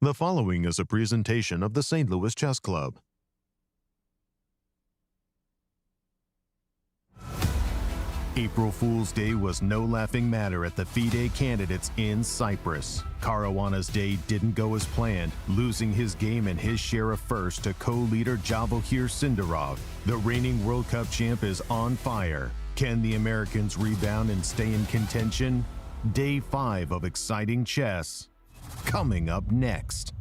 The following is a presentation of the St. Louis Chess Club. April Fool's Day was no laughing matter at the FIDE candidates in Cyprus. Caruana's day didn't go as planned, losing his game and his share of first to co-leader Javokhir Sindarov. The reigning World Cup champ is on fire. Can the Americans rebound and stay in contention? Day 5 of exciting chess, coming up next.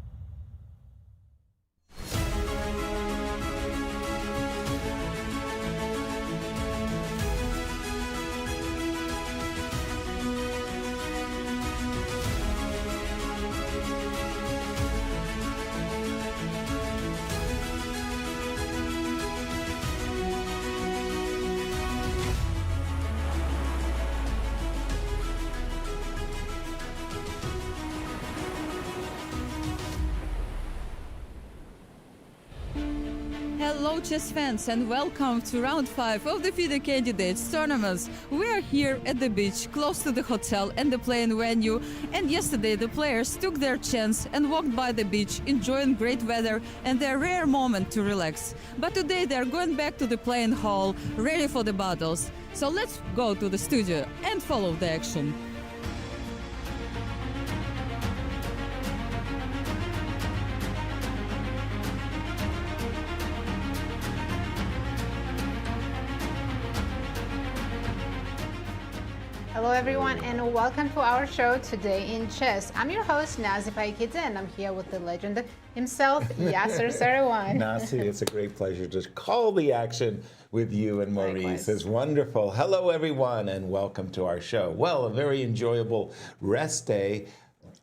Hello chess fans and welcome to round 5 of the FIDE candidates tournaments. We are here at the beach close to the hotel and the playing venue, and yesterday the players took their chance and walked by the beach enjoying great weather and their rare moment to relax. But today they are going back to the playing hall ready for the battles. So let's go to the studio and follow the action. Hello everyone and welcome to our show Today in Chess. I'm your host Nazi Paikidze and I'm here with the legend himself, Yasser Seirawan. Nazi, it's a great pleasure to call the action with you and Maurice. Likewise. It's wonderful. Hello everyone and welcome to our show. Well, a very enjoyable rest day.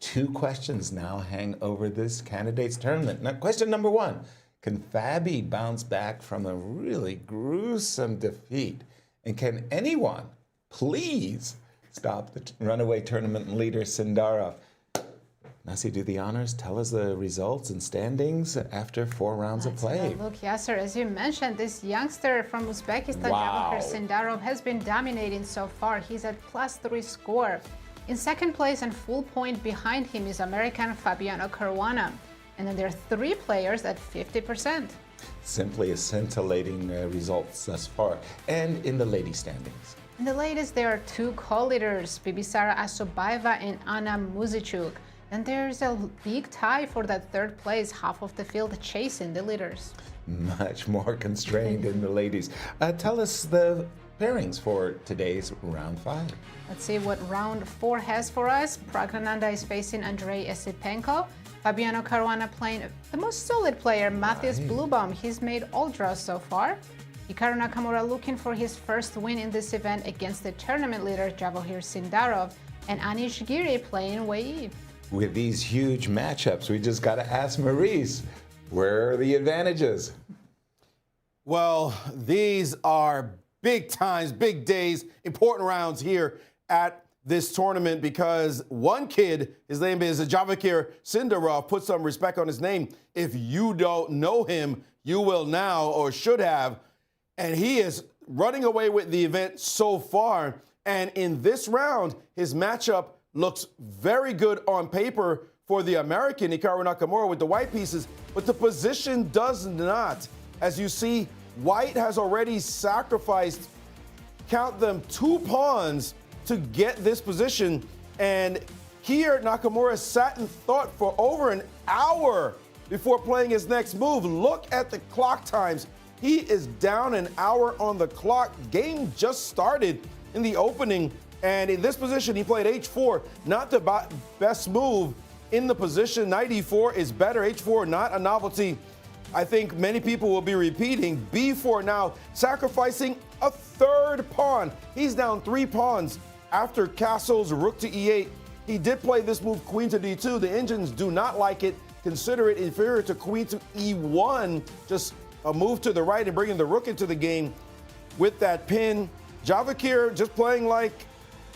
2 questions now hang over this candidates tournament. Now, question number 1, can Fabi bounce back from a really gruesome defeat? And can anyone please stop the runaway tournament leader Sindarov? Nasi, do the honors. Tell us the results and standings after 4 rounds of play. Look, Yasser, as you mentioned, this youngster from Uzbekistan, Javokhir Sindarov, has been dominating so far. He's at +3 score. In second place and full point behind him is American Fabiano Caruana. And then there are 3 players at 50%. Simply a scintillating results thus far. And in the lady standings. In the latest, there are 2 co-leaders, Bibisara Asobaeva and Anna Muzichuk. And there's a big tie for that 3rd place, half of the field chasing the leaders. Much more constrained in the ladies. Tell us the pairings for today's round 5. Let's see what round 4 has for us. Praggnanandhaa is facing Andrey Esipenko. Fabiano Caruana playing the most solid player, Matthias Bluebaum. He's made all draws so far. Hikaru Nakamura looking for his first win in this event against the tournament leader Javokhir Sindarov, and Anish Giri playing Wei Yi. With these huge matchups, we just got to ask Maurice, where are the advantages? Well, these are big times, big days, important rounds here at this tournament because one kid, his name is Javokhir Sindarov, put some respect on his name. If you don't know him, you will now or should have. And he is running away with the event so far. And in this round, his matchup looks very good on paper for the American, Hikaru Nakamura, with the white pieces. But the position does not. As you see, white has already sacrificed, count them, 2 pawns to get this position. And here, Nakamura sat and thought for over an hour before playing his next move. Look at the clock times. He is down an hour on the clock. Game just started in the opening, and in this position, he played h4, not the best move in the position. Knight e4 is better. h4, not a novelty. I think many people will be repeating. b4 now, sacrificing a 3rd pawn. He's down 3 pawns after castles, rook to e8. He did play this move, queen to d2. The engines do not like it. Consider it inferior to queen to e1. Just a move to the right and bringing the rook into the game with that pin. Javokhir just playing like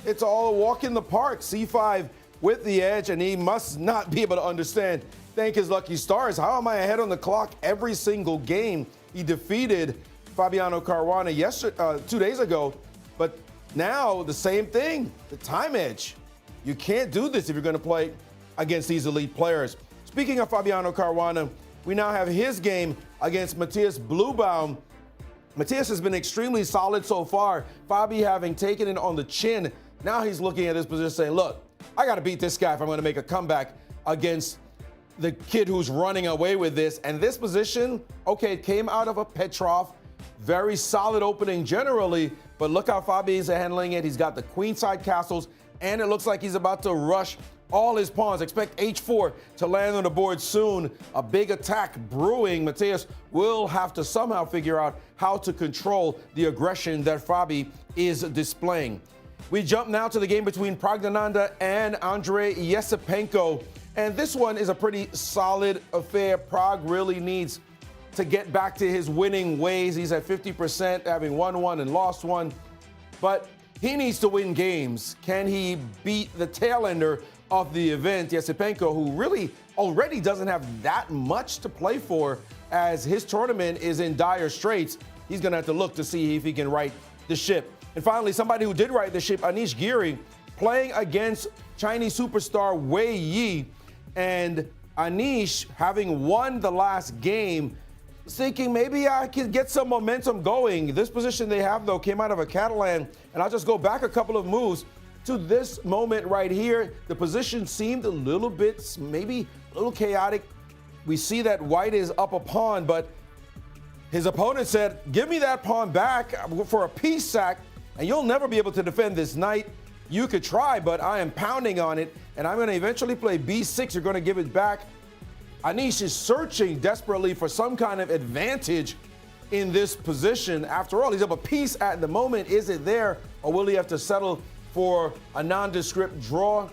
it's all a walk in the park. c5 with the edge, and he must not be able to understand. Thank his lucky stars. How am I ahead on the clock every single game? He defeated Fabiano Caruana 2 days ago, but now the same thing, the time edge. You can't do this if you're going to play against these elite players. Speaking of Fabiano Caruana, we now have his game against Matthias Blübaum. Matthias has been extremely solid so far. Fabi having taken it on the chin. Now he's looking at this position saying, look, I got to beat this guy if I'm going to make a comeback against the kid who's running away with this. And this position, okay, it came out of a Petrov. Very solid opening generally, but look how Fabi is handling it. He's got the queenside castles, and it looks like he's about to rush all his pawns. Expect h4 to land on the board soon. A big attack brewing. Matthias will have to somehow figure out how to control the aggression that Fabi is displaying. We jump now to the game between Praggnanandhaa and Andrey Esipenko. And this one is a pretty solid affair. Prag really needs to get back to his winning ways. He's at 50%, having won one and lost one. But he needs to win games. Can he beat the tail ender of the event, Esipenko, who really already doesn't have that much to play for as his tournament is in dire straits? He's going to have to look to see if he can right the ship. And finally, somebody who did right the ship, Anish Giri, playing against Chinese superstar Wei Yi. And Anish, having won the last game, thinking maybe I could get some momentum going. This position they have, though, came out of a Catalan. And I'll just go back a couple of moves to this moment right here. The position seemed a little bit, maybe a little chaotic. We see that white is up a pawn, but his opponent said, give me that pawn back for a piece sack, and you'll never be able to defend this knight. You could try, but I am pounding on it, and I'm going to eventually play b6. You're going to give it back. Anish is searching desperately for some kind of advantage in this position. After all, he's up a piece at the moment. Is it there, or will he have to settle for a nondescript draw?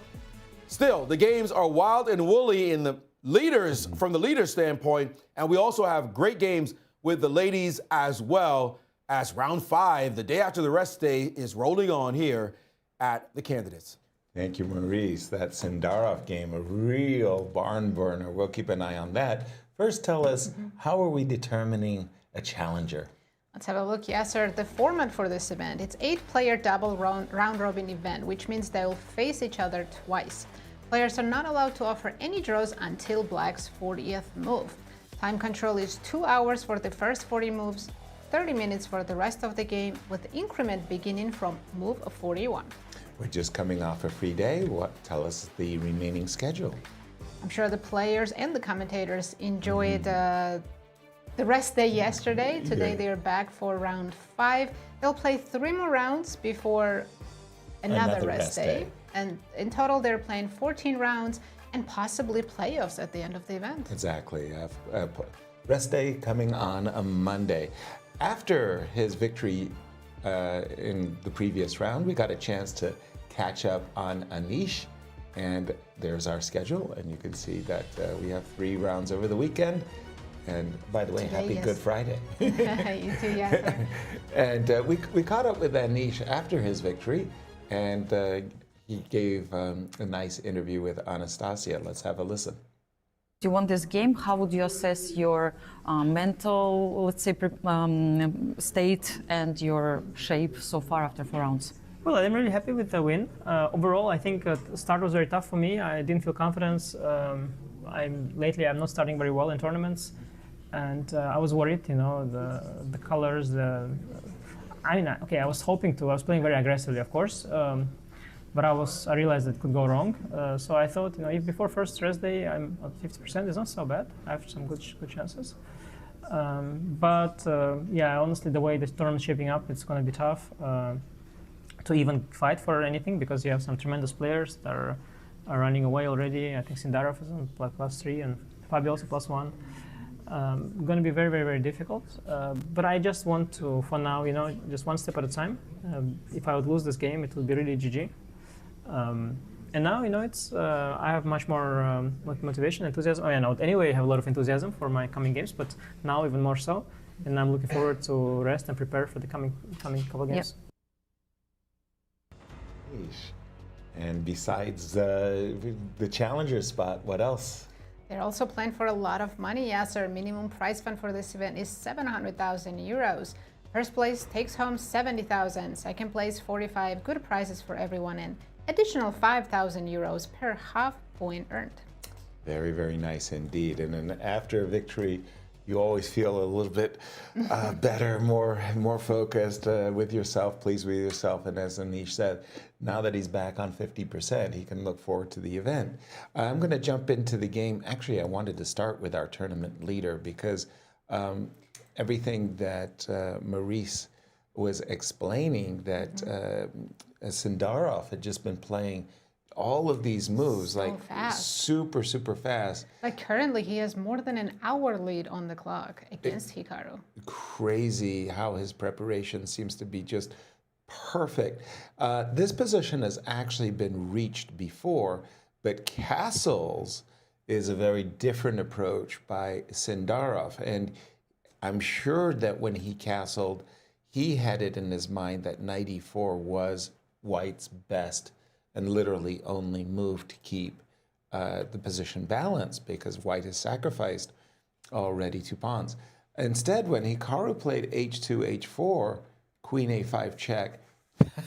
Still, the games are wild and woolly in the leaders, from the leader standpoint, and we also have great games with the ladies as well, as round 5, the day after the rest day, is rolling on here at the candidates. Thank you, Maurice. That Sindarov game, a real barn burner. We'll keep an eye on that. First, tell us, how are we determining a challenger? Let's have a look, Yasser. The format for this event, it's 8-player double round-robin event, which means they'll face each other twice. Players are not allowed to offer any draws until Black's 40th move. Time control is 2 hours for the first 40 moves, 30 minutes for the rest of the game, with the increment beginning from move 41. We're just coming off a free day. Tell us the remaining schedule. I'm sure the players and the commentators enjoyed the rest day yesterday. Today they're back for round 5. They'll play 3 more rounds before another rest day. And in total, they're playing 14 rounds and possibly playoffs at the end of the event. Exactly. Rest day coming on a Monday. After his victory in the previous round, we got a chance to catch up on Anish, and there's our schedule, and you can see that we have 3 rounds over the weekend. And by the way, happy Good Friday. You too, Yasser. And we caught up with Anish after his victory, and he gave a nice interview with Anastasiya. Let's have a listen. You won this game. How would you assess your mental, let's say, state and your shape so far after 4 rounds? Well, I'm really happy with the win. Overall, I think the start was very tough for me. I didn't feel confidence. Lately, I'm not starting very well in tournaments, and I was worried. You know, the colors. I was hoping to. I was playing very aggressively, of course. But I realized it could go wrong. So I thought, you know, if before first rest day I'm at 50%, it's not so bad. I have some good chances. Yeah, honestly, the way the tournament's shaping up, it's going to be tough to even fight for anything, because you have some tremendous players that are running away already. I think Sindarov is on +3 and Fabi also +1. Going to be very, very, very difficult. But I just want to, for now, you know, just one step at a time. If I would lose this game, it would be really GG. And now, you know, it's I have much more motivation, enthusiasm. Oh, yeah, no, anyway, I have a lot of enthusiasm for my coming games, but now even more so. And I'm looking forward to rest and prepare for the coming couple games. Yep. And besides the challenger spot, what else? They're also playing for a lot of money. Yasser, minimum prize fund for this event is 700,000 euros. First place takes home 70,000. Second place 45. Good prizes for everyone, and additional 5,000 euros per half point earned. Very, very nice indeed. And then after a victory, you always feel a little bit better, more focused with yourself, pleased with yourself. And as Anish said, now that he's back on 50%, he can look forward to the event. I'm going to jump into the game. Actually, I wanted to start with our tournament leader because everything that Maurice was explaining, that Sindarov had just been playing all of these moves So like fast. super, super fast. Like currently, he has more than an hour lead on the clock against Hikaru. Crazy how his preparation seems to be just perfect. This position has actually been reached before, but castles is a very different approach by Sindarov. And I'm sure that when he castled, he had it in his mind that knight e4 was white's best and literally only move to keep the position balanced because white has sacrificed already 2 pawns. Instead, when Hikaru played h2, h4, queen a5 check,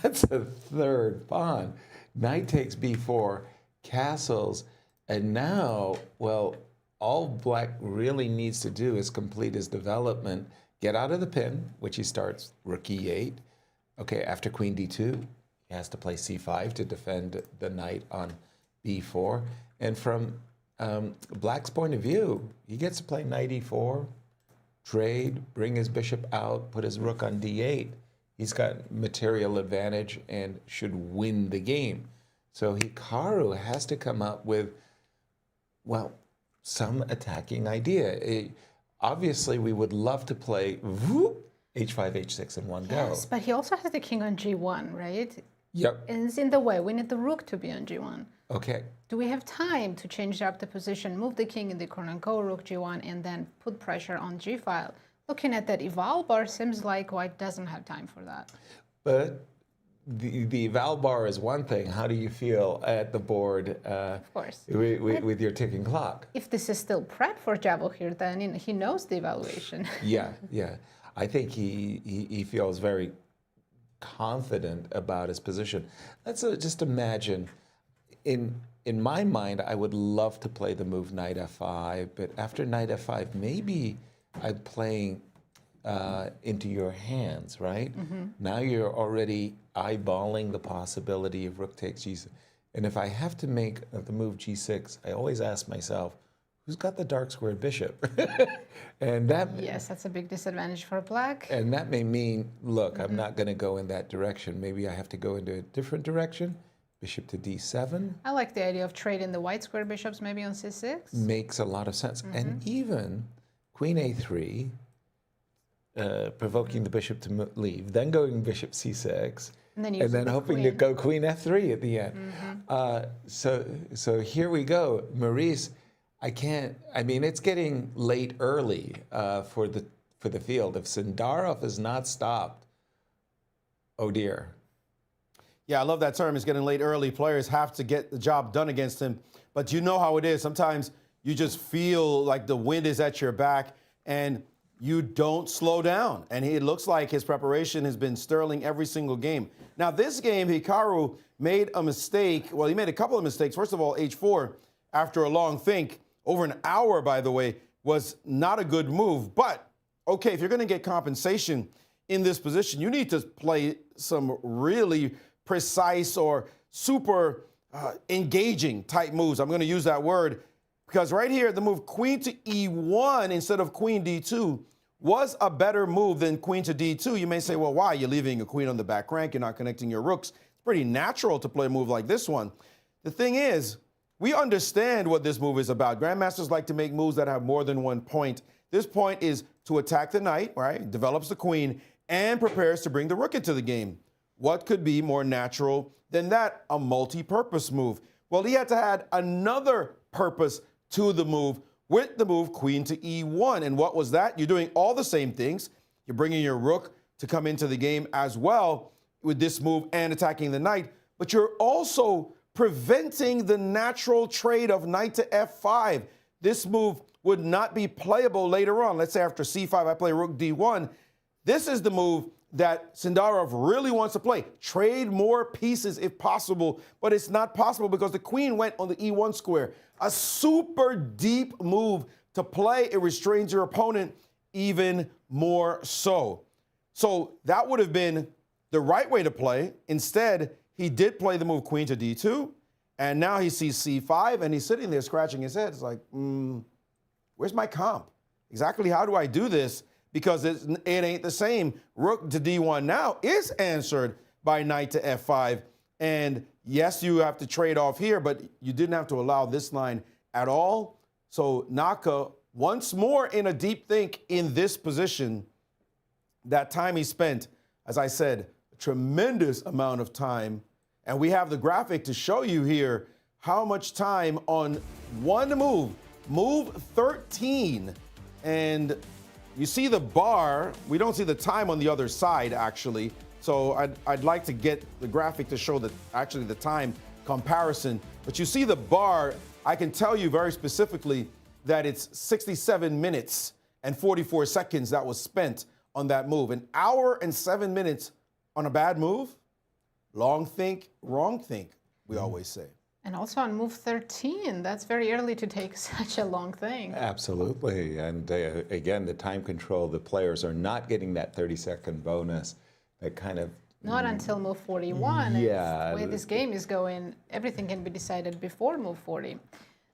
that's a third pawn. Knight takes b4, castles, and now, well, all black really needs to do is complete his development, get out of the pin, which he starts rook e8. Okay, after queen d2, he has to play c5 to defend the knight on b4. And from black's point of view, he gets to play knight e4, trade, bring his bishop out, put his rook on d8. He's got material advantage and should win the game. So Hikaru has to come up with, well, some attacking idea. Obviously, we would love to play whoop, h5, h6 in one go. Yes, but he also has the king on g1, right? Yep. And it's in the way. We need the rook to be on g1. Okay. Do we have time to change up the position, move the king in the corner, go rook g1, and then put pressure on g-file? Looking at that eval bar, seems like white doesn't have time for that. But the eval bar is one thing. How do you feel at the board Of course. with your ticking clock? If this is still prep for Javokhir, then he knows the evaluation. Yeah, yeah. I think he feels very confident about his position. Let's just imagine, in my mind, I would love to play the move knight f5, but after knight f5, maybe I'm playing into your hands, right? Now you're already eyeballing the possibility of rook takes g6. And if I have to make the move g6, I always ask myself, who's got the dark squared bishop? And that Yes, that's a big disadvantage for black. and that may mean, look, I'm not going to go in that direction. Maybe I have to go into a different direction. Bishop to d7 I like the idea of trading the white square bishops maybe on c6. makes a lot of sense. And even queen a3, provoking the bishop to leave, then going bishop c6, And then, and then the hoping to queen. go queen f3 at the end. So here we go. Maurice, I mean, it's getting late early for the field. If Sindarov is not stopped, oh dear. Yeah, I love that term. It's getting late early. Players have to get the job done against him. But you know how it is. Sometimes you just feel like the wind is at your back and you don't slow down. And it looks like his preparation has been sterling every single game. Now, this game, Hikaru made a mistake. Well, he made a couple of mistakes. First of all, h4, after a long think, over an hour, by the way, was not a good move. But, okay, if you're going to get compensation in this position, you need to play some really precise or super engaging type moves. I'm going to use that word because right here, the move queen to e1 instead of queen d2 was a better move than queen to d2. You may say, well, why? You're leaving a queen on the back rank. You're not connecting your rooks. It's pretty natural to play a move like this one. The thing is, we understand what this move is about. Grandmasters like to make moves that have more than one point. This point is to attack the knight, right? Develops the queen and prepares to bring the rook into the game. What could be more natural than that? A multi-purpose move. Well, he had to add another purpose to the move with the move queen to e1. And what was that? You're doing all the same things. You're bringing your rook to come into the game as well with this move and attacking the knight. But you're also preventing the natural trade of knight to f5. This move would not be playable later on. Let's say after c5, I play rook d1. This is the move that Sindarov really wants to play. Trade more pieces if possible, but it's not possible because the queen went on the E1 square. A super deep move to play. It restrains your opponent even more so. So that would have been the right way to play. Instead, he did play the move queen to D2, and now he sees C5, and he's sitting there scratching his head. It's like, where's my comp? Exactly how do I do this? Because it ain't the same. Rook to D1 now is answered by knight to F5. And yes, you have to trade off here, but you didn't have to allow this line at all. So Naka, once more in a deep think in this position. That time he spent, as I said, a tremendous amount of time. And we have the graphic to show you here how much time on one move 13. And you see the bar. We don't see the time on the other side, actually. So I'd like to get the graphic to show that actually the time comparison. But you see the bar. I can tell you very specifically that it's 67 minutes and 44 seconds that was spent on that move. An hour and 7 minutes on a bad move. Long think, wrong think, we always say. And also on move 13, that's very early to take such a long thing. Absolutely. And again, the time control, the players are not getting that 30-second bonus. That kind of... Not until move 41. Yeah. And the way this game is going, everything can be decided before move 40.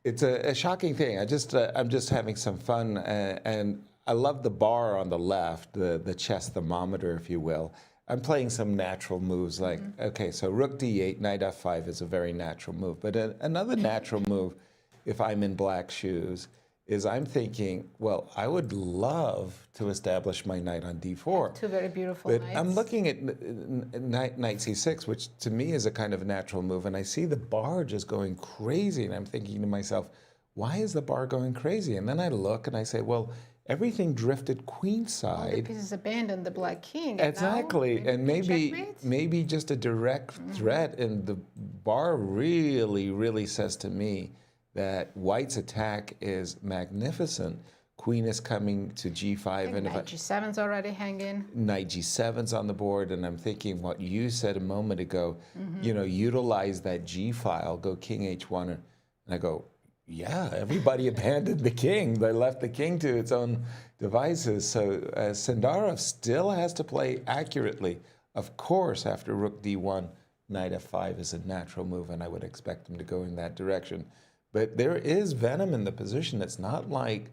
It's a shocking thing. I'm just having some fun. And I love the bar on the left, the chess thermometer, if you will. I'm playing some natural moves like, okay, so rook d8, knight f5 is a very natural move. But another natural move, if I'm in black shoes, is I'm thinking, well, I would love to establish my knight on d4. Two very beautiful but knights. I'm looking at knight c6, which to me is a kind of natural move, and I see the bar just going crazy, and I'm thinking to myself, why is the bar going crazy? And then I look and I say, well, everything drifted queenside. All the pieces abandoned the black king. Exactly, and maybe just a direct threat. And the bar really says to me that White's attack is magnificent. Queen is coming to g5, and knight g7's already hanging. Knight g7's on the board, and I'm thinking what you said a moment ago. You know, utilize that g file, go king h1, and I go, yeah, everybody abandoned the king. They left the king to its own devices. So Sindarov still has to play accurately. Of course, after rook d1, knight f5 is a natural move, and I would expect him to go in that direction. But there is venom in the position. It's not like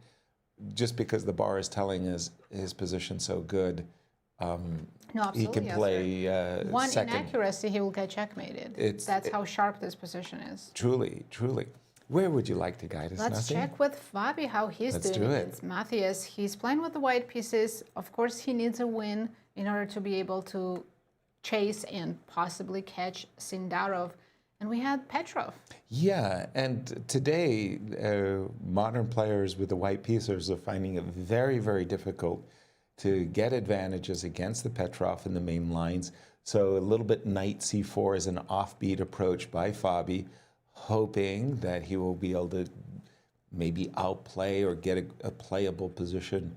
just because the bar is telling his position so good, No, absolutely, he can play one second. inaccuracy, he will get checkmated. That's how sharp this position is. Truly. Where would you like to guide us, Let's Nazi? check with Fabi how he's doing do it. against Matthias. He's playing with the white pieces. Of course, he needs a win in order to be able to chase and possibly catch Sindarov. And we had Petrov. Yeah, and today, modern players with the white pieces are finding it very difficult to get advantages against the Petrov in the main lines. So a little bit knight c4 is an offbeat approach by Fabi, hoping that he will be able to maybe outplay or get a playable position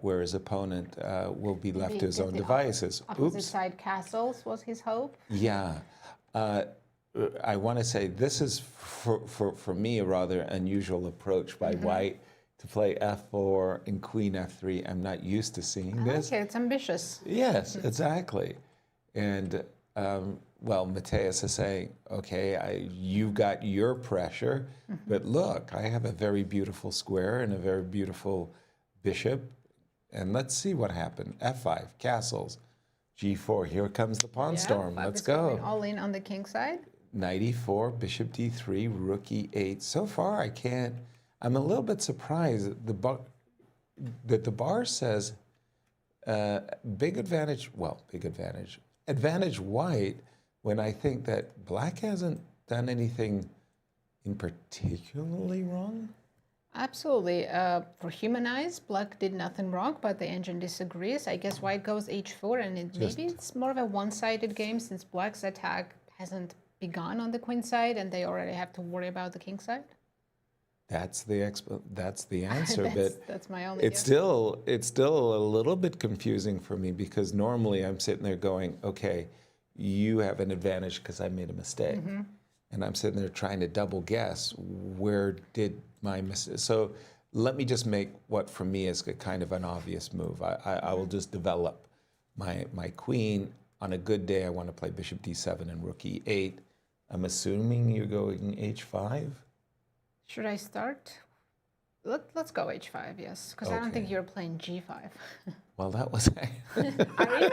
where his opponent will be left to his own devices. Opposite side castles was his hope. Yeah. I want to say this is, for me, a rather unusual approach by White to play f4 and queen f3. I'm not used to seeing this. Okay, it's ambitious. Yes, exactly. And, well, Matthias is saying, okay, you got your pressure, but look, I have a very beautiful square and a very beautiful bishop, and let's see what happened. f5, castles, g4, here comes the pawn storm. Let's go. Going all in on the king side. Knight e4, bishop d3, rook e8. So far, I'm a little bit surprised that the bar says big advantage White, when I think that Black hasn't done anything in particularly wrong. Absolutely. For human eyes, Black did nothing wrong, but the engine disagrees. I guess White goes h4, and maybe it's more of a one-sided game since Black's attack hasn't begun on the queen side, and they already have to worry about the king side. That's the answer, but that's my only it's guess. still a little bit confusing for me because normally I'm sitting there going, okay, you have an advantage because I made a mistake, and I'm sitting there trying to double guess where did my mistake. So let me just make what for me is a kind of an obvious move. I will just develop my queen. On a good day, I want to play bishop d7 and rook e8. I'm assuming you're going h5. Should I start? Let's go h5, yes, because I don't think Okay. you're playing g5. Well, that was. Are you?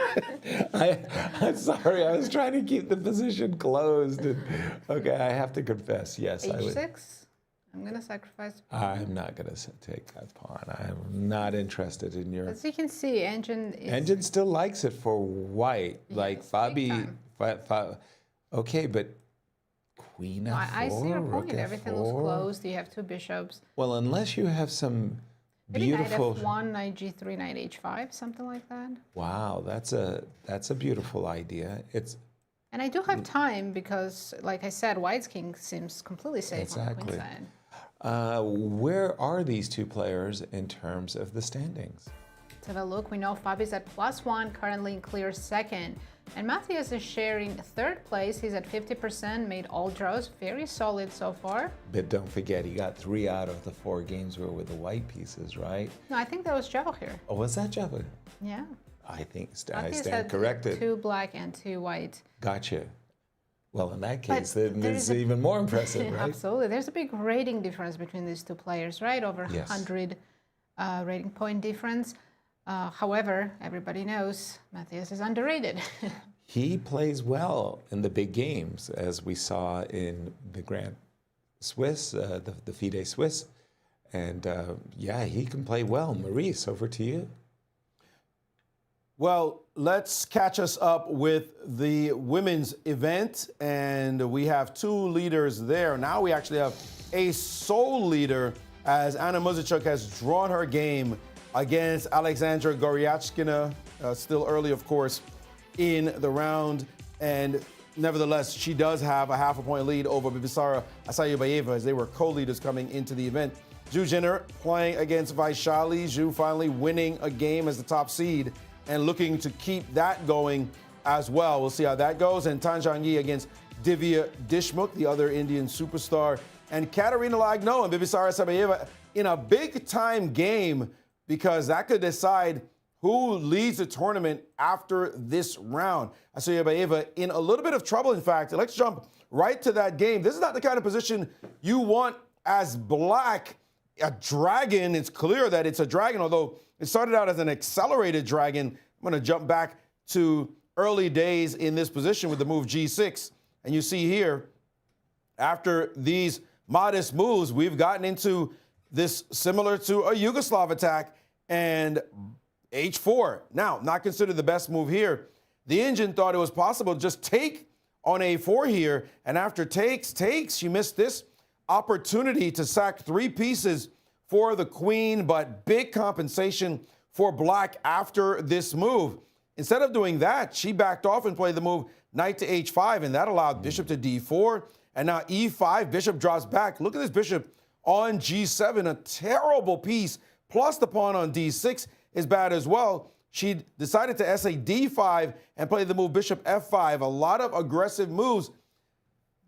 I'm sorry. I was trying to keep the position closed. And, okay, I have to confess. Yes, I would. h6? I'm going to sacrifice. I'm not going to take that pawn. I'm not interested in your. As you can see, Engine is... Engine still likes it for white. Like Yes, big Fabi. time. Okay, but queen f4. I see your rook point. Everything looks f4. closed. You have two bishops. Well, unless you have some Maybe beautiful. knight f1, knight g3, knight h5, something like that. Wow, that's a beautiful idea. It's And I do have time because, like I said, white's king seems completely safe on the Exactly. queen side. Where are these two players in terms of the standings? Let's have a look. We know Fabi's at +1, currently in clear second. And Matthias is sharing third place. He's at 50%, made all draws. Very solid so far. But don't forget, he got 3 out of the 4 games were with the white pieces, right? No, I think that was Javokhir. Oh, was that Java? Yeah. I think I Matthias stand had corrected. 2 black and 2 white. Gotcha. Well, in that But case, then there's it's a- even more impressive, right? Absolutely. There's a big rating difference between these two players, right? Over Yes. 100 rating point difference. However, everybody knows Matthias is underrated. He plays well in the big games, as we saw in the Grand Swiss, the FIDE Swiss. And yeah, he can play well. Maurice, over to you. Well, let's catch us up with the women's event. And we have 2 leaders there. Now we actually have a sole leader as Anna Muzychuk has drawn her game against Alexandra Goryachkina. Still early, of course, in the round. And nevertheless, she does have a half a point lead over Bibisara Asayebayeva as they were co-leaders coming into the event. Zhu Jinner playing against Vaishali. Zhu finally winning a game as the top seed and looking to keep that going as well. We'll see how that goes. And Tan Zhangyi against Divya Deshmukh, the other Indian superstar. And Katerina Lagno and Bibisara Sabayeva in a big-time game because that could decide who leads the tournament after this round. Asayebayeva in a little bit of trouble, in fact. Let's jump right to that game. This is not the kind of position you want as black. A dragon, it's clear that it's a dragon, although it started out as an accelerated dragon. I'm going to jump back to early days in this position with the move g6. And you see here, after these modest moves, we've gotten into this similar to a Yugoslav attack and h4. Now, not considered the best move here. The Indian thought it was possible to just take on a4 here. And after takes, she missed this opportunity to sack 3 pieces for the queen, but big compensation for black after this move. Instead of doing that, she backed off and played the move knight to h5, and that allowed bishop to d4. And now e5, bishop drops back. Look at this bishop on g7, a terrible piece. Plus the pawn on d6 is bad as well. She decided to essay d5 and play the move bishop f5. A lot of aggressive moves,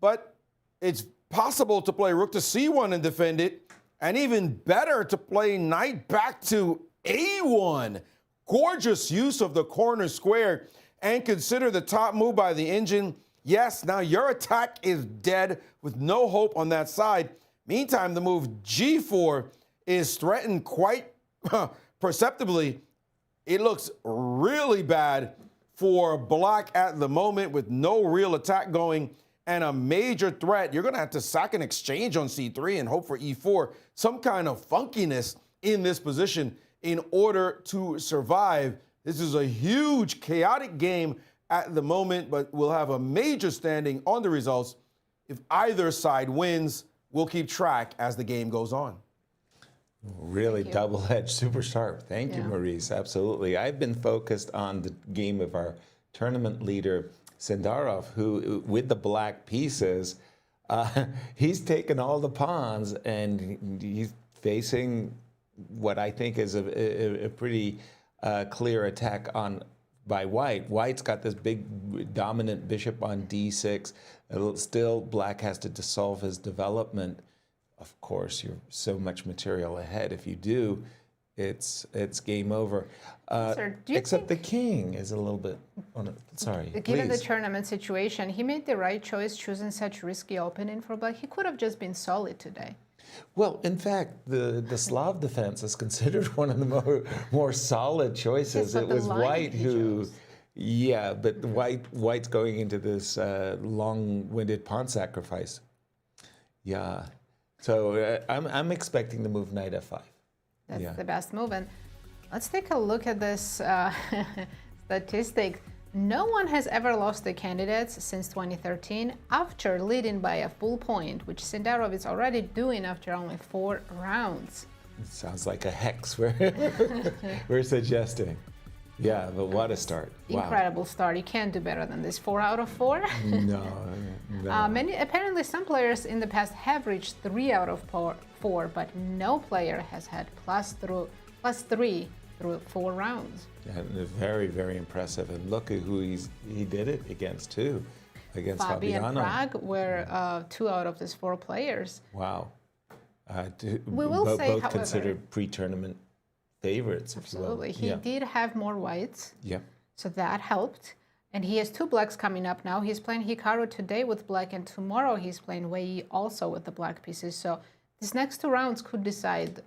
but it's possible to play rook to c1 and defend it, and even better to play knight back to a1. Gorgeous use of the corner square, and consider the top move by the Indian. Yes, now your attack is dead with no hope on that side. Meantime, the move g4 is threatened quite perceptibly. It looks really bad for black at the moment with no real attack going and a major threat. You're going to have to sack an exchange on c3 and hope for e4. Some kind of funkiness in this position in order to survive. This is a huge, chaotic game at the moment, but we'll have a major standing on the results. If either side wins, we'll keep track as the game goes on. Really double-edged, super sharp. Thank you, Maurice. Absolutely. I've been focused on the game of our tournament leader, Sindarov, who, with the black pieces, He's taken all the pawns, and he's facing what I think is a pretty clear attack by White. White's got this big dominant bishop on d6. Still, Black has to solve his development. Of course, you're so much material ahead. If you do, it's game over. Sir, do you except the king is a little bit sorry. Given the please. tournament situation, he made the right choice choosing such risky opening for Black. He could have just been solid today. Well, in fact, the Slav defense is considered one of the more solid choices. Yes, it was White he who, chose. yeah, but White's going into this long-winded pawn sacrifice. Yeah, so I'm expecting the move knight f5. That's the best move. And let's take a look at this statistic. No one has ever lost the candidates since 2013 after leading by a full point, which Sindarov is already doing after only 4 rounds. It sounds like a hex we're suggesting. Yeah, but what a start. Wow. Incredible start. You can't do better than this. 4 out of 4. No. Apparently some players in the past have reached 3 out of 4, but no player has had +3 through 4 rounds. Yeah, very, very impressive. And look at who he did it against too, against Fabi and Fabiano. Prag were 2 out of these 4 players. Wow. We will say, both however, considered pre-tournament favorites, absolutely. if you will. He did have more whites, Yeah. so that helped. And he has 2 blacks coming up now. He's playing Hikaru today with black, and tomorrow he's playing Wei Yi also with the black pieces. So these next 2 rounds could decide the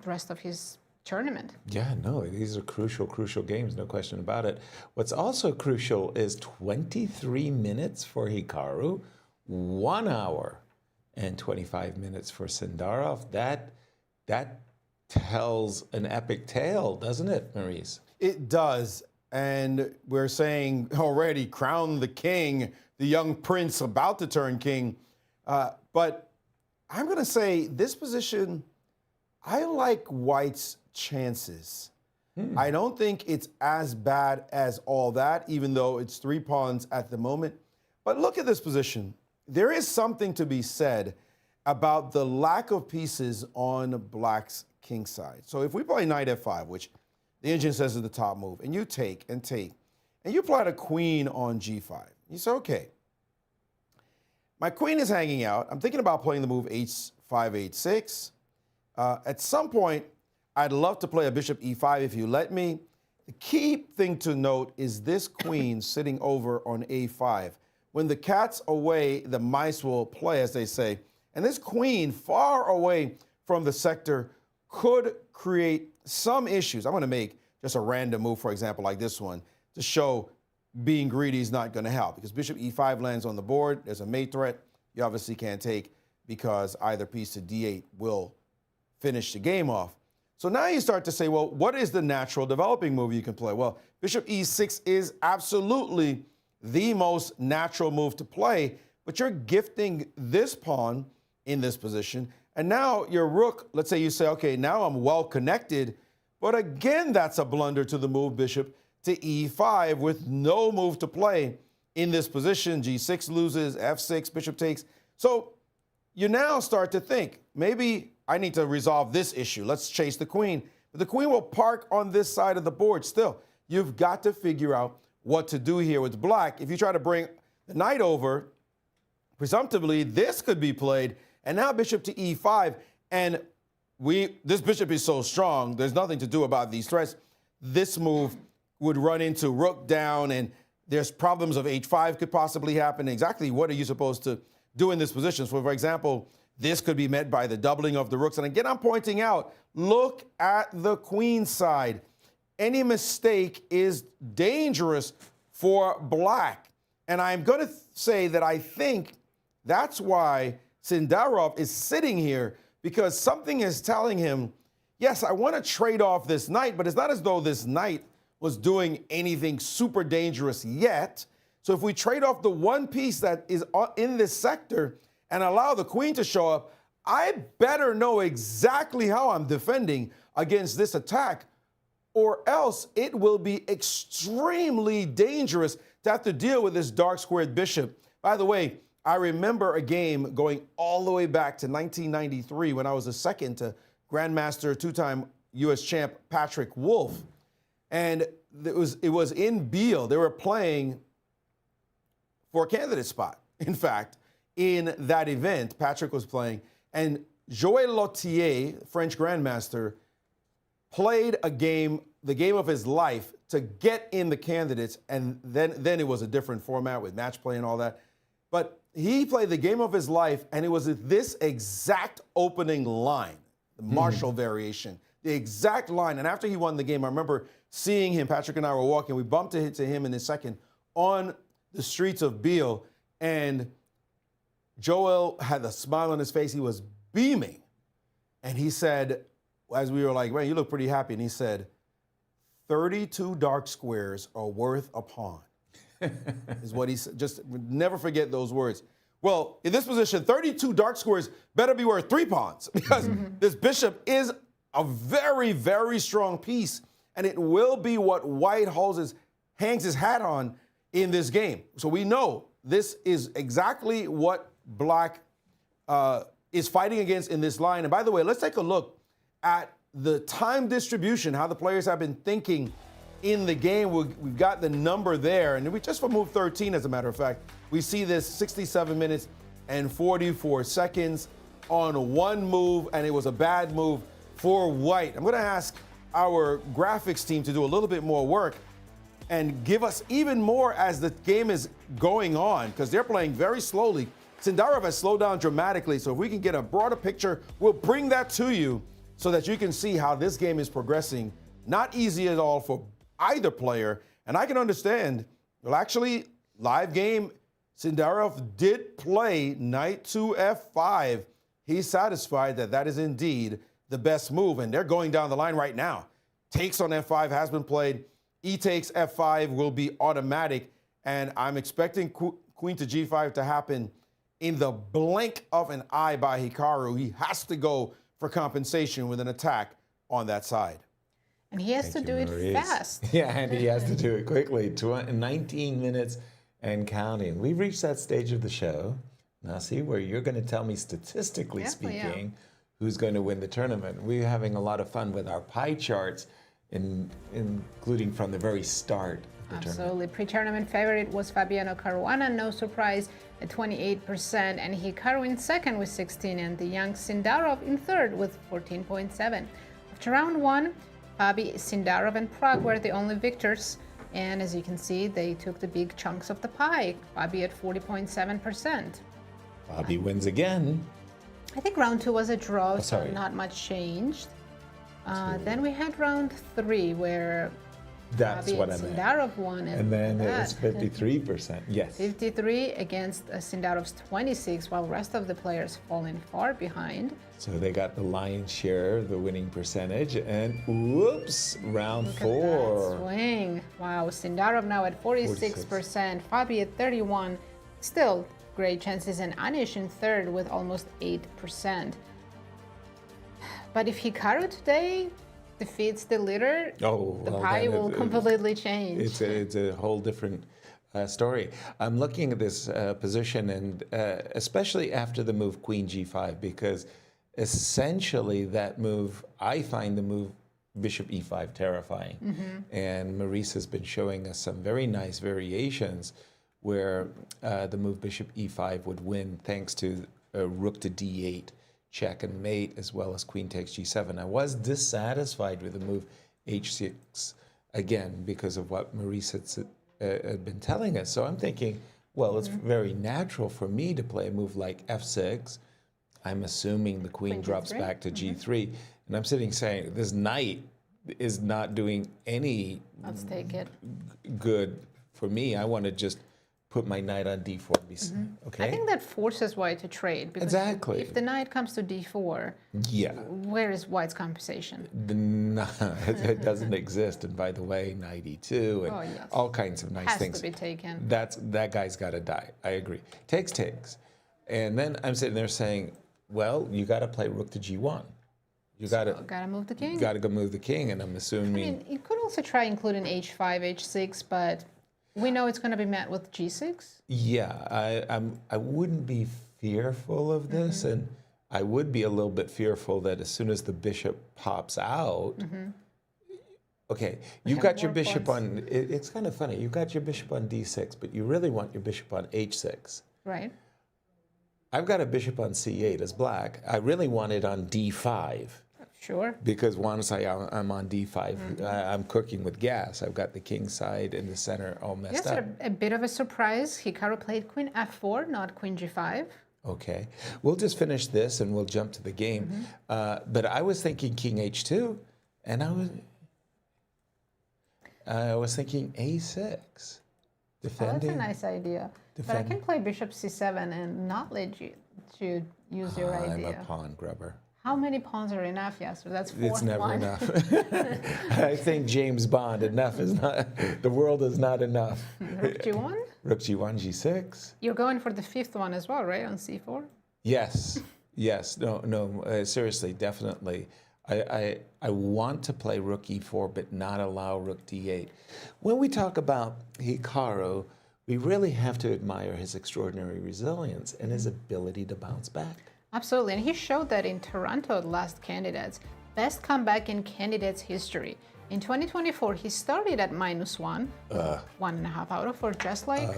rest of his tournament. Yeah, no, these are crucial games, no question about it. What's also crucial is 23 minutes for Hikaru, 1 hour and 25 minutes for Sindarov. That tells an epic tale, doesn't it, Maurice? It does. And we're saying already, crown the king, the young prince about to turn king. But I'm going to say this position, I like White's chances. I don't think it's as bad as all that, even though it's 3 pawns at the moment. But look at this position. There is something to be said about the lack of pieces on Black's king side. So if we play knight f5, which the engine says is the top move, and you take, and you apply a queen on g5, you say, okay, my queen is hanging out. I'm thinking about playing the move h5, h6. At some point, I'd love to play a bishop e5 if you let me. The key thing to note is this queen sitting over on a5. When the cat's away, the mice will play, as they say. And this queen far away from the sector could create some issues. I'm going to make just a random move, for example, like this one, to show being greedy is not going to help. Because bishop e5 lands on the board. There's a mate threat. You obviously can't take because either piece to d8 will finish the game off. So now you start to say, well, what is the natural developing move you can play? Well, bishop e6 is absolutely the most natural move to play, but you're gifting this pawn in this position. And now your rook, let's say you say, okay, now I'm well connected, but again, that's a blunder to the move bishop to e5 with no move to play in this position. g6 loses, f6, bishop takes. So you now start to think, maybe I need to resolve this issue. Let's chase the queen. But the queen will park on this side of the board still. You've got to figure out what to do here with black. If you try to bring the knight over, presumptively, this could be played. And now bishop to e5. And this bishop is so strong, there's nothing to do about these threats. This move would run into rook down, and there's problems of h5 could possibly happen. Exactly what are you supposed to do in this position? So, for example, this could be met by the doubling of the rooks. And again, I'm pointing out, look at the queen side. Any mistake is dangerous for black. And I'm going to say that I think that's why Sindarov is sitting here, because something is telling him, yes, I want to trade off this knight, but it's not as though this knight was doing anything super dangerous yet. So if we trade off the one piece that is in this sector and allow the queen to show up, I better know exactly how I'm defending against this attack, or else it will be extremely dangerous to have to deal with this dark squared bishop. By the way, I remember a game going all the way back to 1993 when I was the second to Grandmaster, two-time U.S. champ Patrick Wolf. And it was in Biel. They were playing for a candidate spot, in fact, in that event. Patrick was playing. And Joël Lottier, French Grandmaster, played a game, the game of his life, to get in the candidates. And then it was a different format with match play and all that. But he played the game of his life, and it was this exact opening line, the Marshall variation, the exact line. And after he won the game, I remember seeing him, Patrick and I were walking, we bumped into him in his second on the streets of Biel, and Joel had a smile on his face. He was beaming. And he said, as we were like, man, you look pretty happy. And he said, 32 dark squares are worth a pawn. Is what he said. Just never forget those words. Well, in this position, 32 dark squares better be worth 3 pawns because this bishop is a very, very strong piece, and it will be what white hangs his hat on in this game. So we know this is exactly what black is fighting against in this line. And by the way, let's take a look at the time distribution, how the players have been thinking in the game. We've got the number there, and we just for move 13, as a matter of fact, we see this 67 minutes and 44 seconds on one move, and it was a bad move for white. I'm going to ask our graphics team to do a little bit more work and give us even more as the game is going on, because they're playing very slowly. Sindarov has slowed down dramatically, so if we can get a broader picture, we'll bring that to you so that you can see how this game is progressing. Not easy at all for either player, and I can understand. Well, actually, live game, Sindarov did play knight to f5. He's satisfied that that is indeed the best move, and they're going down the line right now. Takes on f5 has been played. E takes f5 will be automatic, and I'm expecting queen to g5 to happen in the blink of an eye by Hikaru. He has to go for compensation with an attack on that side. And he has to do it fast. Yeah, and he has to do it quickly. 19 minutes and counting. We've reached that stage of the show, Nasi, where you're going to tell me, statistically speaking, who's going to win the tournament. We're having a lot of fun with our pie charts, including from the very start of the tournament. Absolutely. Pre-tournament favorite was Fabiano Caruana, no surprise, at 28%, and Hikaru in second with 16, and the young Sindarov in third with 14.7. After round one, Fabi, Sindarov, and Pragg were the only victors, and as you can see, they took the big chunks of the pie. Fabi at 40.7%. Fabi wins again. I think round two was a draw, so sorry. not much changed. Then we had round three, where That's Fabi what and I meant. Sindarov won. And then it was 53%. Yes. 53 against Sindarov's 26, while the rest of the players falling far behind. So they got the lion's share of the winning percentage, and whoops, round Look four. At that swing. Wow, Sindarov now at 46%, Fabi at 31. Still great chances, and Anish in third with almost 8%. But if Hikaru today defeats the leader, the pie will completely change. It's a whole different story. I'm looking at this position, and especially after the move Queen G5, because essentially that move, I find the move Bishop E5 terrifying. And Maurice has been showing us some very nice variations where the move Bishop E5 would win thanks to Rook to D8. Check and mate, as well as queen takes g7. I was dissatisfied with the move h6, again, because of what Maurice had been telling us. So I'm thinking, well, it's very natural for me to play a move like f6. I'm assuming the queen drops back to g3. And I'm sitting saying, this knight is not doing any Let's take it. good for me. I want to just put my knight on d4. Okay. I think that forces white to trade. Because exactly. If the knight comes to d4, where is white's compensation? It doesn't exist. And by the way, knight e2 and all kinds of nice things. Has to be taken. That guy's got to die. I agree. Takes. And then I'm sitting there saying, well, you got to play rook to g1. You got to move the king. Got to go move the king, and I'm assuming. I mean, you could also try including h5, h6, but We know it's going to be met with g6. Yeah, I wouldn't be fearful of this, and I would be a little bit fearful that as soon as the bishop pops out, okay, you got your more bishop pawns. on, it's kind of funny, you got your bishop on d6, but you really want your bishop on h6. Right. I've got a bishop on c8 as black. I really want it on d5. Sure. Because once I'm on d5, I'm cooking with gas. I've got the king side and the center all messed Yes, up. a bit of a surprise. Hikaru played queen f4, not queen g5. Okay, we'll just finish this and we'll jump to the game. But I was thinking king h2, and I was thinking a6, defending. Oh, that's a nice idea. But I can play bishop c7 and not let you use your I'm idea. a pawn grubber. How many pawns are enough, Yasser? That's four. It's never enough. I think James Bond, enough is not, the world is not enough. Rook g1? Rook g1, g6. You're going for the fifth one as well, right, on c4? Yes, yes, no, seriously, definitely. I want to play rook e4, but not allow rook d8. When we talk about Hikaru, we really have to admire his extraordinary resilience and his ability to bounce back. Absolutely, and he showed that in Toronto, the last candidates. Best comeback in candidates history. In 2024, he started at -1, 1.5 out of 4, just like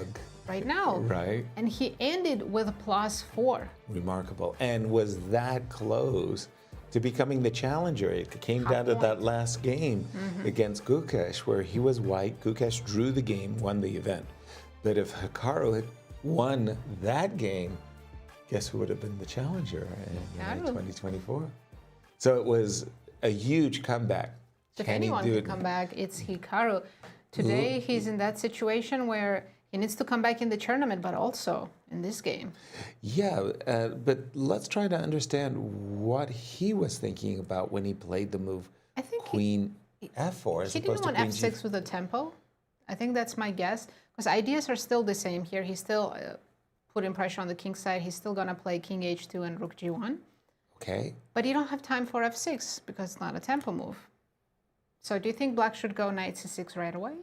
right now. Right. And he ended with a +4. Remarkable. And was that close to becoming the challenger. It came down to that last game against Gukesh, where he was white. Gukesh drew the game, won the event. But if Hikaru had won that game, guess who would have been the challenger in 2024? So it was a huge comeback. If anyone can come back, it's Hikaru. Today, he's in that situation where he needs to come back in the tournament, but also in this game. Yeah, but let's try to understand what he was thinking about when he played the move I think Queen f4 as he opposed didn't to want Queen f6 with a tempo. I think that's my guess, because ideas are still the same here. He's still putting pressure on the king side. He's still going to play king h2 and rook g1. Okay. But you don't have time for f6 because it's not a tempo move. So do you think black should go knight c6 right away?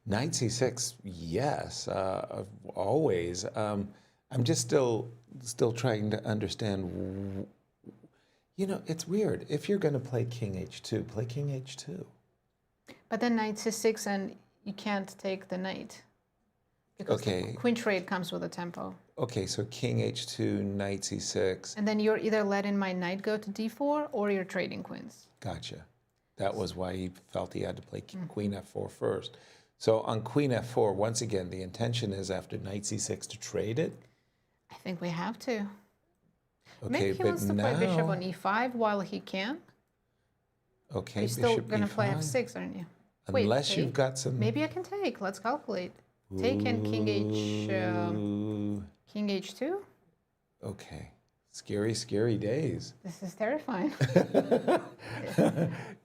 Knight c6, yes, always. I'm just still trying to understand. You know, it's weird. If you're going to play king h2, play king h2. But then knight c6, and you can't take the knight. Because the queen trade comes with a tempo. Okay, so king h2, knight c6. And then you're either letting my knight go to d4 or you're trading queens. Gotcha. That was why he felt he had to play queen f4 first. So on queen f4, once again, the intention is after knight c6 to trade it? I think we have to. Okay, Maybe he wants to play bishop on e5 while he can. Okay, You're still going to play f6, aren't you? Unless you've got some... Maybe I can take. Let's calculate. Take and king h2. Okay. Scary, scary days. This is terrifying.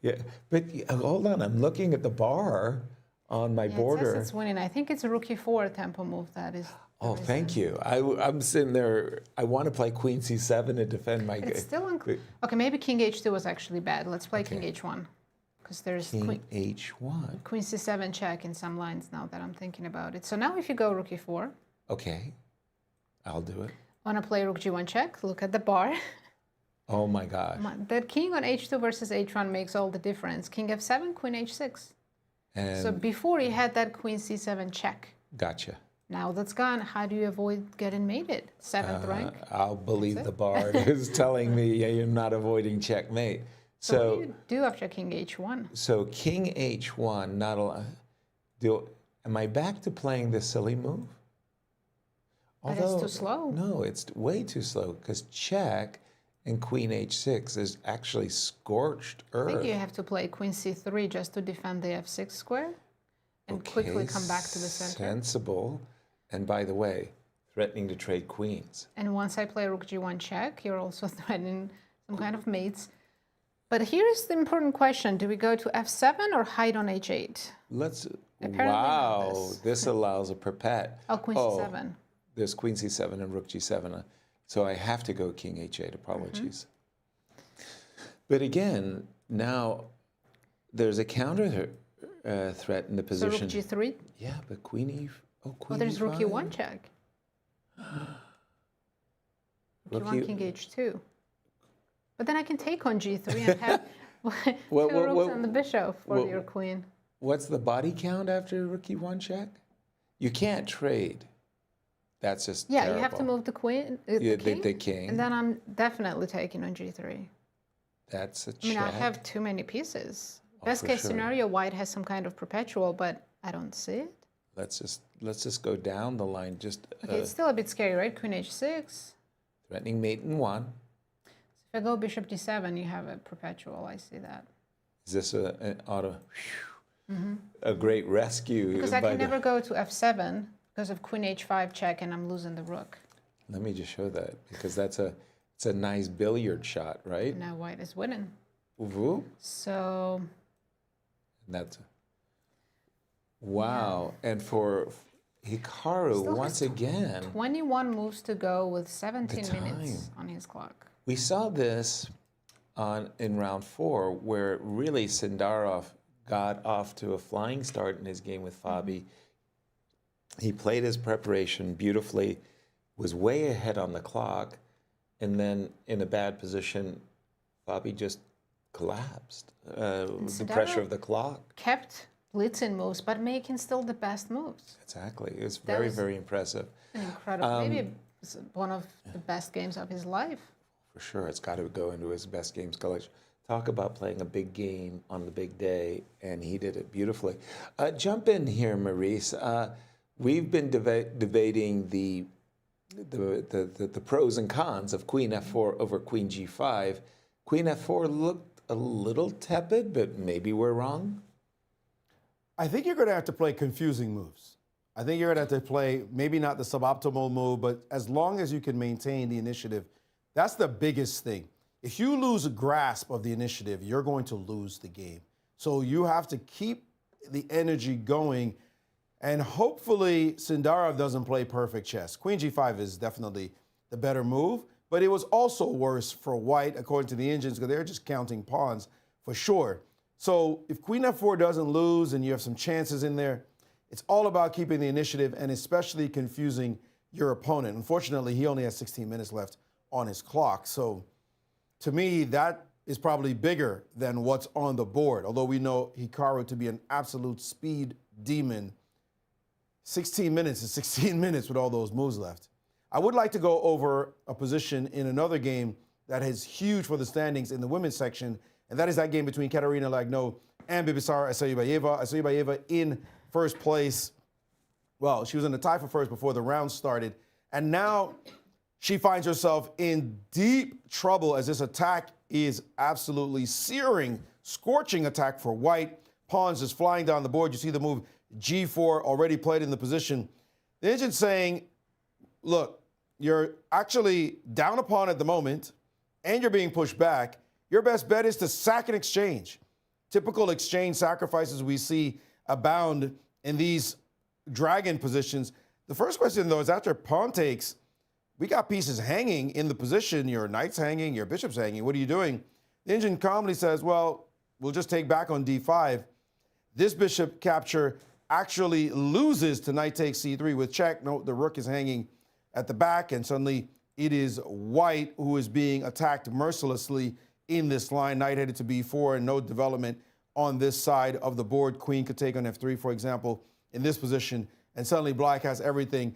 Yeah, but hold on. I'm looking at the bar on my border. It says it's winning. I think it's a rook e4 tempo move that is. Oh, thank you. I'm sitting there. I want to play queen c7 to defend my... It's still okay, maybe king h2 was actually bad. Let's play king h1. Because there's king h1. Queen c7 check in some lines now that I'm thinking about it. So now if you go rook e4. Okay, I'll do it. Want to play rook g1 check? Look at the bar. Oh my gosh. That king on h2 versus h1 makes all the difference. King f7, queen h6. And So before he had that queen c7 check. gotcha. Now that's gone. How do you avoid getting mated? Seventh rank? I'll believe the bard is telling me, yeah, you're not avoiding checkmate. So what do you do after king h1? So king h1, not a... Am I back to playing this silly move? But it's too slow. No, it's way too slow, because check and queen h6 is actually scorched earth. I think you have to play queen c3 just to defend the f6 square and quickly come back to the center. Sensible. And by the way, threatening to trade queens. And once I play rook g1 check, you're also threatening some kind of mates. But here's the important question. Do we go to f7 or hide on h8? Wow, this allows a perpet. Oh, queen c7. There's queen c7 and rook g7. So I have to go king h8, apologies. But again, now there's a counter threaten the So rook position. g3? Yeah, but queen e. Oh, Oh, queen there's rook e5. e1 check. Rook Rook e1, e- king h2. But then I can take on g3 and have two What- rooks on the bishop for what- your queen. What's the body count after rook e1 check? You can't trade. That's just Yeah, terrible. you have to move the queen, Yeah, the king, king. and then I'm definitely taking on g3. That's a I check. mean, I have too many pieces. Oh, Best for case sure. scenario, white has some kind of perpetual, but I don't see it. Let's just go down the line. Just Okay, it's still a bit scary, right? Queen h6. threatening mate in one. If I go bishop d7, you have a perpetual. I see that. Is this an auto? A great rescue. Because I by can the- never go to f7 because of queen h5 check, and I'm losing the rook. Let me just show that because it's a nice billiard shot, right? Now white is winning. Woo. So And that's wow. And for Hikaru, Still once has again, 21 moves to go with 17 The minutes time. on his clock. we saw this in round 4, where really Sindarov got off to a flying start in his game with Fabi. He played his preparation beautifully, was way ahead on the clock, and then in a bad position, Fabi just collapsed. The pressure of the clock. Kept blitzing moves, but making still the best moves. Exactly. It was That very, was- very impressive. Incredible. Maybe it's one of the best games of his life. For sure, it's got to go into his best games collection. Talk about playing a big game on the big day, and he did it beautifully. Jump in here, Maurice. We've been debating the pros and cons of Queen F4 over Queen G5. Queen F4 looked a little tepid, but maybe we're wrong. I think you're going to have to play confusing moves. I think you're going to have to play maybe not the suboptimal move, but as long as you can maintain the initiative, that's the biggest thing. If you lose a grasp of the initiative, you're going to lose the game. So you have to keep the energy going, and hopefully Sindarov doesn't play perfect chess. Queen G5 is definitely the better move, but it was also worse for white, according to the engines, because they're just counting pawns for sure. So if Queen F4 doesn't lose and you have some chances in there, it's all about keeping the initiative and especially confusing your opponent. Unfortunately, he only has 16 minutes left on his clock. So to me, that is probably bigger than what's on the board. Although we know Hikaru to be an absolute speed demon, 16 minutes is 16 minutes with all those moves left. I would like to go over a position in another game that is huge for the standings in the women's section, and that is that game between Katerina Lagno and Bibisara Asayibayeva. Asayibayeva in first place. Well, she was in the tie for first before the round started, and now she finds herself in deep trouble as this attack is absolutely searing, scorching attack for white. Pawns just flying down the board. You see the move G4 already played in the position. The engine's saying, look, you're actually down a pawn at the moment, and you're being pushed back. Your best bet is to sack and exchange. Typical exchange sacrifices we see abound in these dragon positions. The first question, though, is after pawn takes, we got pieces hanging in the position. Your knight's hanging, your bishop's hanging. What are you doing? The engine calmly says, well, we'll just take back on d5. This bishop capture actually loses to knight takes c3 with check. No, the rook is hanging at the back, and suddenly it is white who is being attacked mercilessly in this line. Knight headed to b4 and no development on this side of the board. Queen could take on f3, for example, in this position, and suddenly black has everything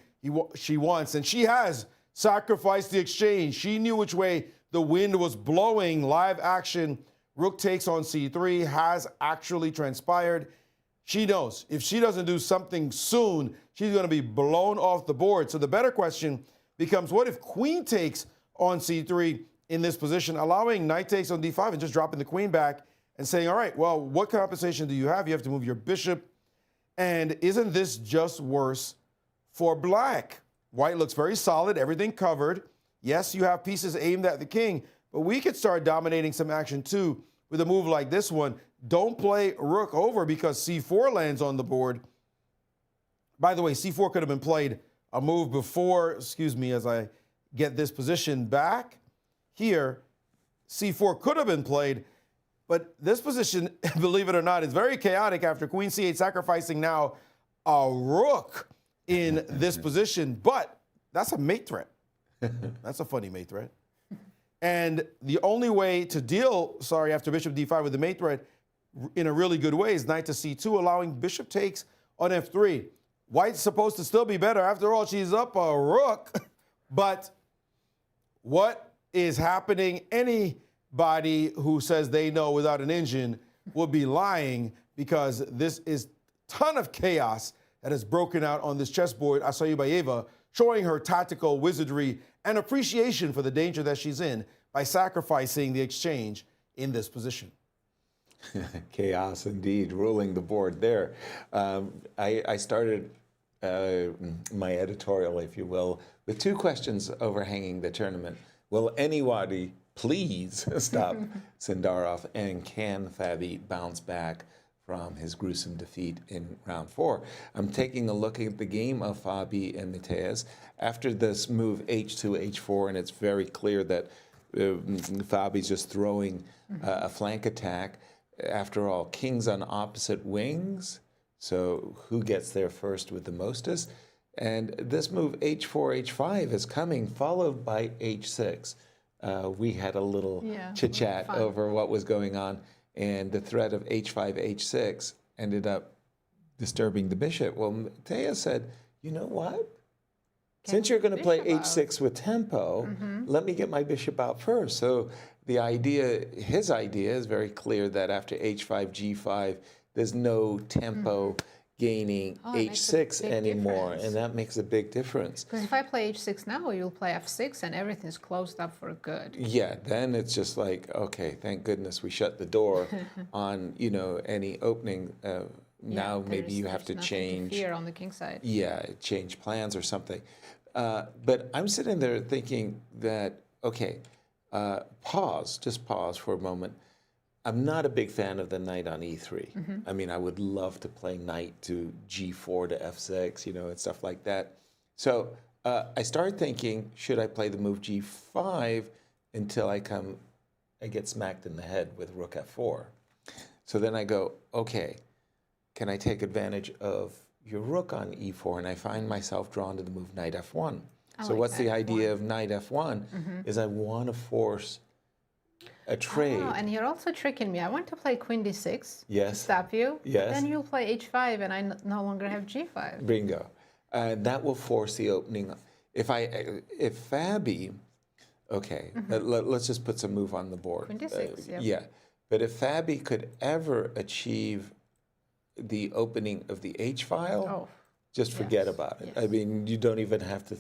she wants, and she has sacrificed the exchange. She knew which way the wind was blowing. Live action, rook takes on c3 has actually transpired. She knows if she doesn't do something soon, she's going to be blown off the board. So the better question becomes, what if queen takes on c3 in this position, allowing knight takes on d5 and just dropping the queen back and saying, all right, well, what compensation do you have? You have to move your bishop. And isn't this just worse for black? White looks very solid, everything covered. Yes, you have pieces aimed at the king, but we could start dominating some action too with a move like this one. Don't play rook over because c4 lands on the board. By the way, c4 could have been played a move before, excuse me, as I get this position back. Here, c4 could have been played. But this position, believe it or not, is very chaotic after Queen C8 sacrificing now a rook in this position. But that's a mate threat. That's a funny mate threat. And the only way to deal, after bishop d5 with the mate threat in a really good way is knight to c2, allowing bishop takes on f3. White's supposed to still be better. After all, she's up a rook. But what is happening? Anybody who says they know without an engine will be lying, because this is a ton of chaos that has broken out on this chessboard. Asayubayeva showing her tactical wizardry and appreciation for the danger that she's in by sacrificing the exchange in this position. Chaos indeed, ruling the board there. I started my editorial, if you will, with two questions overhanging the tournament. Will anybody please stop Sindarov, and can Fabi bounce back from his gruesome defeat in round 4? I'm taking a look at the game of Fabi and Matthias after this move h2, h4, and it's very clear that Fabi's just throwing a flank attack. After all, kings on opposite wings, so who gets there first with the mostest? And this move h4, h5 is coming, followed by h6. We had a little chit-chat over what was going on, and the threat of h5, h6 ended up disturbing the bishop. Well, Matthias said, you know what? Since you're going to play h6 with tempo, let me get my bishop out first. So the idea, his idea is very clear that after h5, g5, there's no tempo gaining h6 anymore, and that makes a big difference. Because if I play h6 now, you'll play f6 and everything's closed up for good. Yeah, then it's just like, okay, thank goodness we shut the door on, any opening. Now maybe you have to change. Here on the king side. Yeah, change plans or something. But I'm sitting there thinking that, okay, just pause for a moment. I'm not a big fan of the knight on e3. I mean, I would love to play knight to g4 to f6, and stuff like that. So I started thinking, should I play the move g5 until I get smacked in the head with rook f4? So then I go, okay, can I take advantage of your rook on e4? And I find myself drawn to the move knight f1. So what's the idea of knight f1? Is I want to force a trade. Oh, and you're also tricking me. I want to play queen d6 to stop you. Yes. Then you'll play h5 and I no longer have g5. Bingo. That will force the opening. If Fabi, okay, let's just put some move on the board. Queen d6, yeah. But if Fabi could ever achieve the opening of the H file, just forget about it. I mean, you don't even have to,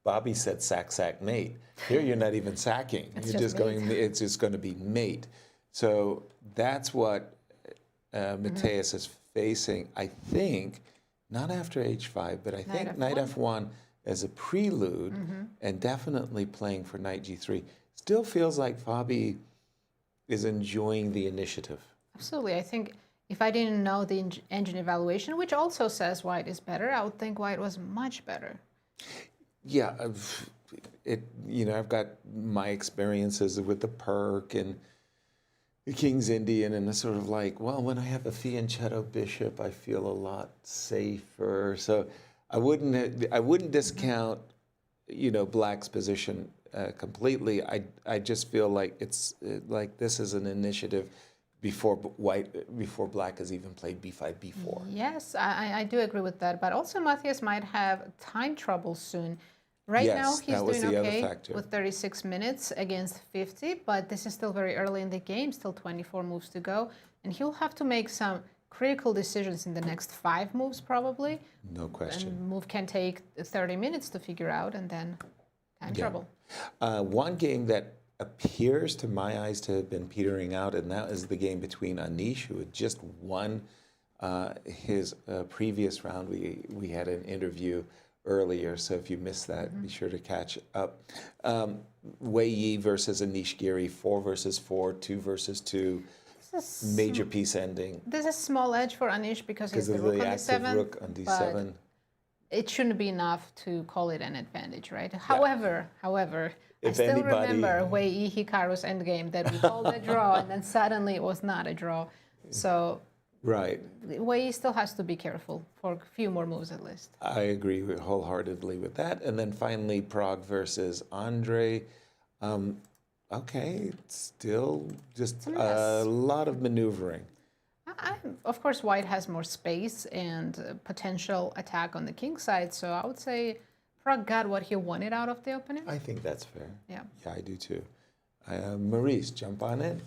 Bobby said sack, sack, mate. Here you're not even sacking. It's just going to be mate. So that's what Matthias is facing, I think, not after H5, but I think knight F1 as a prelude, and definitely playing for knight G3. Still feels like Fabi is enjoying the initiative. Absolutely. I think if I didn't know the engine evaluation, which also says white is better, I would think white was much better. Yeah, I've got my experiences with the Perk and the King's Indian, and it's sort of like, well, when I have a fianchetto bishop, I feel a lot safer. So I wouldn't discount, Black's position completely. I just feel like it's like this is an initiative before Black has even played b5, b4. Yes, I do agree with that. But also Matthias might have time trouble soon. Right now he's doing okay with 36 minutes against 50, but this is still very early in the game, still 24 moves to go. And he'll have to make some critical decisions in the next 5 moves probably. No question. And move can take 30 minutes to figure out, and then time trouble. One game that appears to my eyes to have been petering out, and that is the game between Anish, who had just won his previous round. We had an interview earlier, so if you missed that, be sure to catch up. Wei Yi versus Anish Giri, 4 versus 4, 2 versus 2. Major piece ending. There's a small edge for Anish because he's the rook on d7. Rook on d7. It shouldn't be enough to call it an advantage, right? However, I if still anybody. remember Wei Yi Hikaru's endgame that we called a draw, and then suddenly it was not a draw. So Right. Wei Yi still has to be careful for a few more moves at least. I agree wholeheartedly with that. And then finally, Prague versus Andrey. Okay, still just a lot of maneuvering. Of course, White has more space and potential attack on the king side, so I would say Prague got what he wanted out of the opening. I think that's fair. Yeah. Yeah, I do too. Maurice, jump on in.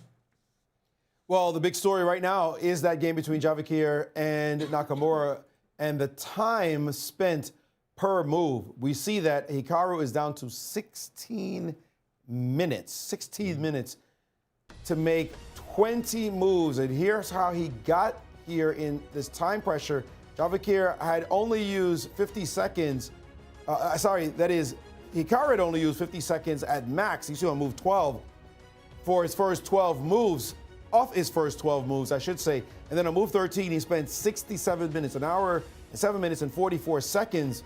Well, the big story right now is that game between Javokhir and Nakamura and the time spent per move. We see that Hikaru is down to 16 minutes to make 20 moves. And here's how he got here in this time pressure. Javokhir had only used 50 seconds. That is, Hikaru had only used 50 seconds at max. He's on move 12 for his first 12 moves. Off his first 12 moves, I should say. And then on move 13, he spent 67 minutes, an hour, 7 minutes and 44 seconds.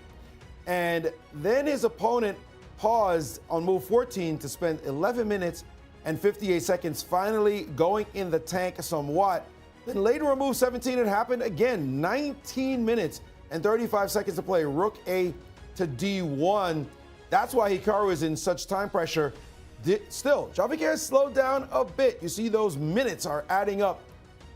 And then his opponent paused on move 14 to spend 11 minutes and 58 seconds, finally going in the tank somewhat. Then later on move 17, it happened again. 19 minutes and 35 seconds to play rook A to D1. That's why Hikaru is in such time pressure. Still, Javokhir has slowed down a bit. You see those minutes are adding up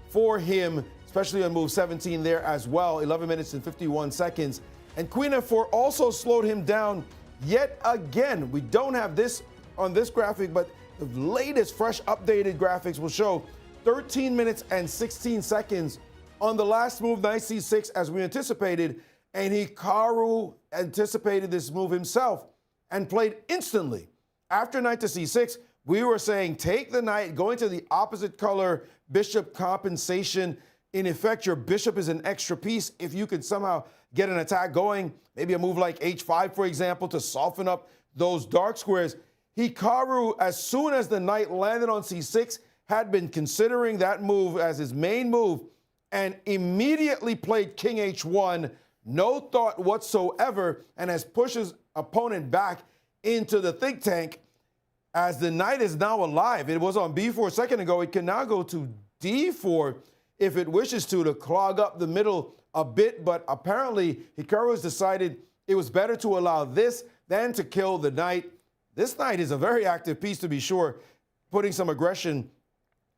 for him, especially on move 17 there as well, 11 minutes and 51 seconds. And Queen F4 also slowed him down yet again. We don't have this on this graphic, but the latest fresh updated graphics will show 13 minutes and 16 seconds on the last move, knight c6, as we anticipated. And Hikaru anticipated this move himself and played instantly. After knight to c6, we were saying take the knight, go into the opposite color bishop compensation. In effect, your bishop is an extra piece. If you could somehow get an attack going, maybe a move like h5, for example, to soften up those dark squares. Hikaru, as soon as the knight landed on c6, had been considering that move as his main move and immediately played king h1, no thought whatsoever, and has pushed his opponent back into the think tank. As the knight is now alive, it was on b4 a second ago, it can now go to d4 if it wishes to clog up the middle a bit, but apparently Hikaru has decided it was better to allow this than to kill the knight. This knight is a very active piece, to be sure, putting some aggression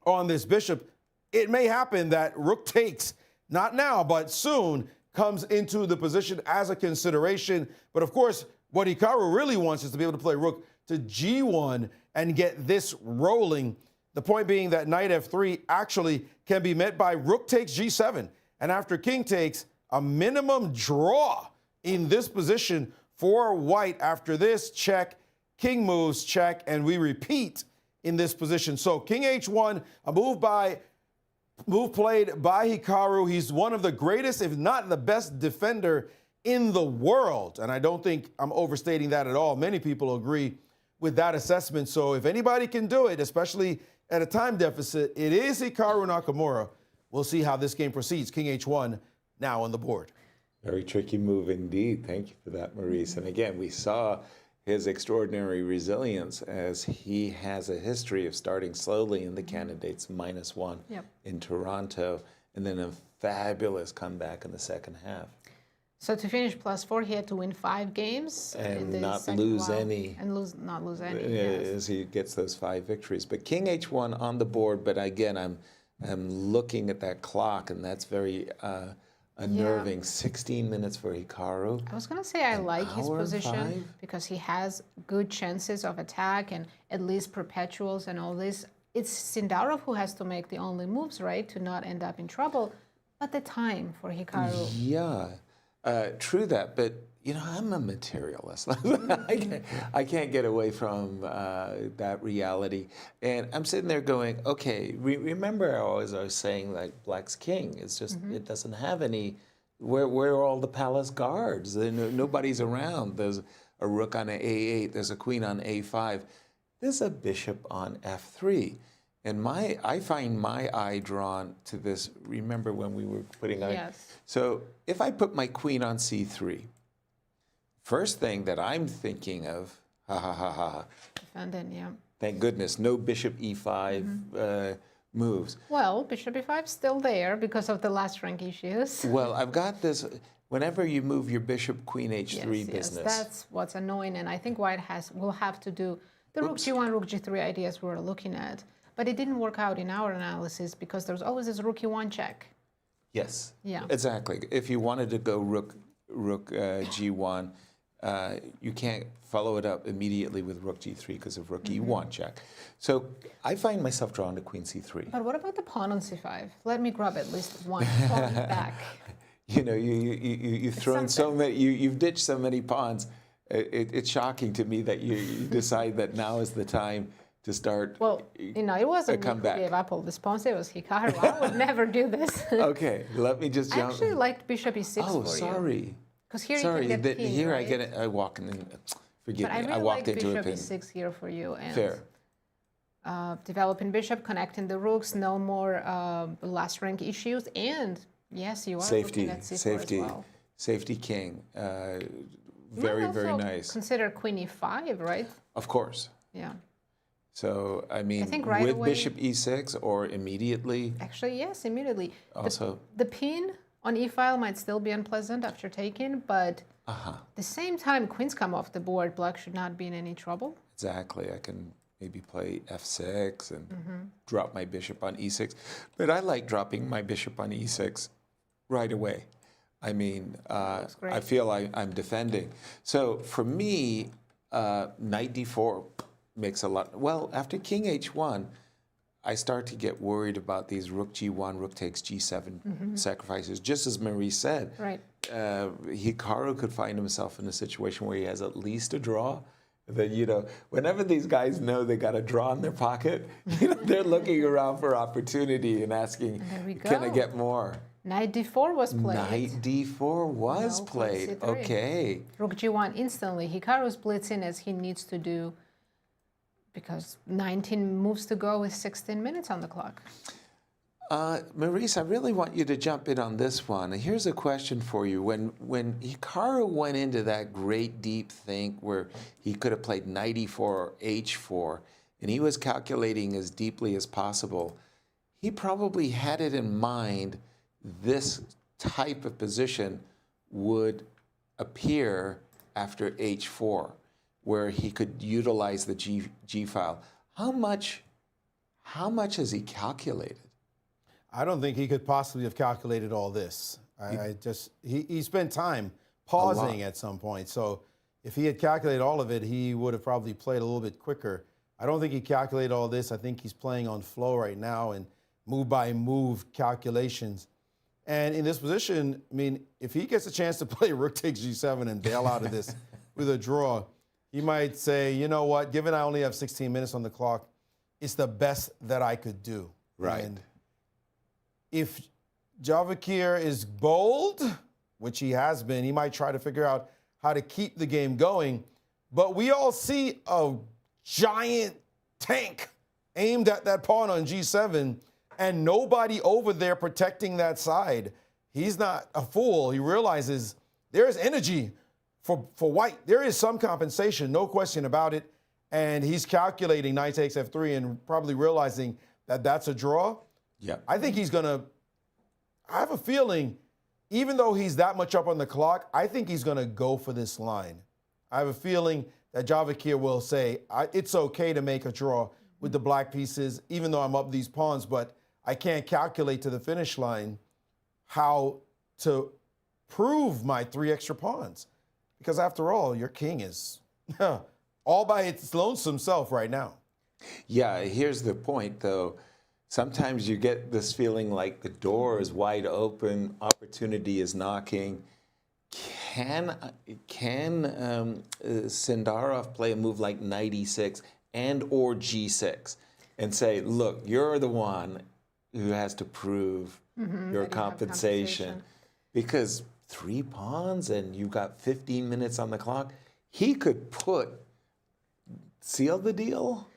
on this bishop. It may happen that rook takes, not now, but soon, comes into the position as a consideration. But of course, what Hikaru really wants is to be able to play rook to g1 and get this rolling. The point being that knight f3 actually can be met by rook takes g7. And after king takes, a minimum draw in this position for white. After this, check, king moves, check, and we repeat in this position. So king h1, a move played by Hikaru. He's one of the greatest, if not the best defender in the world. And I don't think I'm overstating that at all. Many people agree with that assessment. So if anybody can do it, especially at a time deficit, it is Hikaru Nakamura. We'll see how this game proceeds. King h1 now on the board. Very tricky move indeed. Thank you for that, Maurice. And again, we saw his extraordinary resilience as he has a history of starting slowly in the candidates -1 in Toronto, and then a fabulous comeback in the second half. So to finish +4, he had to win 5 games and not lose any. And not lose any. Yes. As he gets those 5 victories. But king h1 on the board. But again, I'm looking at that clock, and that's very unnerving. 16 minutes for Hikaru. I was going to say I like his hour position 5? because he has good chances of attack and at least perpetuals and all this. It's Sindarov who has to make the only moves, right, to not end up in trouble. But the time for Hikaru. Yeah. True that, but you know, I'm a materialist. I can't get away from that reality. And I'm sitting there going, okay, remember I was saying like Black's king. It's just, it doesn't have any, where are all the palace guards? Nobody's around. There's a rook on a8, there's a queen on a5. There's a bishop on f3. And I find my eye drawn to this. Remember when we were putting on? Yes. So if I put my queen on c3, first thing that I'm thinking of, Ha ha ha ha. Defending, yeah. Thank goodness, no bishop e5 moves. Well, bishop e5 still there because of the last rank issues. Well, I've got this. Whenever you move your bishop, queen h3 Yes, business. that's what's annoying, and I think White will have to do the rook g1, rook g3 ideas we were looking at, but it didn't work out in our analysis because there's always this rook e1 check. Yes. Yeah. Exactly. If you wanted to go rook g1, you can't follow it up immediately with rook g3 because of rook e1 check. So I find myself drawn to queen c3. But what about the pawn on c5? Let me grab at least one pawn back. You know, you've thrown so many, you've ditched so many pawns. It's shocking to me that you decide that now is the time to start. Well, you know, it wasn't me who comeback. gave up all the pawns. It was Hikaru. I would never do this. Okay, let me just I jump. actually liked bishop e6 Oh, for you. sorry. Because here Sorry, you can get pinned, here right? I get it. I walk in. Forgive But I me. really I walked like into a bishop pin. e6 here for you. And Fair. Developing bishop, connecting the rooks, no more last rank issues, and yes, you are Safety, looking at c4 safety, as well. safety king. You Very, might very also nice. Consider queen e5, right? Of course. Yeah. So I mean, think right with away- bishop e6 or immediately. Actually, yes, immediately. Also. The pin on e-file might still be unpleasant after taking, but at the same time, queens come off the board. Black should not be in any trouble. Exactly. I can maybe play f6 and drop my bishop on e6. But I like dropping my bishop on e6 right away. I mean, great. I feel I'm defending. So for me, knight d4 makes a lot. Well, after king h1, I start to get worried about these rook g1, rook takes g7 sacrifices. Just as Maurice said, Right. Hikaru could find himself in a situation where he has at least a draw. That, you know, whenever these guys know they got a draw in their pocket, you know, they're looking around for opportunity and asking, There we can I go. get more? Knight d4 was played. Knight d4 was No, queen played. c3. Okay. Rook g1 instantly. Hikaru splits in as he needs to do because 19 moves to go with 16 minutes on the clock. Maurice, I really want you to jump in on this one. Here's a question for you. When Hikaru went into that great deep think where he could have played knight e4 or h4, and he was calculating as deeply as possible, he probably had it in mind this type of position would appear after h4, where he could utilize the G file. How much has he calculated? I don't think he could possibly have calculated all this. He spent time pausing at some point. So if he had calculated all of it, he would have probably played a little bit quicker. I don't think he calculated all this. I think he's playing on flow right now and move by move calculations. And in this position, I mean, if he gets a chance to play rook takes g7 and bail out of this with a draw, he might say, you know what, given I only have 16 minutes on the clock, it's the best that I could do. Right. And if Javokhir is bold, which he has been, he might try to figure out how to keep the game going. But we all see a giant tank aimed at that pawn on g7 and nobody over there protecting that side. He's not a fool. He realizes there's energy for white. There is some compensation, no question about it. And he's calculating knight takes f3 and probably realizing that that's a draw. Yeah. I think he's going to, I have a feeling, even though he's that much up on the clock, I think he's going to go for this line. I have a feeling that Javokhir will say, it's okay to make a draw with the black pieces, even though I'm up these pawns, but I can't calculate to the finish line how to prove my 3 extra pawns. Because after all, your king is all by its lonesome self right now. Yeah, here's the point, though. Sometimes you get this feeling like the door is wide open, opportunity is knocking. Can Sindarov play a move like knight e6 and or g6 and say, look, you're the one who has to prove your compensation? Because 3 pawns and you've got 15 minutes on the clock, he could seal the deal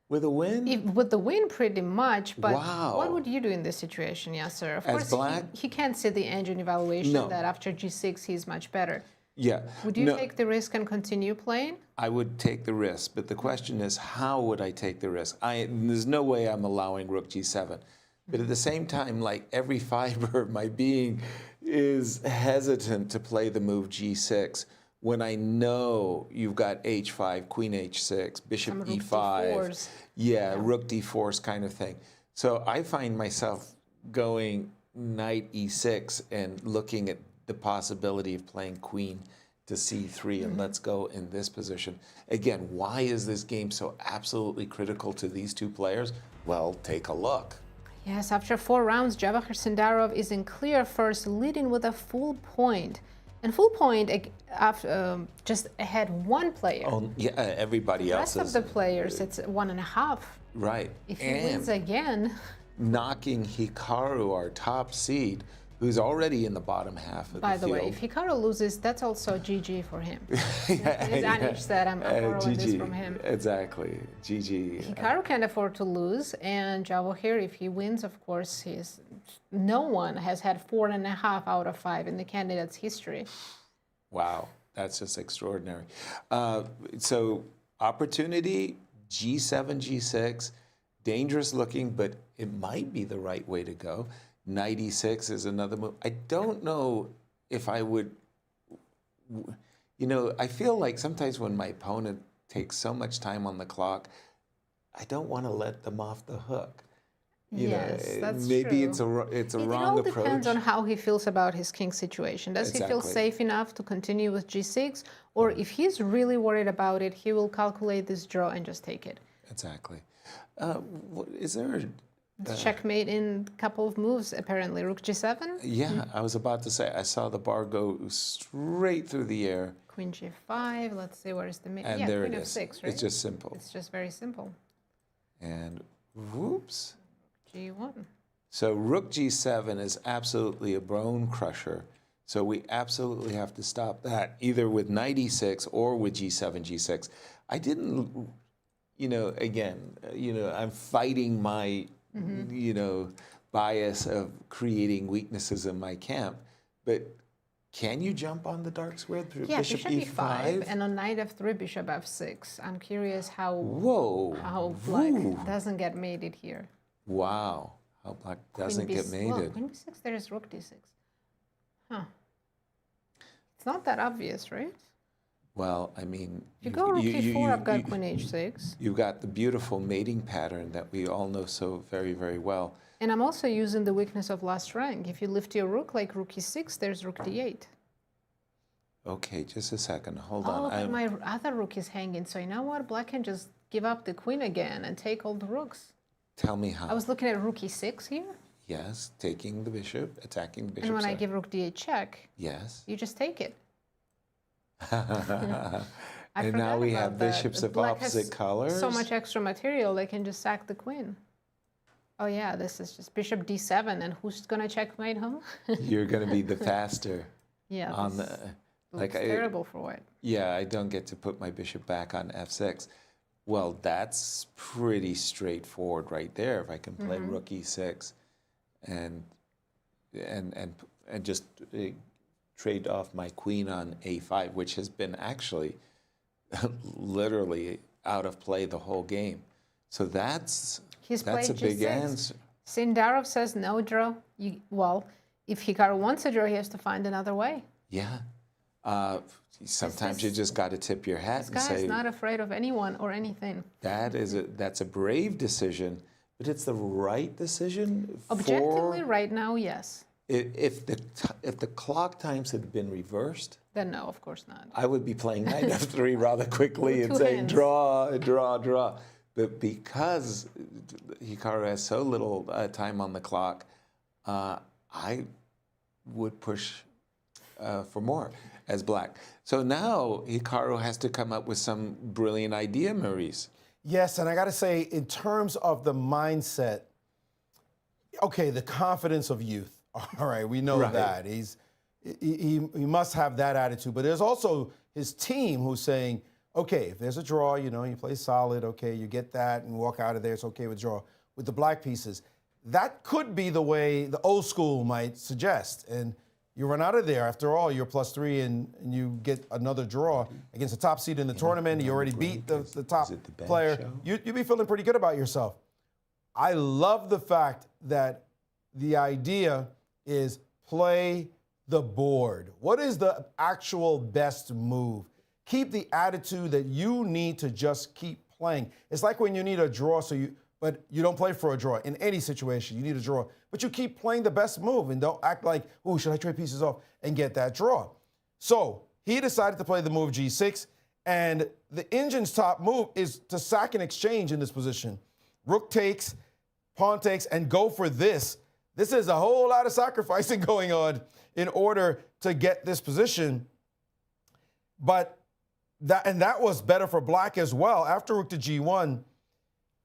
with a win? With the win, pretty much. But Wow. what would you do in this situation, Yasser? Of As course, black? he can't see the engine evaluation No. that after g6 he's much better. Yeah. Would you No, take the risk and continue playing? I would take the risk, but the question is, how would I take the risk? There's no way I'm allowing rook g7. But at the same time, like every fiber of my being is hesitant to play the move g6 when I know you've got h5, queen h6, bishop Some rook e5. d4s. Yeah, rook d4s kind of thing. So I find myself going knight e6 and looking at the possibility of playing queen to c3 and let's go in this position. Again, why is this game so absolutely critical to these two players? Well, take a look. Yes, after 4 rounds, Javokhir Sindarov is in clear first, leading with a full point. And full point just ahead one player. Oh, yeah, everybody The else rest is of the players, it's 1.5. right. If he wins again, knocking Hikaru, our top seed, who's already in the bottom half of by the the field. way, if Hikaru loses, that's also GG for him. As Anish said, I'm borrowing this from him. Exactly. GG. Hikaru can't afford to lose, and Javokhir, if he wins, of course, no one has had 4.5 out of 5 in the candidate's history. Wow, that's just extraordinary. So opportunity, g7, g6, dangerous looking, but it might be the right way to go. Knight e6 is another move. I don't know if I would, I feel like sometimes when my opponent takes so much time on the clock, I don't want to let them off the hook. Yes, that's maybe true. it's a It wrong all approach. depends on how he feels about his king situation. Does he feel Exactly. safe enough to continue with g6? Or if he's really worried about it, he will calculate this draw and just take it. Exactly. Is there Checkmate in a couple of moves, apparently. Rook g7, Yeah, I was about to say, I saw the bar go straight through the air, queen g5. Let's see, where is the mate? and Yeah, there queen it is. f6, right? It's just simple. It's just very simple. And whoops. g1. So rook g7 is absolutely a bone crusher. So we absolutely have to stop that, either with knight e6 or with g7, g6. I didn't, I'm fighting my, bias of creating weaknesses in my camp. But can you jump on the dark square through Yeah, bishop bishop e5 e5? and on knight f3, bishop f6. I'm curious how black Woo. doesn't get mated here. Wow. How black doesn't get Well, mated. queen b6, there is rook d6. Huh. It's not that obvious, right? Well, I mean, If you go rook e4, I've got queen h6. You've got the beautiful mating pattern that we all know so very, very well. And I'm also using the weakness of last rank. If you lift your rook like rook e6, there's rook d8. Okay, just a second. Hold Oh, on. but my other rook is hanging. So you know what? Black can just give up the queen again and take all the rooks. Tell me how. I was looking at rook e6 here. Yes, taking the bishop, attacking the bishop. And when I side. give rook d8 check, Yes. you just take it. And now we have about that. bishops of Black has opposite colors. So much extra material, they can just sack the queen. Oh yeah, this is just bishop d7, and who's gonna checkmate whom? You're going to be the faster. Yeah, on this the, looks terrible for white. Yeah, I don't get to put my bishop back on f6. Well, that's pretty straightforward right there. If I can play rook e6 and just trade off my queen on a5, which has been actually literally out of play the whole game. So that's He's a played big g6. answer. Sindarov says no draw. Well, if Hikaru wants a draw, he has to find another way. Yeah. Sometimes you just got to tip your hat This and guy say is not afraid of anyone or anything. that's a brave decision, but it's the right decision. Objectively, for, right now, yes. if the clock times had been reversed, Then no, of course not. I would be playing knight f3 rather quickly and Two saying hands. draw, draw, draw. But because Hikaru has so little time on the clock, I would push for more as black. So now Hikaru has to come up with some brilliant idea, Maurice. Yes, and I got to say, in terms of the mindset, okay, the confidence of youth. All right, we know Right. that. He must have that attitude. But there's also his team who's saying, okay, if there's a draw, you play solid, okay, you get that and walk out of there, it's okay with draw. With the black pieces, that could be the way the old school might suggest. And, you run out of there. After all, you're +3 and you get another draw against the top seed in the tournament. You already beat the top player. You'd be feeling pretty good about yourself. I love the fact that the idea is play the board. What is the actual best move? Keep the attitude that you need to just keep playing. It's like when you need a draw, but you don't play for a draw in any situation. You need a draw, but you keep playing the best move and don't act like, oh, should I trade pieces off and get that draw? So he decided to play the move G6, and the engine's top move is to sack an exchange in this position. Rook takes, pawn takes, and go for this. This is a whole lot of sacrificing going on in order to get this position. But that was better for black as well. After rook to G1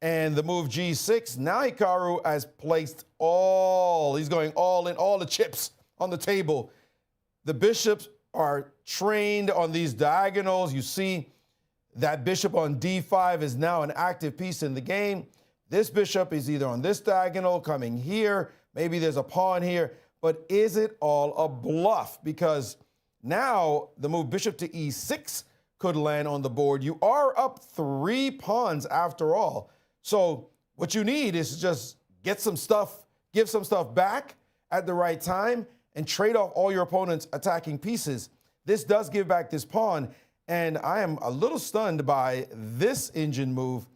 and the move G6, now Hikaru has placed he's going all in, all the chips on the table. The bishops are trained on these diagonals. You see that bishop on D5 is now an active piece in the game. This bishop is either on this diagonal, coming here, maybe there's a pawn here, but is it all a bluff? Because now the move bishop to E6 could land on the board. You are up 3 pawns after all. So what you need is to just get some stuff, give some stuff back at the right time and trade off all your opponent's attacking pieces. This does give back this pawn, and I am a little stunned by this engine move,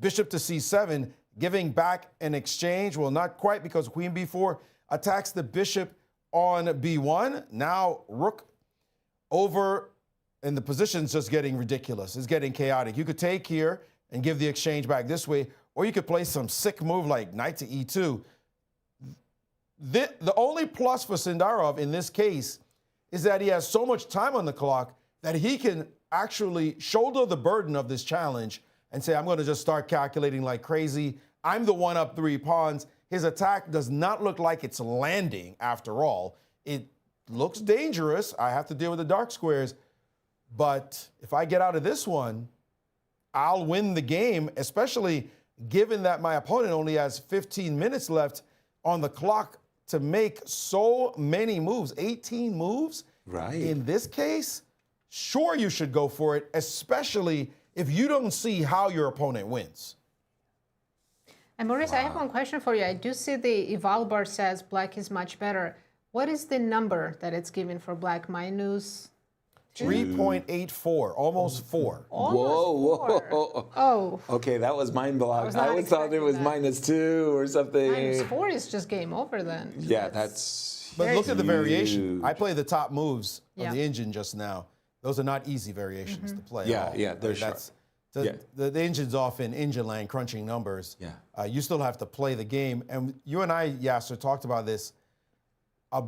bishop to C7, giving back an exchange. Well, not quite, because queen B4 attacks the bishop on B1. Now rook over, and the position's just getting ridiculous. It's getting chaotic. You could take here and give the exchange back this way, or you could play some sick move like knight to E2. The only plus for Sindarov in this case is that he has so much time on the clock that he can actually shoulder the burden of this challenge and say, I'm going to just start calculating like crazy. I'm the one up 3 pawns. His attack does not look like it's landing after all. It looks dangerous. I have to deal with the dark squares. But if I get out of this one, I'll win the game, especially given that my opponent only has 15 minutes left on the clock to make so many moves, 18 moves. Right. In this case, sure, you should go for it, especially if you don't see how your opponent wins. And Maurice, I have one question for you. I do see the eval bar says black is much better. What is the number that it's given for black? Minus 3.84, almost 4. Almost 4. Oh. Okay, that was mind-blowing. I always thought it was -2 or something. -4 is just game over then. Yeah, that's But look at the variation. huge. I played the top moves of Yeah. the engine just now. Those are not easy variations to play. Yeah, at all. yeah, they're sharp. The engine's off in engine land crunching numbers. Yeah. You still have to play the game. And you and I, Yasser, talked about this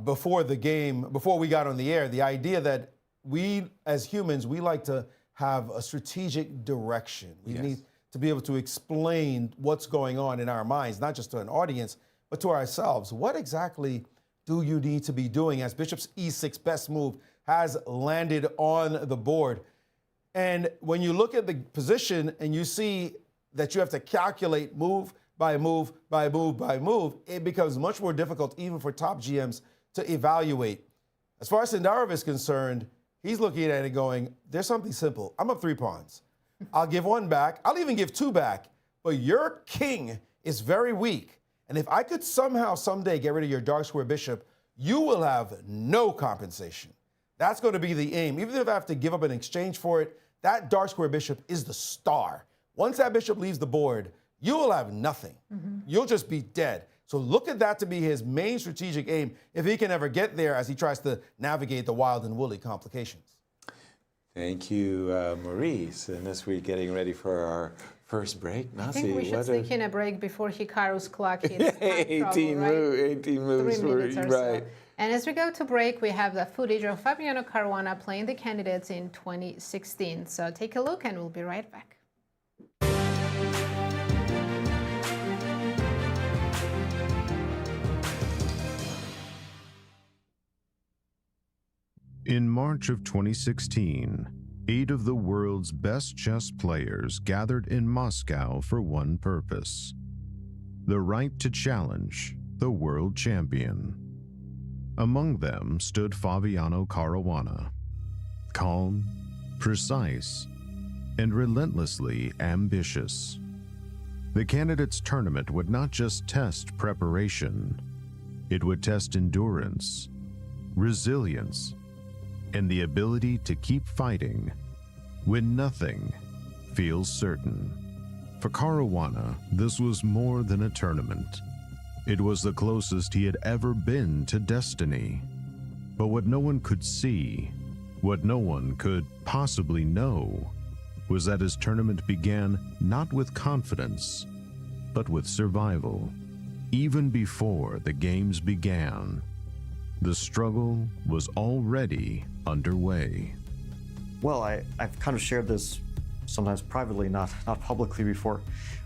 before the game, before we got on the air, the idea that we, as humans, we like to have a strategic direction. We need to be able to explain what's going on in our minds, not just to an audience, but to ourselves. What exactly do you need to be doing as bishop's E6 best move has landed on the board? And when you look at the position and you see that you have to calculate move by move by move by move, it becomes much more difficult even for top GMs to evaluate. As far as Sindarov is concerned, he's looking at it going, there's something simple. I'm up 3 pawns. I'll give 1 back. I'll even give 2 back. But your king is very weak. And if I could somehow someday get rid of your dark square bishop, you will have no compensation. That's going to be the aim. Even if I have to give up an exchange for it, that dark square bishop is the star. Once that bishop leaves the board, you will have nothing. You'll just be dead. So look at that to be his main strategic aim, if he can ever get there as he tries to navigate the wild and woolly complications. Thank you, Maurice. And as we're getting ready for our first break, Nazi, I think we should sneak in a break before Hikaru's clock hits. 18 moves. 3 minutes or right. so. And as we go to break, we have the footage of Fabiano Caruana playing the candidates in 2016. So take a look and we'll be right back. In March of 2016, 8 of the world's best chess players gathered in Moscow for one purpose: the right to challenge the world champion. Among them stood Fabiano Caruana, calm, precise, and relentlessly ambitious. The candidates tournament would not just test preparation, it would test endurance, resilience, and the ability to keep fighting when nothing feels certain. For Caruana, this was more than a tournament. It was the closest he had ever been to destiny. But what no one could see, what no one could possibly know, was that his tournament began not with confidence, but with survival. Even before the games began, the struggle was already underway. Well, I've kind of shared this sometimes privately, not publicly before,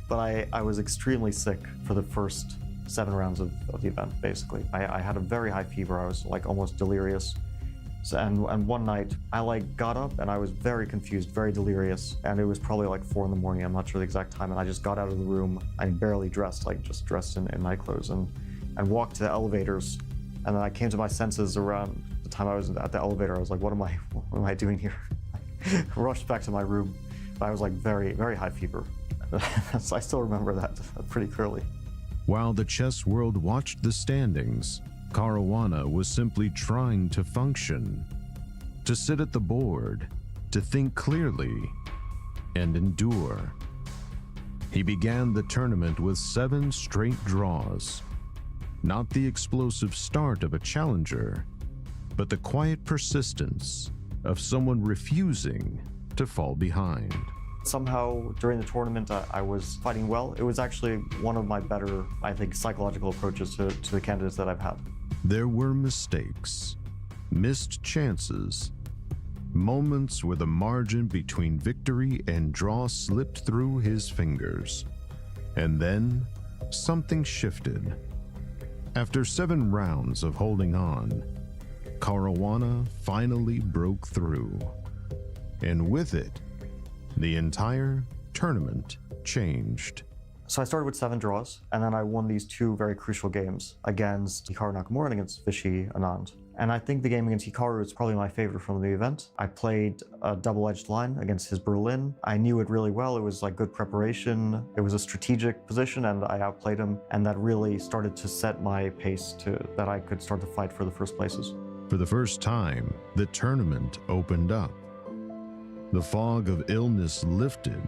but I was extremely sick for the first 7 rounds of the event, basically. I had a very high fever. I was like almost delirious. So, and one night I like got up and I was very confused, very delirious, and it was probably like 4 in the morning. I'm not sure the exact time, and I just got out of the room. I barely dressed, like just dressed in night clothes, and walked to the elevators. And then I came to my senses around the time I was at the elevator. I was like, what am I doing here? I rushed back to my room. I was like very, very high fever. So I still remember that pretty clearly. While the chess world watched the standings, Caruana was simply trying to function, to sit at the board, to think clearly, and endure. He began the tournament with 7 straight draws. Not the explosive start of a challenger, but the quiet persistence of someone refusing to fall behind. Somehow, during the tournament, I was fighting well. It was actually one of my better, I think, psychological approaches to the candidates that I've had. There were mistakes, missed chances, moments where the margin between victory and draw slipped through his fingers. And then, something shifted. After 7 rounds of holding on, Caruana finally broke through. And with it, the entire tournament changed. So I started with 7 draws, and then I won these 2 very crucial games against Hikaru Nakamura and against Vishy Anand. And I think the game against Hikaru is probably my favorite from the event. I played a double-edged line against his Berlin. I knew it really well. It was like good preparation. It was a strategic position, and I outplayed him. And that really started to set my pace that I could start to fight for the first places. For the first time, the tournament opened up. The fog of illness lifted,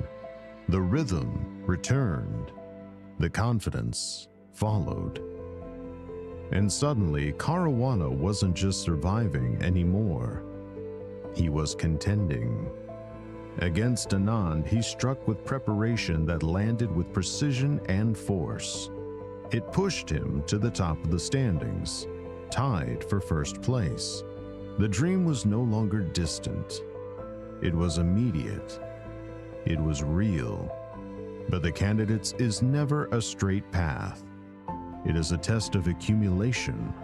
the rhythm returned, the confidence followed. And suddenly, Caruana wasn't just surviving anymore. He was contending. Against Anand, he struck with preparation that landed with precision and force. It pushed him to the top of the standings, tied for first place. The dream was no longer distant. It was immediate. It was real. But the candidates is never a straight path. It is a test of accumulation,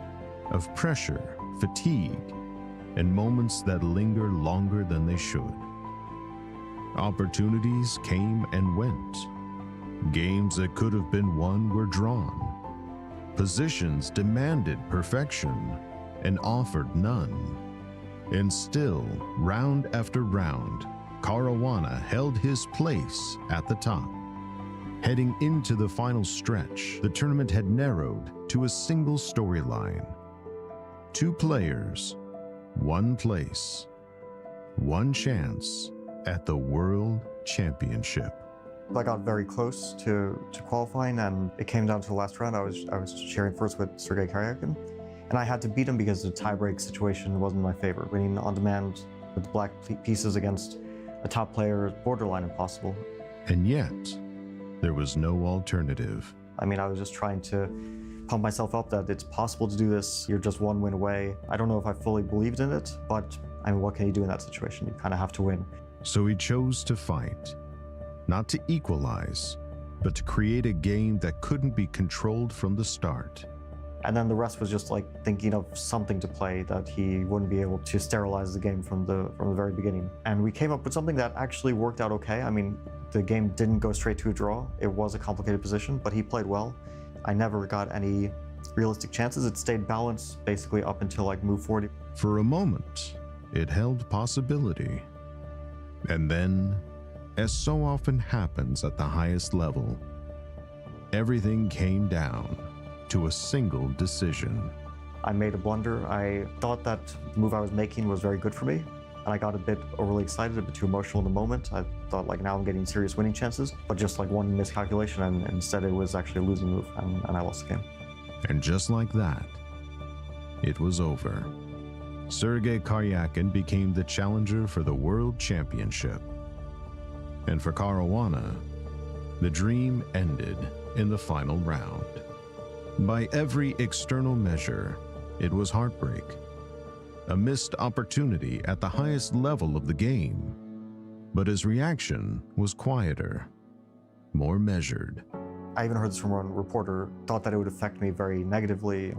of pressure, fatigue, and moments that linger longer than they should. Opportunities came and went. Games that could have been won were drawn. Positions demanded perfection and offered none. And still, round after round, Caruana held his place at the top. Heading into the final stretch, the tournament had narrowed to a single storyline. 2 players, 1 place, 1 chance at the World Championship. I got very close to qualifying, and it came down to the last round. I was sharing first with Sergei Karyakin, and I had to beat him because the tiebreak situation wasn't in my favor. Winning on demand with black pieces against a top player is borderline impossible. And yet, there was no alternative. I mean, I was just trying to pump myself up that it's possible to do this. You're just 1 win away. I don't know if I fully believed in it, but I mean, what can you do in that situation? You kind of have to win. So he chose to fight, not to equalize, but to create a game that couldn't be controlled from the start. And then the rest was just like thinking of something to play that he wouldn't be able to sterilize the game from the very beginning. And we came up with something that actually worked out okay. I mean, the game didn't go straight to a draw. It was a complicated position, but he played well. I never got any realistic chances. It stayed balanced basically up until like move 40. For a moment, it held possibility. And then, as so often happens at the highest level, everything came down to a single decision. I made a blunder. I thought that the move I was making was very good for me, and I got a bit overly excited, a bit too emotional in the moment. I thought like now I'm getting serious winning chances, but just like one miscalculation, and instead it was actually a losing move, and I lost the game. And just like that, it was over. Sergei Karyakin became the challenger for the World Championship. And for Caruana, the dream ended in the final round. By every external measure, it was heartbreak. A missed opportunity at the highest level of the game. But his reaction was quieter, more measured. I even heard this from one reporter, thought that it would affect me very negatively.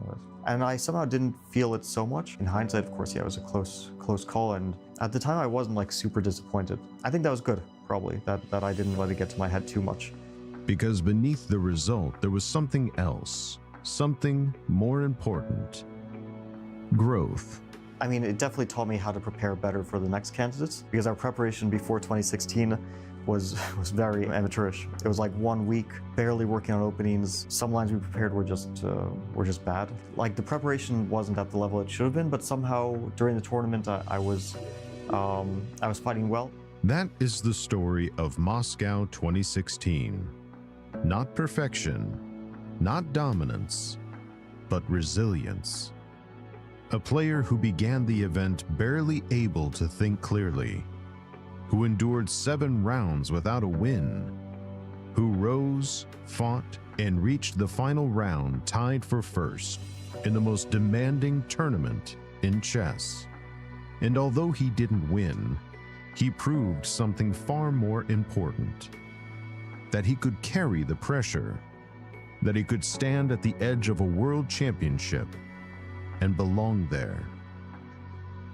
And I somehow didn't feel it so much. In hindsight, of course, yeah, it was a close call. And at the time, I wasn't like super disappointed. I think that was good, probably, that I didn't let it get to my head too much. Because beneath the result, there was something else, something more important. Growth. I mean, it definitely taught me how to prepare better for the next candidates, because our preparation before 2016 was very amateurish. It was like 1 week, barely working on openings. Some lines we prepared were just bad. Like the preparation wasn't at the level it should have been, but somehow during the tournament I was fighting well. That is the story of Moscow 2016. Not perfection, not dominance, but resilience. A player who began the event barely able to think clearly, who endured 7 rounds without a win, who rose, fought, and reached the final round tied for first in the most demanding tournament in chess. And although he didn't win, he proved something far more important. That he could carry the pressure, that he could stand at the edge of a world championship and belong there.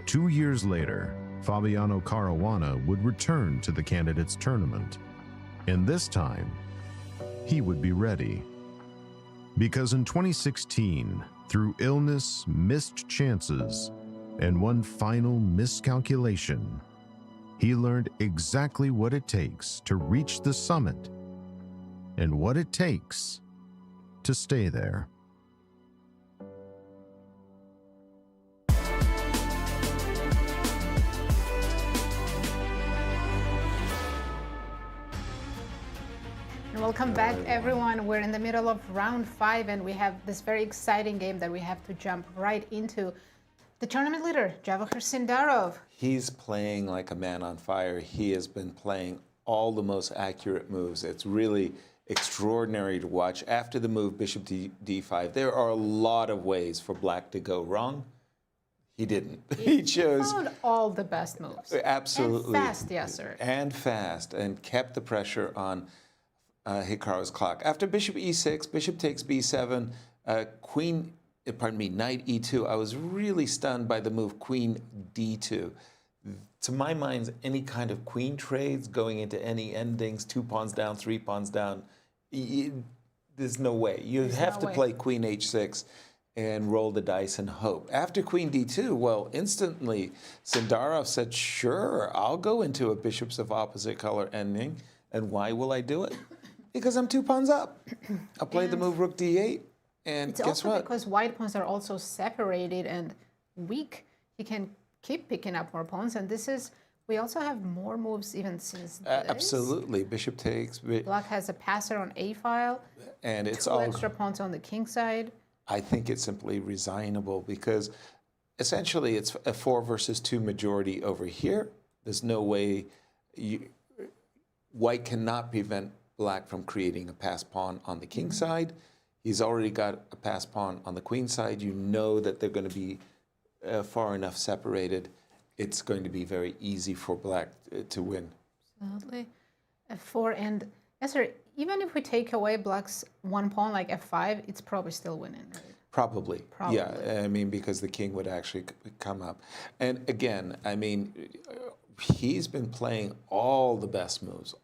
2 years later, Fabiano Caruana would return to the candidates tournament, and this time, he would be ready. Because in 2016, through illness, missed chances, and one final miscalculation, he learned exactly what it takes to reach the summit and what it takes to stay there. Welcome back, everyone. We're in the middle of round 5, and we have this very exciting game that we have to jump right into. The tournament leader, Javokhir Sindarov. He's playing like a man on fire. He has been playing all the most accurate moves. It's really extraordinary to watch. After the move bishop d5, there are a lot of ways for black to go wrong. He didn't. He chose found all the best moves. Absolutely. And fast, Yasser. And fast, and kept the pressure on Hikaru's clock. After bishop e6, bishop takes b7, knight e2. I was really stunned by the move queen d2. To my mind, any kind of queen trades going into any endings, 2 pawns down, 3 pawns down, there's no way. You have to play queen h6 and roll the dice and hope. After queen d2, well, instantly Sindarov said, sure, I'll go into a bishops of opposite color ending. And why will I do it? Because I'm 2 pawns up. I'll play the move rook d8, and guess what? Because white pawns are also separated and weak. He can keep picking up more pawns, and this is, we also have more moves even since this. Absolutely. Bishop takes. Black has a passer on a file, and it's 2 all extra pawns on the king side. I think it's simply resignable because essentially it's a 4 versus 2 majority over here. There's no way white cannot prevent black from creating a pass pawn on the king side. He's already got a pass pawn on the queen side. You know that they're going to be far enough separated. It's going to be very easy for black to win. Absolutely. F4, and Yasser, even if we take away black's 1 pawn like f5, it's probably still winning, right? Probably. Yeah, I mean, because the king would actually come up. And again, I mean, he's been playing all the best moves.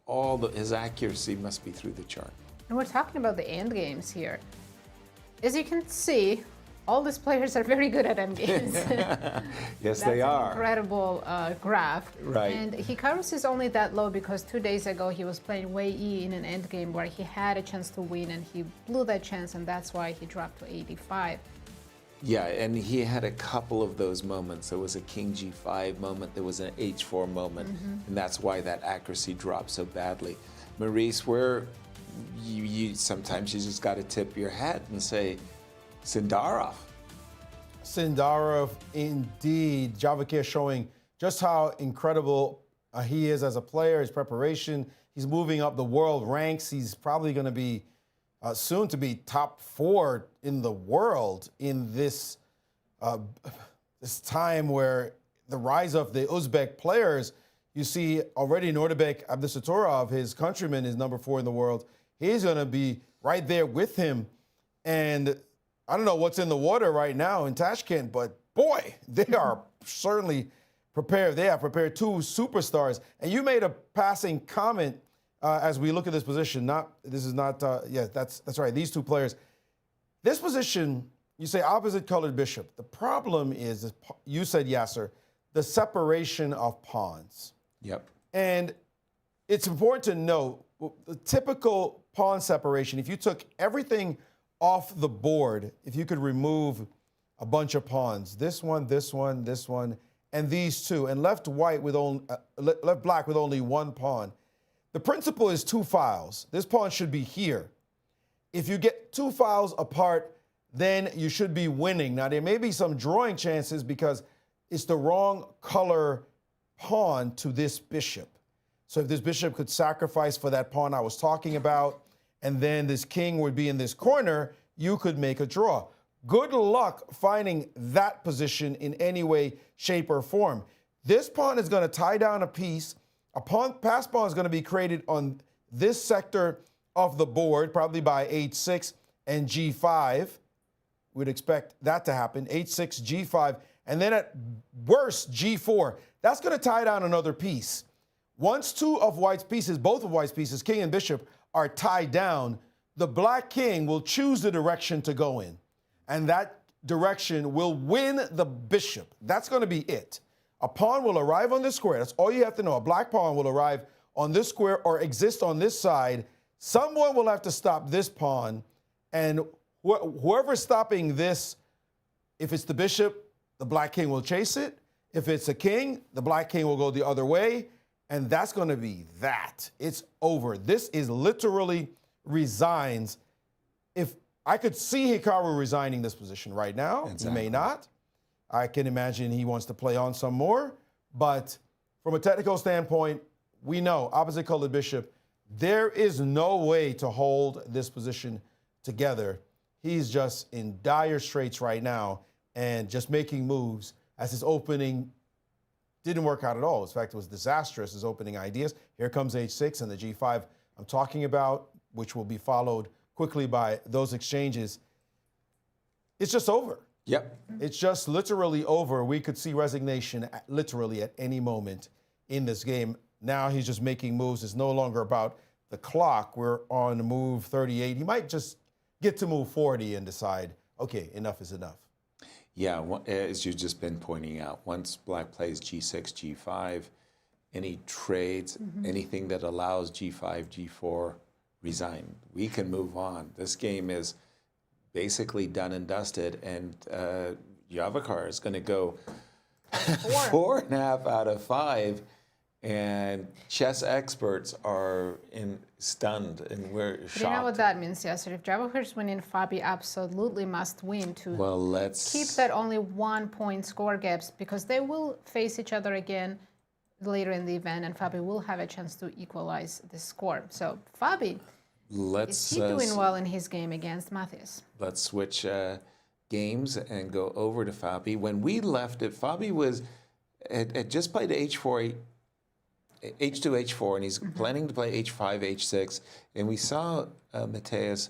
His accuracy must be through the chart. And we're talking about the end games here. As you can see, all these players are very good at endgames. Yes, That's they an are. incredible graph. Right. And Hikaru's is only that low because 2 days ago he was playing Wei Yi in an endgame where he had a chance to win and he blew that chance, and that's why he dropped to 85. Yeah, and he had a couple of those moments. There was a King G5 moment, there was an H4 moment, and that's why that accuracy dropped so badly. Maurice, where you sometimes you just got to tip your hat and say, Sindarov. Sindarov, indeed. Javokhir showing just how incredible he is as a player, his preparation. He's moving up the world ranks. He's probably going to be soon to be top 4 in the world in this this time where the rise of the Uzbek players. You see already Nordabek Abdusatorov, his countryman, is number 4 in the world. He's going to be right there with him. And I don't know what's in the water right now in Tashkent, but boy, they are certainly prepared. They have prepared 2 superstars. And you made a passing comment as we look at this position. That's right. These 2 players. This position, you say opposite colored bishop. The problem is, you said, Yasser, the separation of pawns. Yep. And it's important to note the typical pawn separation. If you took everything off the board, if you could remove a bunch of pawns, this one, this one, this one, and these 2, and left black with only 1 pawn, the principle is 2 files. This pawn should be here. If you get 2 files apart, then you should be winning. Now, there may be some drawing chances because it's the wrong color pawn to this bishop. So if this bishop could sacrifice for that pawn I was talking about, and then this king would be in this corner, you could make a draw. Good luck finding that position in any way, shape, or form. This pawn is going to tie down a piece. A pass pawn is going to be created on this sector of the board, probably by h6 and g5. We'd expect that to happen, h6, g5, and then at worst, g4. That's going to tie down another piece. Once 2 of White's pieces, both of White's pieces, king and bishop, are tied down, the black king will choose the direction to go in. And that direction will win the bishop. That's going to be it. A pawn will arrive on this square. That's all you have to know. A black pawn will arrive on this square or exist on this side. Someone will have to stop this pawn. And whoever's stopping this, if it's the bishop, the black king will chase it. If it's a king, the black king will go the other way. And that's going to be that. It's over. This is literally resigns. If I could see Hikaru resigning this position right now, He may not. I can imagine he wants to play on some more. But from a technical standpoint, we know, opposite colored bishop, there is no way to hold this position together. He's just in dire straits right now and just making moves as his opening didn't work out at all. In fact, it was disastrous, his opening ideas. Here comes h6 and the g5 I'm talking about, which will be followed quickly by those exchanges. It's just over. Yep. It's just literally over. We could see resignation literally at any moment in this game. Now he's just making moves. It's no longer about the clock. We're on move 38. He might just get to move 40 and decide, okay, enough is enough. Yeah, as you've just been pointing out, once black plays g6, g5, any trades, anything that allows g5, g4, resign. We can move on. This game is basically done and dusted, and Javokhir is going to go 4.5 out of 5, and chess experts are stunned, and we're shocked. Do you know what that means, Yasser? If Javokhir's winning, Fabi absolutely must win to keep that only 1 point score gaps, because they will face each other again later in the event, and Fabi will have a chance to equalize the score. So Fabi, is he doing well in his game against Matthias? Let's switch games and go over to Fabi. When we left it, Fabi had just played h4, h2, h4, and he's planning to play h5, h6. And we saw Matthias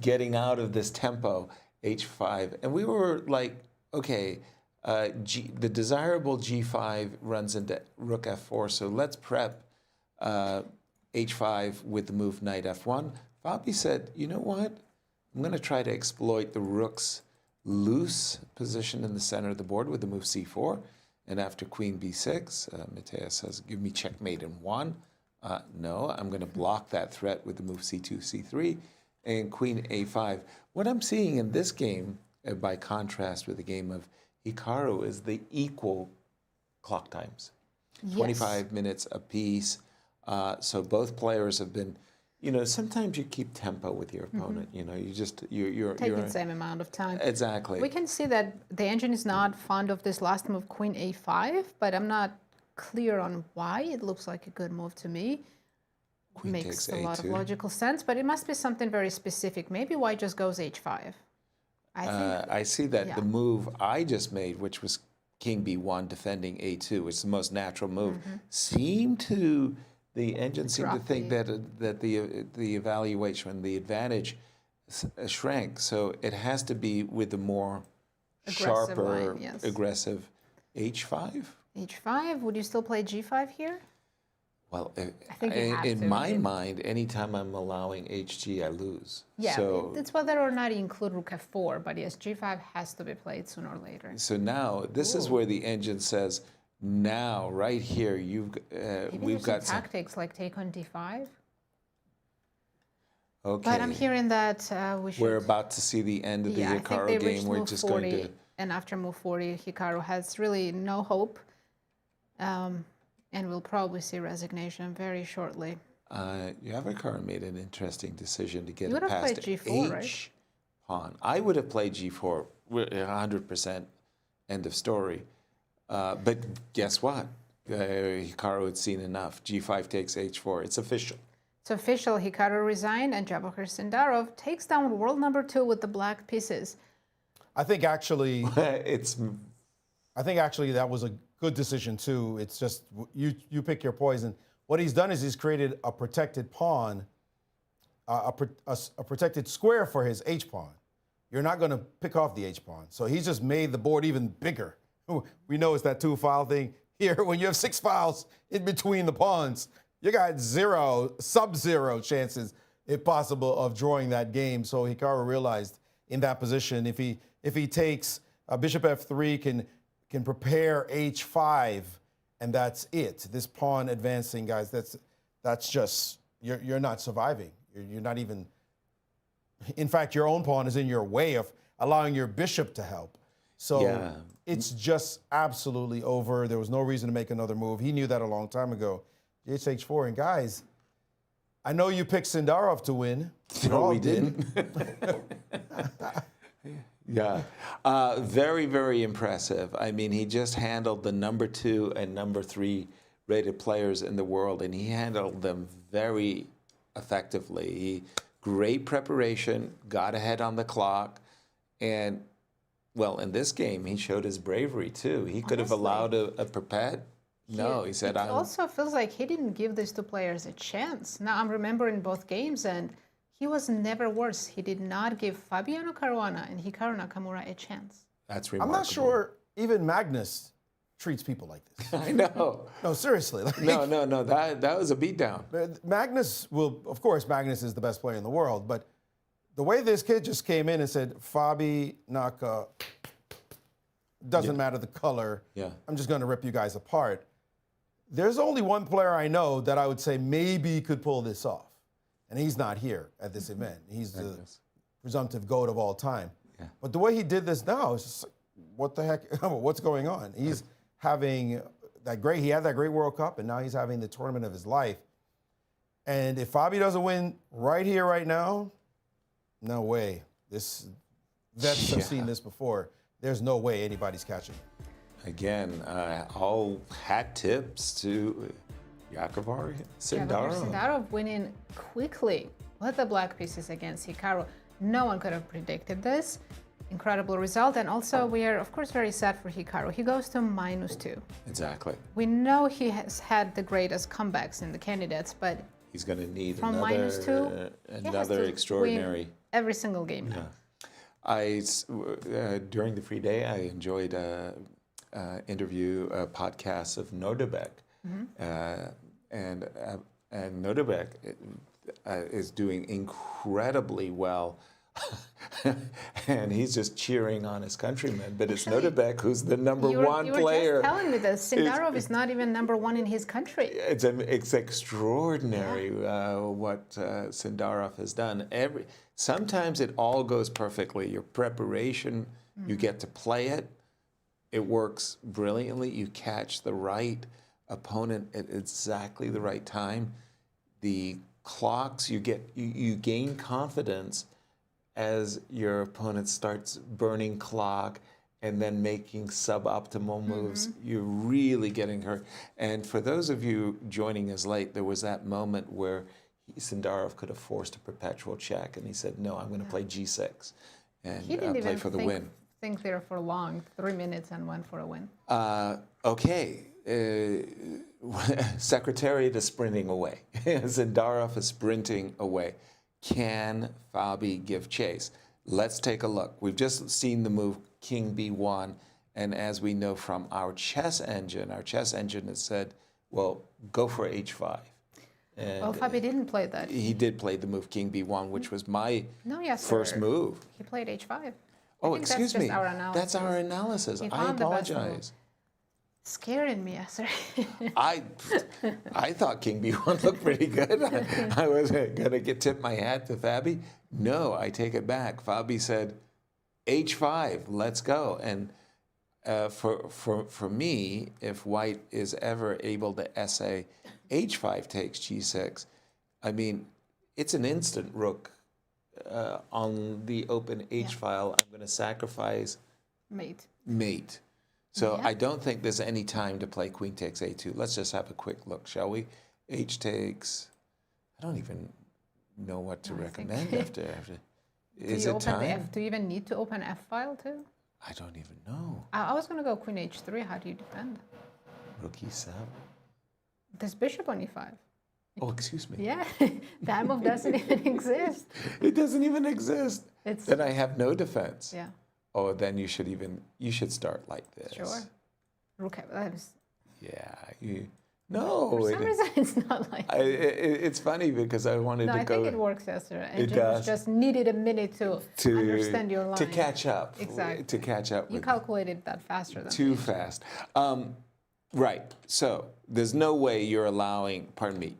getting out of this tempo, h5. And we were like, okay, the desirable g5 runs into rook f4, so let's prep h5 with the move knight f1. Fabi said, you know what? I'm going to try to exploit the rook's loose position in the center of the board with the move c4. And after queen b6, Matthias says, give me checkmate in 1. No, I'm going to block that threat with the move c2, c3, and queen a5. What I'm seeing in this game, by contrast with the game of Hikaru, is the equal clock times. Yes. 25 minutes apiece. So both players have been, sometimes you keep tempo with your opponent. You're Taking the same amount of time. Exactly. We can see that the engine is not fond of this last move, queen a5, but I'm not clear on why. It looks like a good move to me. Queen Makes takes a lot of a2. logical sense, but it must be something very specific. Maybe white just goes h5. I see that yeah. the move I just made, which was king b1 defending a2, which is the most natural move, the engine seemed to think that the evaluation, the advantage shrank. So it has to be with the more Aggressive sharper, line, yes. aggressive h5. h5, would you still play g5 here? Well, think you have in to, my right? mind, anytime I'm allowing hg, I lose. Yeah, So, it's whether or not you include rook f4, but yes, g5 has to be played sooner or later. so now this is where the engine says, now right here, Maybe we've there's got some tactics like take on d5. Okay. But I'm hearing that we should... We're about to see the end of the I think Hikaru they game. reached We're move just 40, going to. and after move 40, Hikaru has really no hope. And we'll probably see resignation very shortly. Javokhir made an interesting decision to get You it would have past played g4, H right? pawn. I would have played g4, 100% end of story. But guess what? Hikaru had seen enough. g5 takes h4. It's official. It's official. Hikaru resigned, and Javokhir Sindarov takes down world number 2 with the black pieces. I think actually It's that was a good decision too. It's just you pick your poison. What he's done is he's created a protected pawn, a protected square for his h pawn. You're not going to pick off the h pawn, so he's just made the board even bigger. We know it's that 2-file thing here. When you have 6 files in between the pawns, you got sub-zero chances, if possible, of drawing that game. So Hikaru realized in that position, if he takes bishop f3, can prepare h5, and that's it. This pawn advancing, guys, that's just, you're not surviving. You're not even, in fact, your own pawn is in your way of allowing your bishop to help. So it's just absolutely over. There was no reason to make another move. He knew that a long time ago. h4, and guys, I know you picked Sindarov to win. No, we didn't. Yeah. Very, very impressive. I mean, he just handled the number 2 and number 3 rated players in the world, and he handled them very effectively. Great preparation, got ahead on the clock, and, well, in this game, he showed his bravery, too. He could have allowed a perpet. No, he said, It also feels like he didn't give these 2 players a chance. Now, I'm remembering both games, and he was never worse. He did not give Fabiano Caruana and Hikaru Nakamura a chance. That's remarkable. I'm not sure even Magnus treats people like this. I know. No, seriously. Like, No, that was a beatdown. Magnus will, of course, Magnus is the best player in the world, but the way this kid just came in and said, Fabi, Naka, doesn't matter the color. Yeah. I'm just going to rip you guys apart. There's only one player I know that I would say maybe could pull this off, and he's not here at this event. He's the presumptive GOAT of all time. Yeah. But the way he did this now is just, what the heck? What's going on? He's having he had that great World Cup, and now he's having the tournament of his life. And if Fabi doesn't win right here, right now, no way. Vets have seen this before. There's no way anybody's catching him. Again, all hat tips to Javokhir Sindarov. Sindarov winning quickly with the black pieces against Hikaru. No one could have predicted this. Incredible result. And also, we are, of course, very sad for Hikaru. He goes to -2. Exactly. We know he has had the greatest comebacks in the candidates, but He's going to need from another -2, extraordinary. win every single game now. During the free day, I enjoyed interview podcasts of Nordebek, and Nordebek is doing incredibly well. And he's just cheering on his countrymen. But it's Nodebek who's the number one You were player. just telling me that Sindarov is not even number one in his country. It's extraordinary what Sindarov has done. Sometimes it all goes perfectly. Your preparation, you get to play it. It works brilliantly. You catch the right opponent at exactly the right time. The clocks, you gain confidence as your opponent starts burning clock and then making suboptimal moves. You're really getting hurt. And for those of you joining us late, there was that moment where Sindarov could have forced a perpetual check, and he said, "No, I'm going to play G6 and He didn't play even for the win." think there for long, 3 minutes and went for a win. Okay. Secretariat is sprinting away. Sindarov is sprinting away. Can Fabi give chase? Let's take a look. We've just seen the move King B1, and as we know from our chess engine has said, well, go for H5. And Well, Fabi didn't play that. he did play the move King B1, which was my No, yes, first sir. move. He played H5. Oh, think that's excuse just me. our analysis. That's our analysis. He I found the best apologize. Scaring me, Yasser. I thought King B1 looked pretty good. I was going to tip my hat to Fabi. No, I take it back. Fabi said, H5, let's go. And for me, if White is ever able to essay H5 takes G6, I mean, it's an instant rook on the open H file. I'm going to sacrifice mate. So I don't think there's any time to play queen takes A2. Let's just have a quick look, shall we? H takes. I don't even know what to recommend after. Is it time? Do you even need to open F file too? I don't even know. I was going to go queen H3. How do you defend? Rook E7. There's bishop on E5. Oh, excuse me. Yeah, that move doesn't even exist. It doesn't even exist. Then I have no defense. Yeah. Oh, then you should start like this. Sure. Rook. Yeah. No. For some reason, it's not like. It's funny because I wanted to go. I think it works, Yasser. It does. Just needed a minute to understand your line. To catch up. Exactly. To catch up. You calculated that faster than too me. fast. Right. So there's no way you're allowing. Pardon me.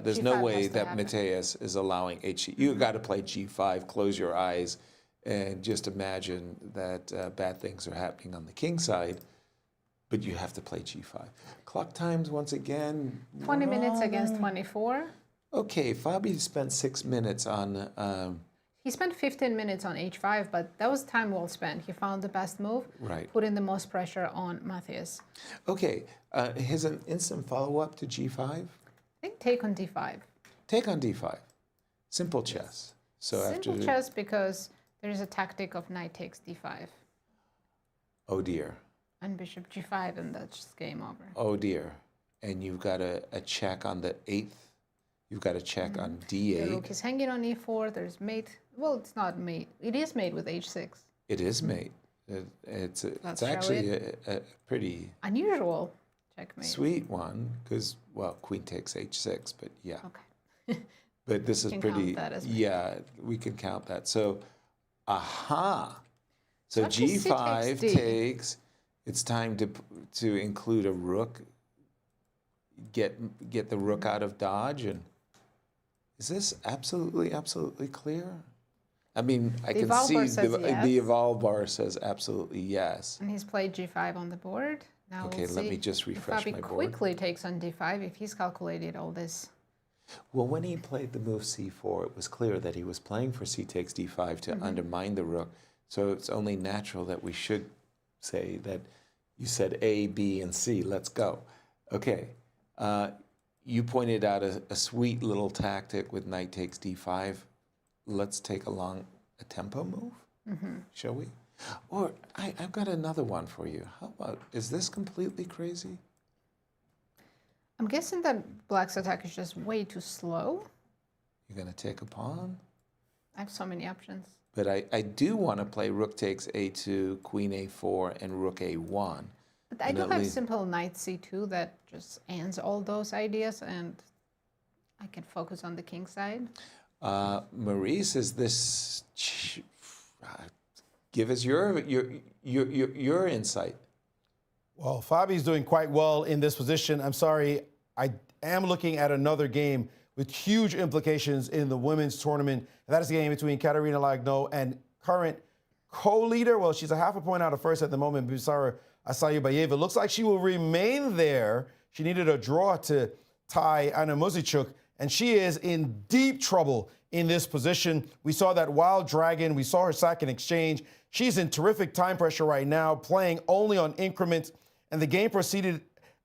There's no G5 way has to that happen. Matthias is allowing H. You got to play G5. Close your eyes, and just imagine that bad things are happening on the king side. But you have to play G5. Clock times once again. 20 minutes against 24. Okay, Fabi spent 6 minutes on. He spent 15 minutes on H5, but that was time well spent. He found the best move, Right. putting the most pressure on Matthias. Okay, here's an instant follow-up to G5. I think take on D5. Take on D5. Simple chess. So Simple chess because there is a tactic of knight takes D5 Oh dear. and bishop G5, and that's just game over. Oh dear. And you've got a check on the 8th. You've got a check on The D8. rook is hanging on E4. There's mate. Well, it's not mate. It is mate with H6. It is mate. It's actually a pretty Unusual checkmate. sweet one because, well, queen takes H6, but yeah. Okay. But this is Can pretty, count that as mate. yeah, we can count that. So, aha. So actually C G5 takes D. takes, it's time to include a rook, get the rook out of dodge. And is this absolutely clear? I mean, I can eval see bar says the yes. eval bar says absolutely yes. And he's played G5 on the board. Now Okay, we'll let see me just refresh if my Fabi board. quickly takes on D5 if he's calculated all this. Well, when he played the move C4, it was clear that he was playing for C takes D5 to undermine the rook. So it's only natural that we should say that you said A, B, and C. Let's go. Okay. You pointed out a sweet little tactic with knight takes D5. Let's take along a tempo move, shall we? Or I've got another one for you. How about, is this completely crazy? I'm guessing that Black's attack is just way too slow. You're going to take a pawn? I have so many options. But I do want to play rook takes A2, queen A4, and rook A1. But I do have simple knight C2 that just ends all those ideas, and I can focus on the king side. Maurice, is this? Give us your insight. Well, Fabi's doing quite well in this position. I'm sorry, I am looking at another game with huge implications in the women's tournament. And that is the game between Katerina Lagno and current co-leader. Well, she's a half a point out of first at the moment, Busara Asayebayeva. Looks like she will remain there. She needed a draw to tie Anna Muzichuk, and she is in deep trouble in this position. We saw that wild dragon. We saw her sack in exchange. She's in terrific time pressure right now, playing only on increments, and the game proceeded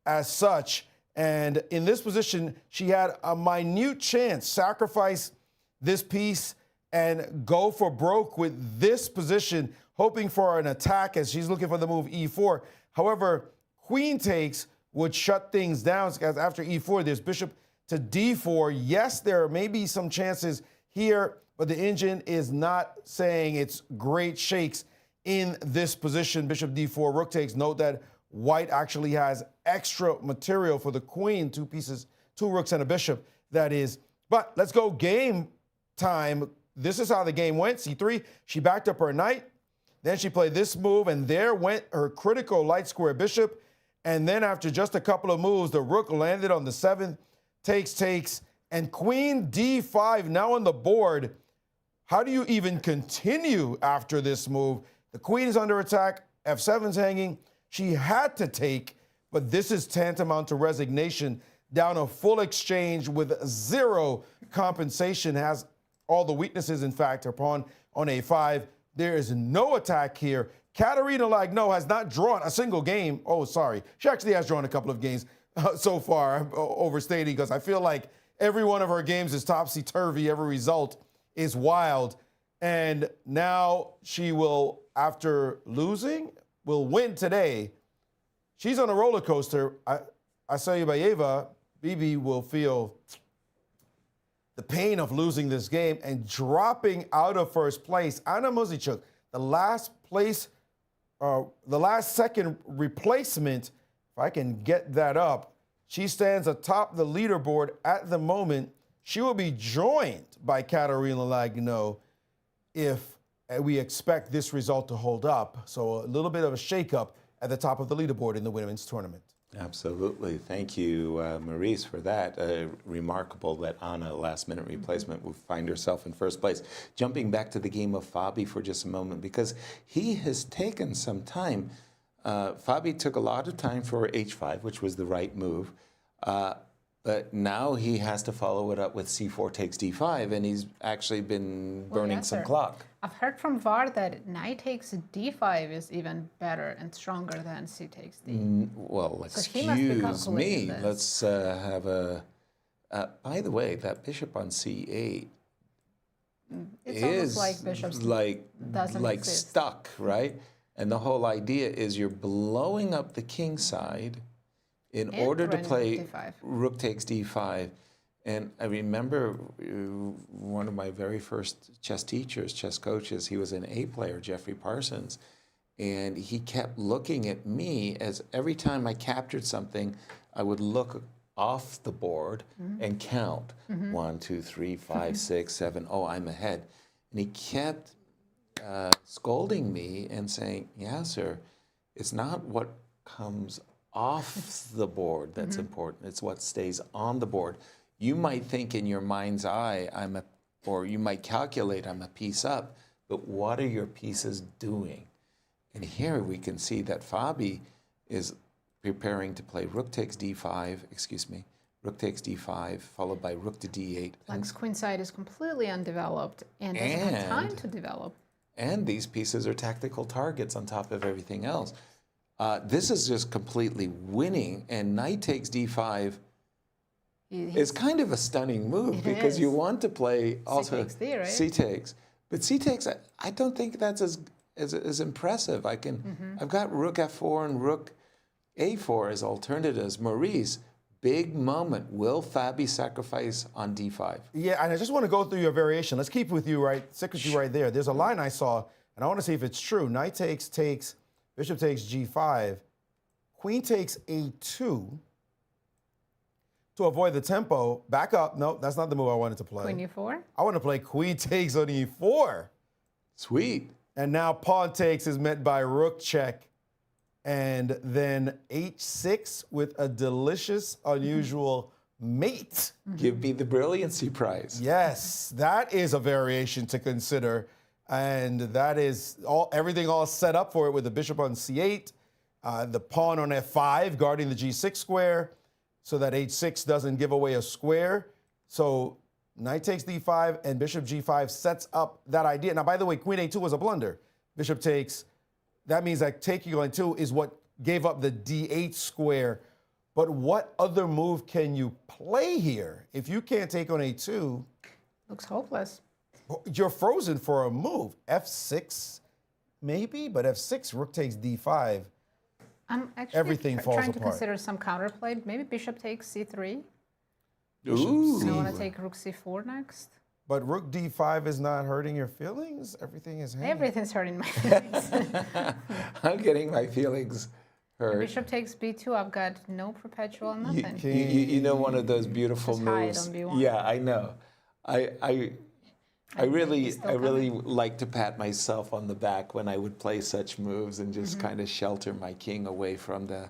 as such. And in this position, she had a minute chance, sacrifice this piece and go for broke with this position, hoping for an attack as she's looking for the move e4. However, queen takes would shut things down, because after e4, there's bishop to d4. Yes, there may be some chances here, but the engine is not saying it's great shakes in this position. Bishop d4, rook takes. Note that white actually has extra material for the queen, two pieces, two rooks and a bishop, that is. But let's go game time. This is how the game went. c3, she backed up her knight. Then she played this move, and there went her critical light square bishop. And then after just a couple of moves, the rook landed on the 7th, takes, and queen d5 now on the board. How do you even continue after this move? The queen is under attack, f7's hanging. She had to take, but this is tantamount to resignation. Down a full exchange with zero compensation, has all the weaknesses, in fact, her pawn on a5. There is no attack here. Katerina Lagno has not drawn a single game. Oh, sorry. She actually has drawn a couple of games so far. I'm overstating, because I feel like every one of her games is topsy-turvy. Every result is wild. And now she will, after losing, will win today. She's on a roller coaster. Asayebayeva, Bibi, will feel the pain of losing this game and dropping out of first place. Anna Muzichuk, the last second replacement, if I can get that up, she stands atop the leaderboard at the moment. She will be joined by Katerina Lagno if we expect this result to hold up. So a little bit of a shakeup at the top of the leaderboard in the women's tournament. Absolutely. Thank you, Maurice, for that. Remarkable that Anna, last-minute replacement, will find herself in first place. Jumping back to the game of Fabi for just a moment, because he has taken some time. Fabi took a lot of time for h5, which was the right move. But now he has to follow it up with c4 takes d5, and he's actually been burning some clock. I've heard from VAR that knight takes d5 is even better and stronger than c takes d. Well, excuse me. Let's have a... by the way, that bishop on c8 it's almost like bishops like stuck, right? And the whole idea is you're blowing up the king side in order to play rook takes d5. And I remember one of my very first chess teachers, chess coaches, he was an A player, Jeffrey Parsons, and he kept looking at me as every time I captured something, I would look off the board and count. 1, 2, 3, 5, 6, 7, oh, I'm ahead. And he kept scolding me and saying, Yasser, it's not what comes off the board that's important. It's what stays on the board. You might think in your mind's eye, or you might calculate I'm a piece up, but what are your pieces doing? And here we can see that Fabi is preparing to play rook takes d5, rook takes d5, followed by rook to d8. Black's queen side is completely undeveloped and doesn't have time to develop. And these pieces are tactical targets on top of everything else. This is just completely winning, and knight takes d5 is kind of a stunning move, because you want to play also c takes d, right? C takes. But c takes, I don't think that's as impressive. I've got rook f4 and rook a4 as alternatives. Maurice, big moment. Will Fabi sacrifice on d5? Yeah, and I just want to go through your variation. Let's keep with you, stick with you right there. There's a line I saw, and I want to see if it's true. Knight takes, bishop takes g5, queen takes a2, to avoid the tempo, back up. No, that's not the move I wanted to play. Queen e4. I want to play queen takes on e4. Sweet. And now pawn takes is met by rook check. And then h6 with a delicious, unusual mate. Give me the brilliancy prize. Yes, that is a variation to consider. And that is everything all set up for it with the bishop on c8, the pawn on f5 guarding the g6 square so that h6 doesn't give away a square. So knight takes d5 and bishop g5 sets up that idea. Now, by the way, queen a2 was a blunder. Bishop takes, that means that taking on 2 is what gave up the d8 square. But what other move can you play here? If you can't take on a2, Looks hopeless. you're frozen for a move. f6, maybe, but f6, rook takes d5. I'm actually Everything falls trying to apart. consider some counterplay. Maybe bishop takes c3. Ooh. And I want to take rook c4 next. But rook d5 is not hurting your feelings. Everything is hanging. Everything's hurting my feelings. I'm getting my feelings hurt. Bishop takes b2. I've got no perpetual, You, nothing. you know one of those beautiful Just hide moves. on b1. Yeah, I know. I really still like to pat myself on the back when I would play such moves and just kind of shelter my king away from the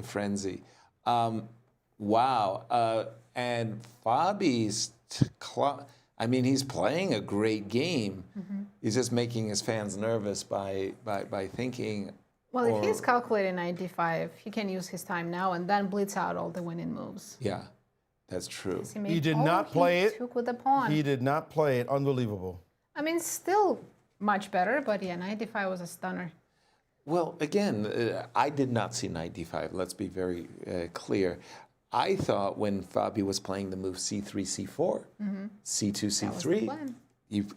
frenzy. Wow. And Fabi's, I mean, he's playing a great game. He's just making his fans nervous by thinking. Well, if he's calculating knight d5, he can use his time now and then blitz out all the winning moves. Yeah, that's true. He did not play it. Took with the pawn. He did not play it. Unbelievable. I mean, still much better, but yeah, knight d5 was a stunner. Well, again, I did not see knight d5. Let's be very clear. I thought when Fabi was playing the move c3, c4, c2, That was the c3, plan.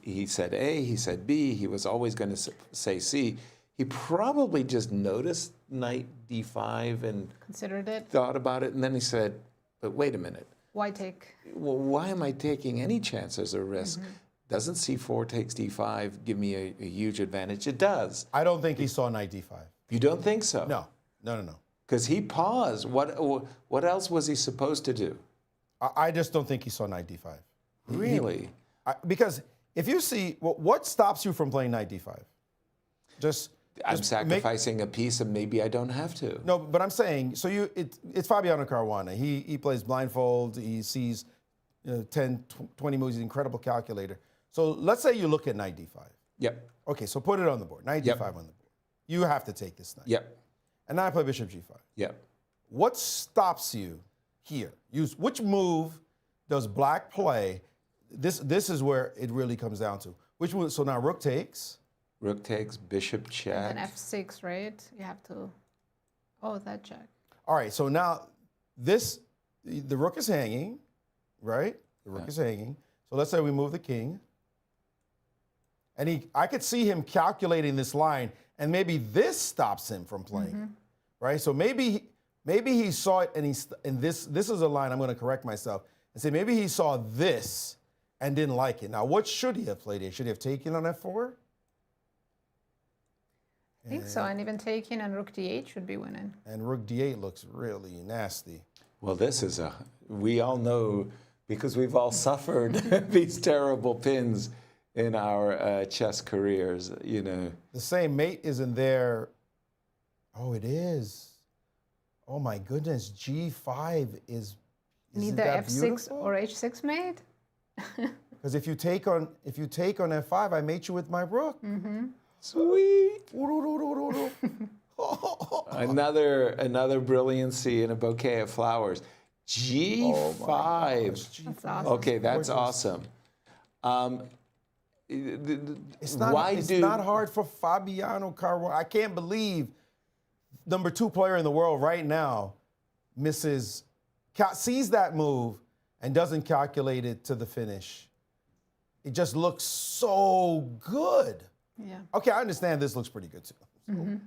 he said A, he said B, he was always going to say C. He probably just noticed knight d5 and Considered it. thought about it, and then he said, but wait a minute. Why take? Well, why am I taking any chances or risk? Doesn't c4 takes d5 give me a huge advantage? It does. I don't think he saw knight d5. You don't think so? No, no, no, no. Because he paused. What else was he supposed to do? I just don't think he saw knight d5. Really? Because if you see, what stops you from playing knight d5? I'm sacrificing a piece and maybe I don't have to. No, but I'm saying, so it's Fabiano Caruana. He plays blindfold. He sees 10, 20 moves. He's an incredible calculator. So let's say you look at knight d5. Yep. Okay, so put it on the board. Knight Yep. d5 on the board. You have to take this knight. Yep. And now I play bishop g5. Yep. What stops you here? Which move does black play? This is where it really comes down to. Which move? So now rook takes. Rook takes, bishop check. And then f6, right? You have to. Oh, that check. All right, so now the rook is hanging, right? The rook is hanging. So let's say we move the king. And I could see him calculating this line, and maybe this stops him from playing, right? So maybe he saw it, and this is a line I'm going to correct myself and say maybe he saw this and didn't like it. Now, what should he have played here? Should he have taken on f4? I think so. And even taking and rook d8 should be winning. And rook d8 looks really nasty. Well, we all know, because we've all suffered these terrible pins in our chess careers, you know. The same mate isn't there. Oh, it is. Oh my goodness, G5 is. Need the f6 or h6 mate? Because if you take on f5, I mate you with my rook. Sweet. Another brilliancy in a bouquet of flowers. G5. That's awesome. Okay, that's awesome. It's not hard for Fabiano Caruana. I can't believe #2 player in the world right now sees that move and doesn't calculate it to the finish. It just looks so good. Yeah. Okay, I understand this looks pretty good too.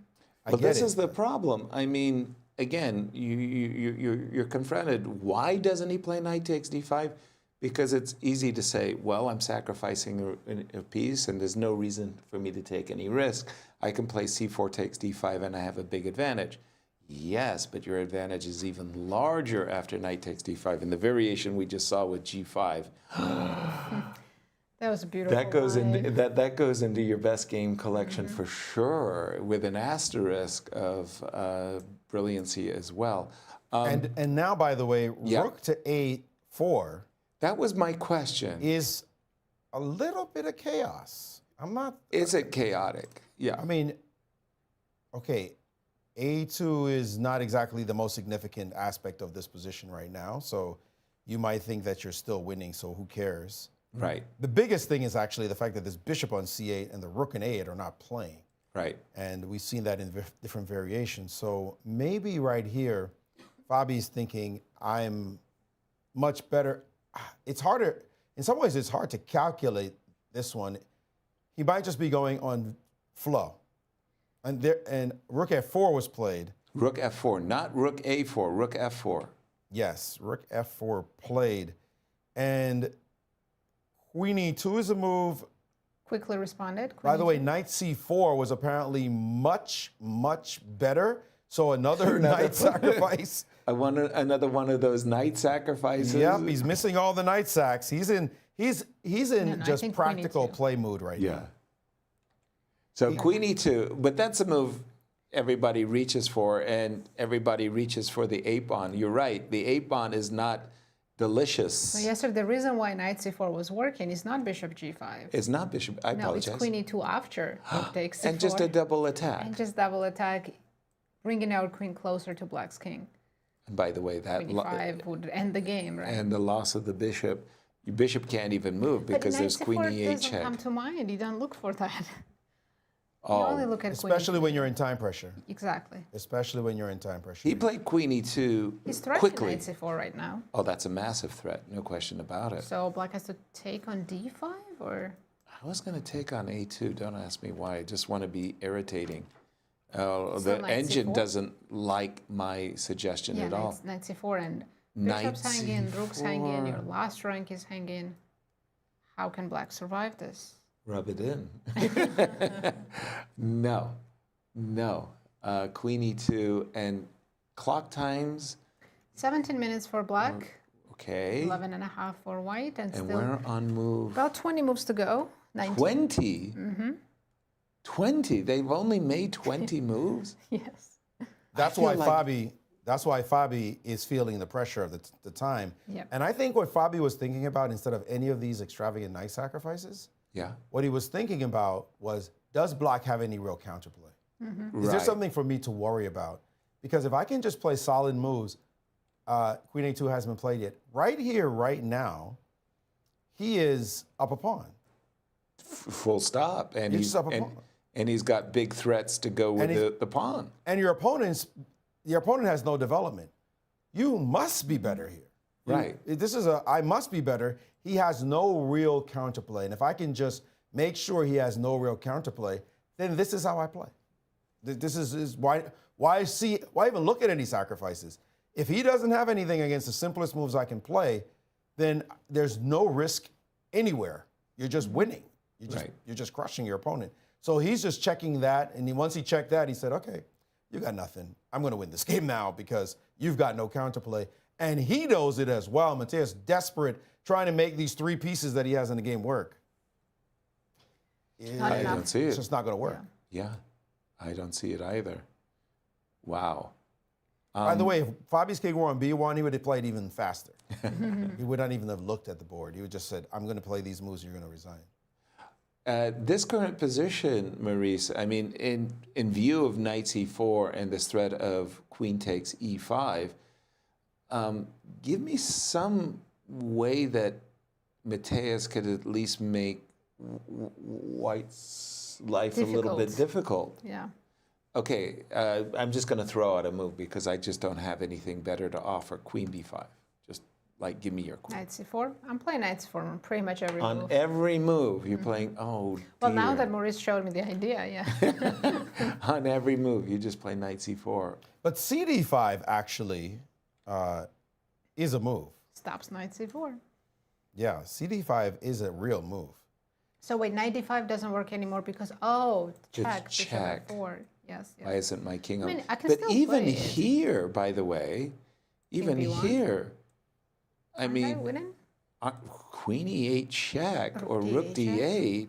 But this is the problem. I mean, again, you're confronted. Why doesn't he play knight takes d5? Because it's easy to say, well, I'm sacrificing a piece and there's no reason for me to take any risk. I can play c4 takes d5 and I have a big advantage. Yes, but your advantage is even larger after knight takes d5. And the variation we just saw with g5, That was a beautiful that goes line. into that goes into your best game collection for sure, with an asterisk of brilliancy as well. And now, by the way, yeah. rook to a4 That was my question. is a little bit of chaos. I'm not. Is it chaotic? Yeah. I mean, okay, a2 is not exactly the most significant aspect of this position right now. So you might think that you're still winning. So who cares? Right. The biggest thing is actually the fact that this bishop on c8 and the rook and a8 are not playing. Right. And we've seen that in different variations. So maybe right here, Fabi's thinking, I'm much better. It's harder. In some ways, it's hard to calculate this one. He might just be going on flow. And rook f4 was played. Rook f4, not rook a4, rook f4. Yes, rook f4 played. And queen e2 is a move. Quickly responded. By the way, knight c4 was apparently much, much better. So another knight sacrifice. I want another one of those knight sacrifices. Yep, he's missing all the knight sacks. He's in No, just practical play mood right Yeah. now. So queen e2, but that's a move everybody reaches for, and everybody reaches for the 8 pawn. You're right, the 8 pawn is not delicious. So Yasser, the reason why knight c4 was working is not bishop g5. It's not bishop, I No, apologize. it's queen e2 after rook takes c4. And just a double attack. And just double attack, bringing our queen closer to black's king. And by the way, that Queen e5 would end the game, right? and the loss of the bishop, your bishop can't even move because there's queen But knight e8 c4 doesn't check. come to mind. You don't look for that. You Oh, only look at Especially queen when you're in time pressure. Exactly. Especially when you're in time pressure. he played queen e2 He's threatening quickly. knight c4 right now. Oh, that's a massive threat, no question about it. So black has to take on d5, or? I was going to take on a2. Don't ask me why. I just want to be irritating. So The knight engine c4? doesn't like my suggestion Yeah, at all. knight c4 and Knight bishops hang in, rooks hang in, your c4. last rank is hanging. How can black survive this? Rub it in. No, no. Queen e2 and clock times. 17 minutes for black, Okay. 11 and a half for white, and And still we're on move about 20 moves to go. 19. 20. 20. They've only made 20 moves. Yes. That's feel why like- Fabi is feeling the pressure of the time. Yep. And I think what Fabi was thinking about, instead of any of these extravagant knight sacrifices, Yeah. what he was thinking about was, does black have any real counterplay? Is there Right. something for me to worry about? Because if I can just play solid moves, queen a2 hasn't been played yet. Right here, right now, he is up a pawn. Full stop. And He's he's up a pawn. and he's got big threats to go with And the pawn. And your opponent has no development. You must be better here. Right. This is I must be better. He has no real counterplay. And if I can just make sure he has no real counterplay, then this is how I play. This is why even look at any sacrifices? If he doesn't have anything against the simplest moves I can play, then there's no risk anywhere. You're just winning. You're just crushing your opponent. So he's just checking that, and once he checked that, he said, okay, you got nothing. I'm going to win this game now because you've got no counterplay. And he knows it as well. Matthias desperate, trying to make these three pieces that he has in the game work. Not I enough. don't see It's it. just not going to work. Yeah. I don't see it either. Wow. By the way, if Fabi's king were on b1, he would have played even faster. He would not even have looked at the board. He would just said, I'm going to play these moves, and you're going to resign. This current position, Maurice, I mean, in view of knight c4 and this threat of queen takes e5, give me some way that Matthias could at least make White's life a little bit difficult. Yeah. Okay, I'm just going to throw out a move because I just don't have anything better to offer. Queen b5. Just like, give me your queen. Knight c4. I'm playing knight c4 on pretty much every On move. every move, you're playing, oh, Well, now dear. that Maurice showed me the idea, yeah. On every move, you just play knight c4. But cd5 actually is a move. Stops knight c4. Yeah, cd5 is a real move. So wait, knight d5 doesn't work anymore because, check. It's bishop check. f4. Yes. Why isn't my king I on? mean, I can But still even play it. here, by the way, even B1? here, I Aren't mean, winning? queen e8 check or rook D8 check? d8,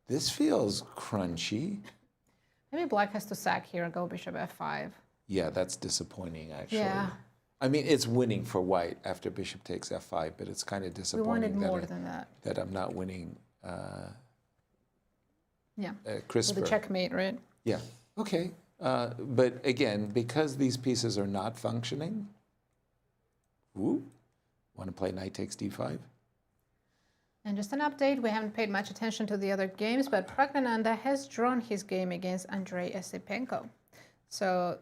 this feels crunchy. Maybe black has to sack here and go bishop f5. Yeah, that's disappointing, actually. Yeah. I mean, it's winning for white after bishop takes f5, but it's kind of We disappointing wanted more than that. that I'm not winning Yeah. crisper. With the checkmate, right? Yeah, okay. But again, because these pieces are not functioning, want to play knight takes d5? And just an update, we haven't paid much attention to the other games, but Praggnanandhaa has drawn his game against Andrey Esipenko. So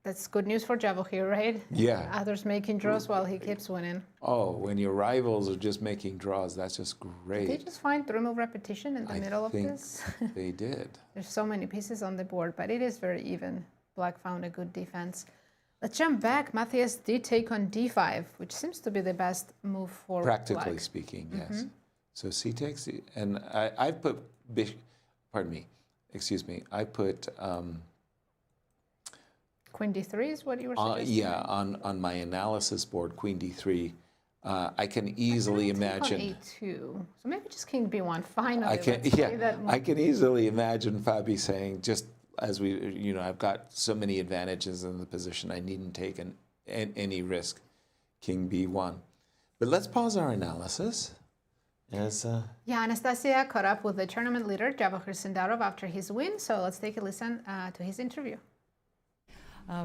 that's good news for Javokhir, right? Yeah. Others making draws while he keeps winning. Oh, when your rivals are just making draws, that's just great. Did they just find 3-move repetition in the middle of think this? They did. There's so many pieces on the board, but it is very even. Black found a good defense. Let's jump back. Matthias did take on d5, which seems to be the best move for Practically black. speaking, yes. So c takes, and I put, I put, Queen d3 is what you were suggesting? yeah, on my analysis board, queen d3, I can easily imagine. Take on a2. So maybe just king b1. Finally, I can, let's play that I can easily imagine Fabi saying, just as we, I've got so many advantages in the position, I needn't take any risk, king b1. But let's pause our analysis. Yeah, Anastasiya caught up with the tournament leader, Javokhir Sindarov, after his win. So let's take a listen to his interview.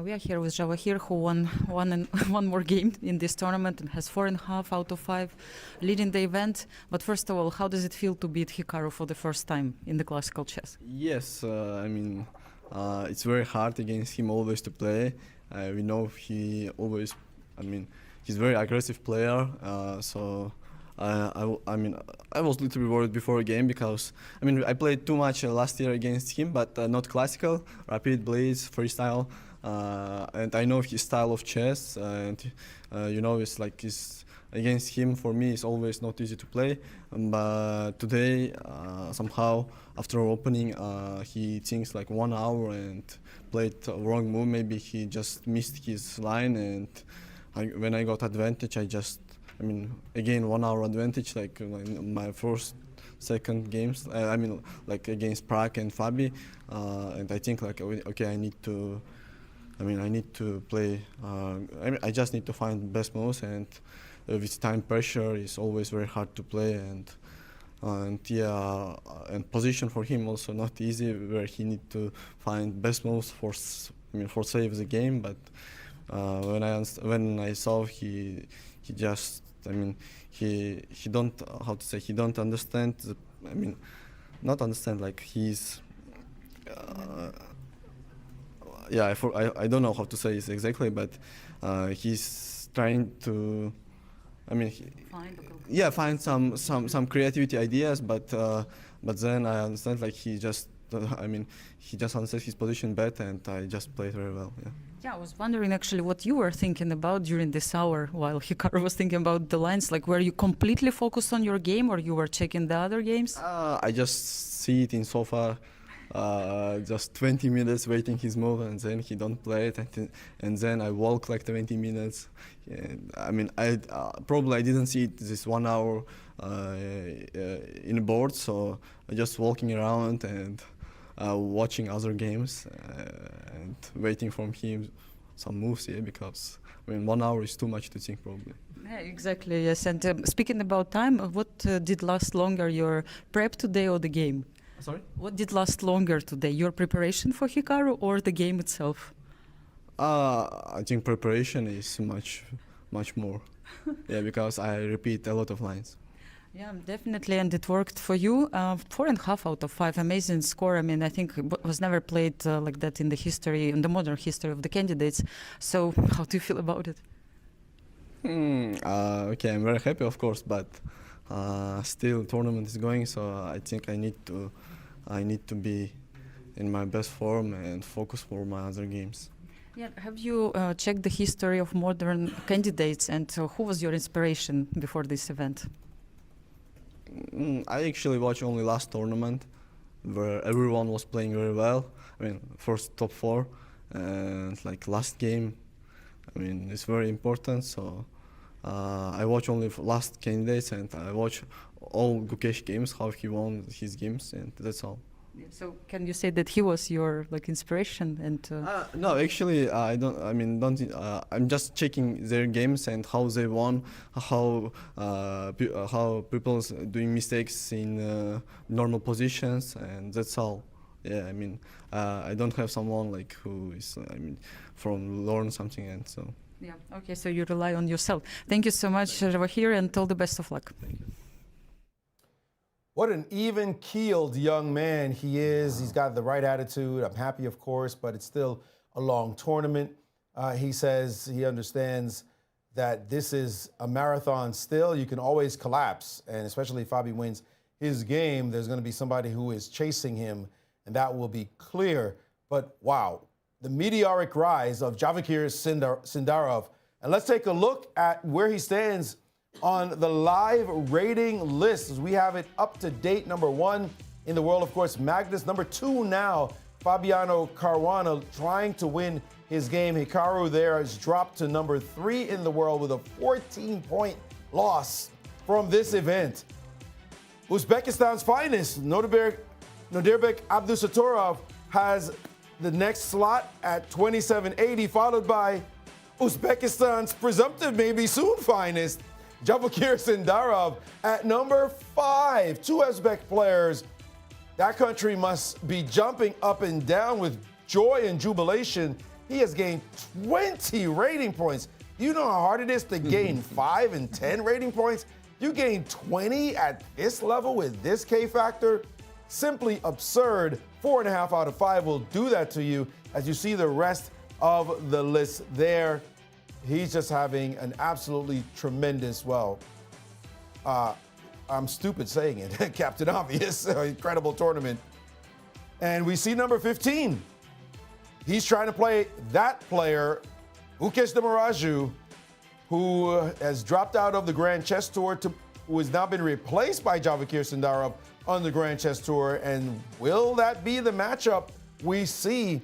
We are here with Javokhir, who won one more game in this tournament and has 4.5 out of 5, leading the event. But first of all, how does it feel to beat Hikaru for the first time in the classical chess? Yes, I mean, it's very hard against him always to play. We know he always, he's a very aggressive player. So I was a little bit worried before a game because, I played too much last year against him, but not classical, rapid, blades, freestyle. And I know his style of chess, and it's like against him, for me, it's always not easy to play. But today, somehow, after opening, he thinks like 1 hour and played a wrong move. Maybe he just missed his line, and when I got advantage, again 1 hour advantage, like my second games. Like against Prague and Fabi, and I think like okay, I need to play. I just need to find best moves, and with time pressure, it's always very hard to play, and position for him also not easy, where he need to find best moves for save the game. But when I saw he just he don't he don't understand not understand, like he's. I don't know how to say this exactly, but he's trying to, find some creativity ideas, but then I understand like he just understands his position better, and I just played very well. Yeah. Yeah, I was wondering actually what you were thinking about during this hour while Hikaru was thinking about the lines. Like, were you completely focused on your game, or you were checking the other games? I just see it in sofa. Just 20 minutes waiting his move, and then he don't play it, and then I walk like 20 minutes. And, I didn't see it this 1 hour in the board, so I just walking around and watching other games and waiting from him some moves here, because 1 hour is too much to think probably. Yeah, exactly, yes. And speaking about time, what did last longer, your prep today or the game? Sorry? What did last longer today, your preparation for Hikaru or the game itself? I think preparation is much more. Yeah, because I repeat a lot of lines. Yeah, definitely, and it worked for you. 4.5 out of 5, amazing score. I think it was never played like that in the modern history of the candidates. So, how do you feel about it? Okay, I'm very happy, of course, but still tournament is going, so I think I need to be in my best form and focus for my other games. Yeah, have you checked the history of modern candidates, and who was your inspiration before this event? I actually watched only last tournament, where everyone was playing very well. I mean, first top 4, and like last game, I mean, it's very important. So I watch only last candidates, and I watch all Gukesh games, how he won his games, and that's all. So can you say that he was your like inspiration and? No, actually, I don't. I mean, don't. I'm just checking their games and how they won, how people's doing mistakes in normal positions, and that's all. Yeah, I mean, I don't have someone like who is, I mean, from learn something, and so. Yeah. Okay. So you rely on yourself. Thank you so much, Javokhir, and all the best of luck. Thank you. What an even-keeled young man he is. He's got the right attitude. I'm happy, of course, but it's still a long tournament. He says he understands that this is a marathon still. You can always collapse, and especially if Fabi wins his game, there's going to be somebody who is chasing him, and that will be clear. But wow, the meteoric rise of Javokhir Sindarov. And let's take a look at where he stands on the live rating list, as we have it up to date. Number 1 in the world, of course, Magnus. Number 2 now, Fabiano Caruana trying to win his game. Hikaru there has dropped to number 3 in the world with a 14-point loss from this event. Uzbekistan's finest, Nodirbek Abdusatorov, has the next slot at 2780, followed by Uzbekistan's presumptive maybe soon finest, Javokhir Sindarov, at number 5. 2 Uzbek players. That country must be jumping up and down with joy and jubilation. He has gained 20 rating points. Do you know how hard it is to gain 5 and 10 rating points? You gain 20 at this level with this K factor? Simply absurd. 4.5 out of 5 will do that to you, as you see the rest of the list there. He's just having an absolutely tremendous, I'm stupid saying it, Captain Obvious, incredible tournament. And we see number 15. He's trying to play that player, Gukesh Dommaraju, who has dropped out of the Grand Chess Tour, who has now been replaced by Javokhir Sindarov on the Grand Chess Tour. And will that be the matchup we see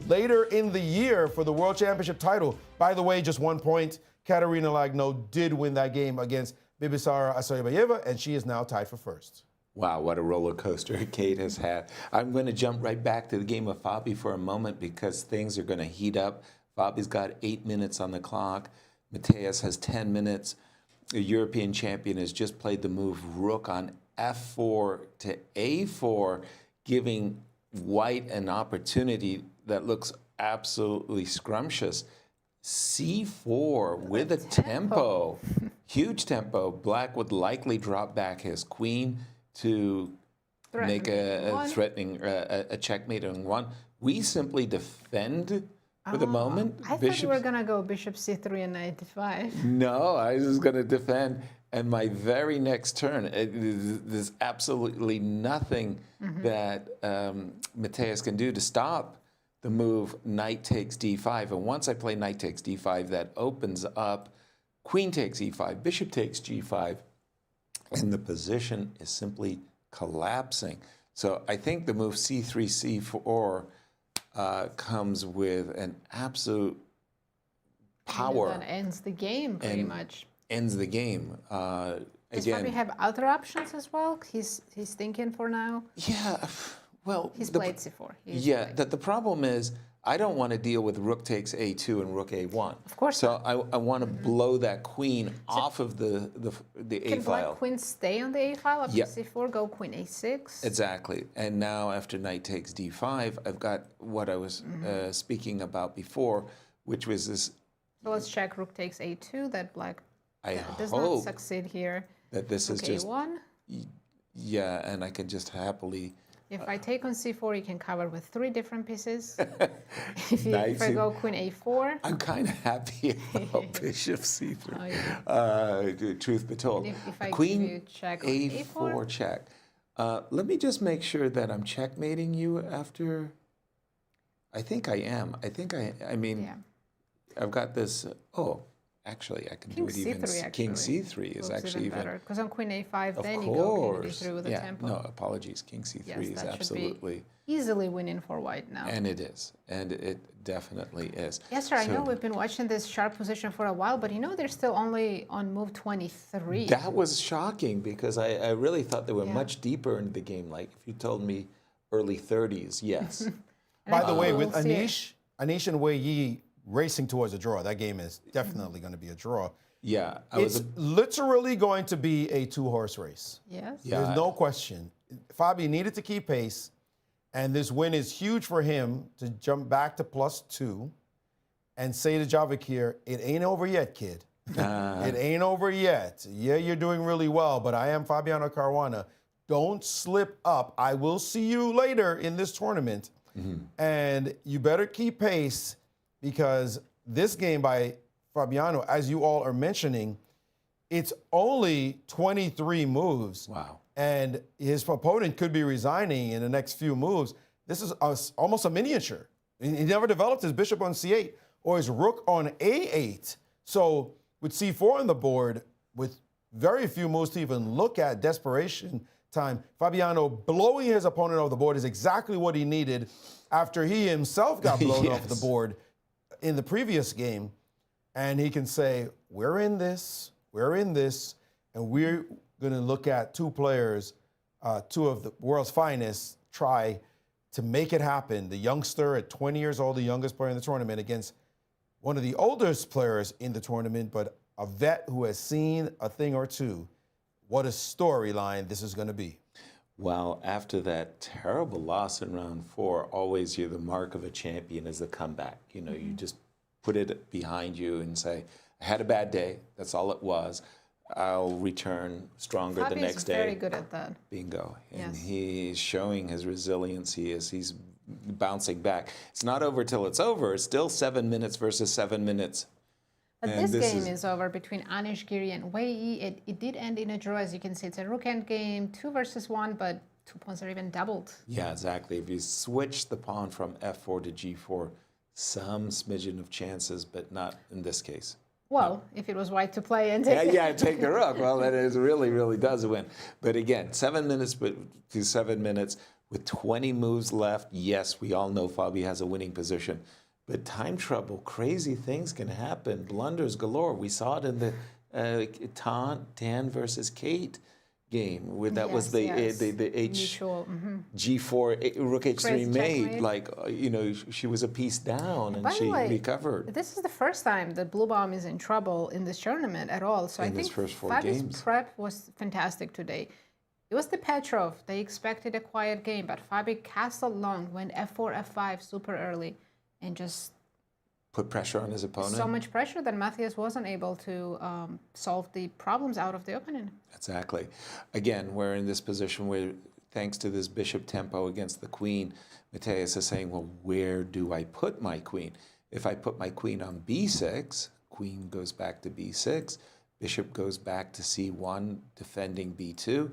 later in the year for the World Championship title? By the way, just 1 point, Katerina Lagno did win that game against Bibisara Asaryeva, and she is now tied for first. Wow, what a roller coaster Kate has had. I'm going to jump right back to the game of Fabi for a moment, because things are going to heat up. Fabi's got 8 minutes on the clock. Matthias has 10 minutes. The European champion has just played the move rook on f4 to a4, giving white an opportunity that looks absolutely scrumptious. c4 with a tempo, huge tempo. Black would likely drop back his queen to make a threatening a checkmate on 1. We simply defend for the moment. I thought you were going to go bishop c3 and knight d5. No, I was just going to defend. And my very next turn, there's absolutely nothing that Matthias can do to stop the move knight takes d5. And once I play knight takes d5, that opens up queen takes e5, bishop takes g5, and the position is simply collapsing. So I think the move c3, c4 comes with an absolute power. And that ends the game, pretty much. Ends the game. Does Fabi have other options as well? He's thinking for now. Yeah, well, he's played c4. The problem is I don't want to deal with rook takes a2 and rook a1. Of course. So I want to blow that queen off of the a can file. Black queen stay on the a file after c4? Go queen a6. Exactly. And now after knight takes d5, I've got what I was speaking about before, which was this. So let's check rook takes a2. That black does hope not succeed here. That this rook is just a1. Yeah, and I can just happily. If I take on c4, you can cover with 3 different pieces. if I go queen a4. I'm kind of happy about bishop c3, truth be told. If I queen give you check on a4 check. Let me just make sure that I'm checkmating you after. I think I am. I mean, I've got this. Actually, I can King do it even. C3 King actually C3 is looks actually even better because on Queen A5, Of then you go King course. D3 with the Yeah, tempo. no, apologies. King C3 Yes, is that should absolutely, be easily winning for white now. and it is, and it definitely is. Yes, sir. I So know we've been watching this sharp position for a while, but you know they're still only on move 23. that was shocking because I really thought they were Yeah. much deeper into the game. Like if you told me early 30s, yes. By the way, with We'll see it. Anish and Wei Yi racing towards a draw, that game is definitely going to be a draw. Yeah, It's literally going to be a two-horse race. Yes. Yeah. There's no question. Fabi needed to keep pace, and this win is huge for him to jump back to +2 and say to Javokhir, it ain't over yet, kid. It ain't over yet. Yeah, you're doing really well, but I am Fabiano Caruana. Don't slip up. I will see you later in this tournament, and you better keep pace because this game by Fabiano, as you all are mentioning, it's only 23 moves. Wow. And his opponent could be resigning in the next few moves. This is almost a miniature. He never developed his bishop on c8 or his rook on a8. So with c4 on the board, with very few moves to even look at, desperation time, Fabiano blowing his opponent off the board is exactly what he needed after he himself got blown off the board in the previous game. And he can say, we're in this, and we're going to look at two players, two of the world's finest, try to make it happen. The youngster at 20 years old, the youngest player in the tournament, against one of the oldest players in the tournament, but a vet who has seen a thing or two. What a storyline this is going to be. Well, after that terrible loss in round 4, always the mark of a champion is the comeback. You know, you just put it behind you and say, I had a bad day. That's all it was. I'll return stronger the next day. Fabi is very good at that. Bingo. And Yes. he's showing his resilience. He's bouncing back. It's not over till it's over. It's still 7 minutes versus 7 minutes. But And this this game is- is over between Anish Giri and Wei Yi. It did end in a draw, as you can see. It's a rook end game, 2 versus 1, but 2 points are even doubled. Yeah, exactly. If you switch the pawn from f4 to g4, some smidgen of chances, but not in this case. Well, if it was white to play and Yeah, take the rook. Well, that is really does win. But again, 7 minutes to 7 minutes with 20 moves left. Yes, we all know Fabi has a winning position. But time trouble, crazy things can happen. Blunders galore. We saw it in the Tan versus Kate game, where that was the Mutual, G4 rook H3 Crazy mate. checkmate. Like she was a piece down and By the she way, recovered. This is the first time that Bluebaum is in trouble in this tournament at all. So I In his think first 4 Fabi's games. prep was fantastic today. It was the Petrov. They expected a quiet game, but Fabi castled long, went f4, f5 super early, and just Put pressure on his opponent. so much pressure that Matthias wasn't able to solve the problems out of the opening. Exactly. Again, we're in this position where, thanks to this bishop tempo against the queen, Matthias is saying, well, where do I put my queen? If I put my queen on b6, queen goes back to b6, bishop goes back to c1, defending b2.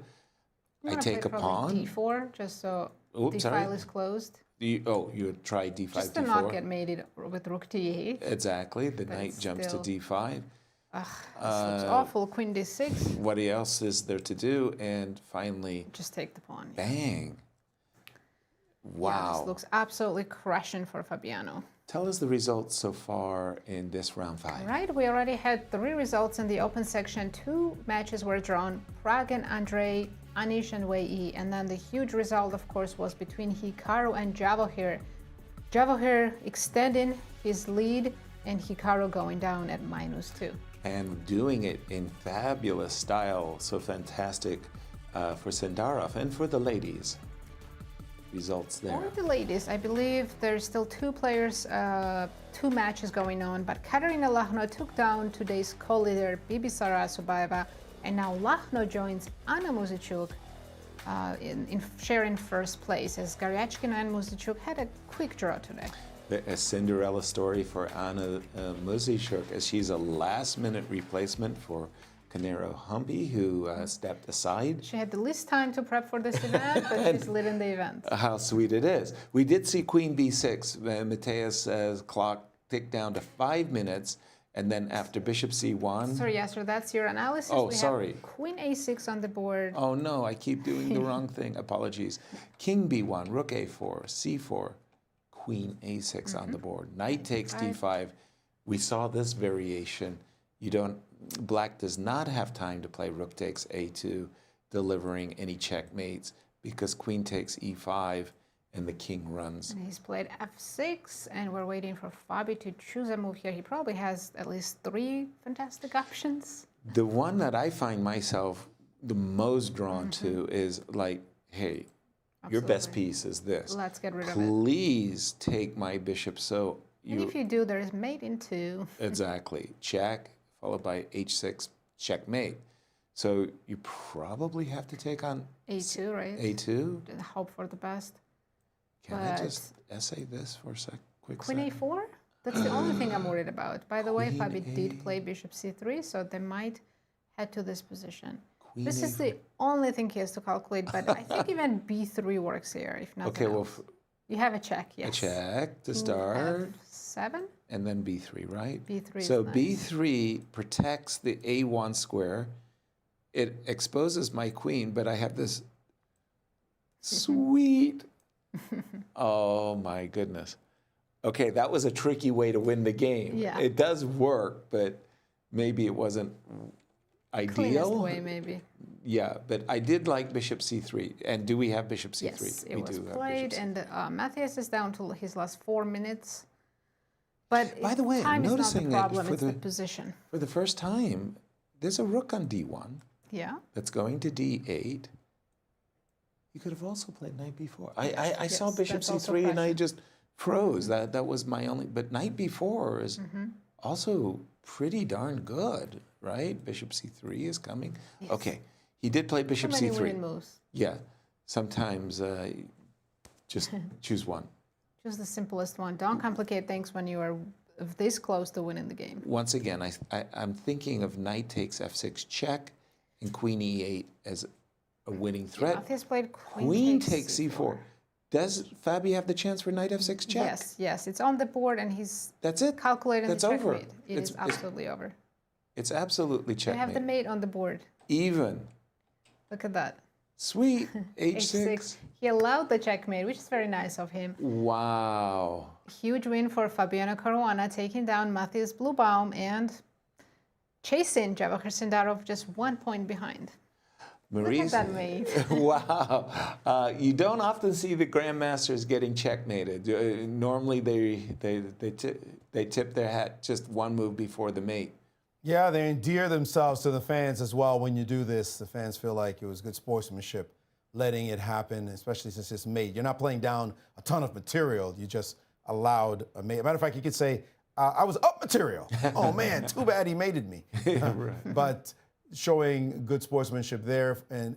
I'm I gonna take play a probably pawn. d4, just so Oops, the sorry. file is closed. You would try d5, Just to d4. not get mated with rook d8. Exactly. The knight it's jumps still- to d5. This looks awful. Queen d6. What else is there to do? And finally, Just take the pawn. bang. Yeah, Wow. this looks absolutely crushing for Fabiano. Tell us the results so far in this round 5. Right, we already had 3 results in the open section. 2 matches were drawn, Pragg and Andrey, Anish and Wei Yi, and then the huge result, of course, was between Hikaru and Javokhir. Javokhir extending his lead and Hikaru going down at -2. And doing it in fabulous style. So fantastic for Sindarov and for the ladies. Results there. For the ladies, I believe there's still 2 players, 2 matches going on, but Katerina Lachno took down today's co-leader Bibi Sarasobaeva, and now Lachno joins Anna Muzychuk in sharing first place, as Garyachkina and Muzychuk had a quick draw today. A Cinderella story for Anna Muzychuk, as she's a last-minute replacement for Kanero Humby, who stepped aside. She had the least time to prep for this event, but she's leading the event. How sweet it is. We did see Queen b6. Matthias' clock ticked down to 5 minutes, And then after bishop c1. Sorry, Yasser, that's your analysis. Oh, we sorry. Have queen a6 on the board. Oh no, I keep doing the wrong thing. Apologies. King b1, rook a4, c4, queen a6 on the board. Knight takes d5. We saw this variation. Black does not have time to play rook takes a2, delivering any checkmates, because queen takes e5 and the king runs. And he's played f6, and we're waiting for Fabi to choose a move here. He probably has at least 3 fantastic options. The one that I find myself the most drawn to is like, hey, your best piece is this. Let's get rid of it. Please take my bishop. So And if you do, there's mate in 2. Exactly. Check, followed by h6, checkmate. So you probably have to take on a2, right? a2. And hope for the best. Can I just essay this for a quick Queen second? a4? That's the only thing I'm worried about. By the way, Queen Fabi did play bishop c3, so they might head to this position. Queen This is the only thing he has to calculate, but I think even b3 works here, if nothing Okay, well, else. You have a check, yes. a check to start, f7? and then b3, right? b3 is So nice. b3 protects the a1 square. It exposes my queen, but I have this sweet. Oh my goodness. Okay, that was a tricky way to win the game. Yeah. It does work, but maybe it wasn't ideal. Cleanest way, maybe. Yeah, but I did like bishop c3. And do we have bishop c3? Yes, it we was do played, have bishop and Matthias is down to his last 4 minutes. But By the way, I'm time is not noticing the that problem, for it's the the- position. For the first time, there's a rook on d1 Yeah. that's going to d8. You could have also played knight b4. I saw Yes, bishop that's also c3 and I pressure. just froze. That was my only. But knight b4 is also pretty darn good, right? Bishop c3 is coming. Yes. Okay, he did play bishop Too many c3. winning moves. Yeah, sometimes just choose one. Choose the simplest one. Don't complicate things when you are this close to winning the game. Once again, I'm thinking of knight takes f6 check and queen e8 as a winning threat. Matthias played Queen takes c4. Does Fabi have the chance for knight f6 check? Yes, yes. It's on the board, and he's That's it. calculating That's the over. checkmate. It is absolutely over. It's absolutely You have the checkmate. mate on the board. Even. Look at that. Sweet. h6. He allowed the checkmate, which is very nice of him. Wow. Huge win for Fabiano Caruana, taking down Matthias Blübaum and chasing Javokhir Sindarov just 1 point behind. Maurice. Look at that mate. Wow. You don't often see the grandmasters getting checkmated. Normally they tip their hat just one move before the mate. Yeah, they endear themselves to the fans as well when you do this. The fans feel like it was good sportsmanship letting it happen, especially since it's mate. You're not playing down a ton of material. You just allowed a mate. Matter of fact, you could say, I was up material. Oh, man, too bad he mated me. Right. But showing good sportsmanship there and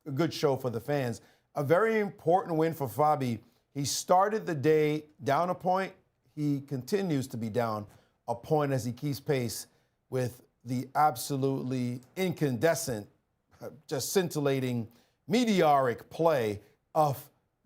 a good show for the fans. A very important win for Fabi. He started the day down a point. He continues to be down a point as he keeps pace with the absolutely incandescent, just scintillating, meteoric play of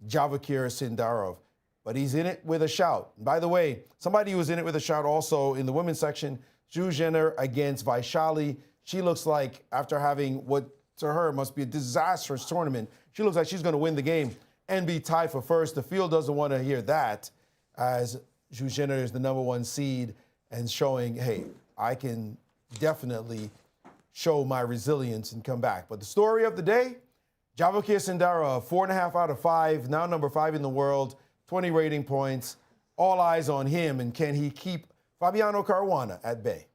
Javokhir Sindarov. But he's in it with a shout. By the way, somebody who was in it with a shout also in the women's section, Zhuzhener against Vaishali. She looks like, after having what to her must be a disastrous tournament, she looks like she's going to win the game and be tied for first. The field doesn't want to hear that, as Zhuzhener is the #1 seed and showing, hey, I can definitely show my resilience and come back. But the story of the day, Javokhir Sindarov, 4.5 out of 5, now number 5 in the world, 20 rating points. All eyes on him, and can he keep Fabiano Caruana at bay?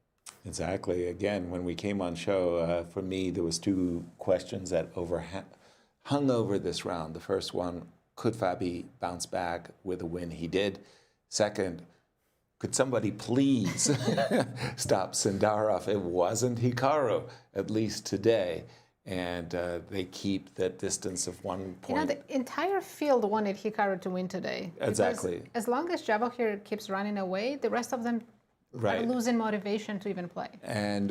Exactly. Again, when we came on show, for me, there was 2 questions that hung over this round. The first one, could Fabi bounce back with a win? He did. Second, could somebody please stop Sindarov? It wasn't Hikaru, at least today. And they keep that distance of 1 point. You know, the entire field wanted Hikaru to win today. Exactly. As long as Javokhir keeps running away, the rest of them Right. losing motivation to even play. And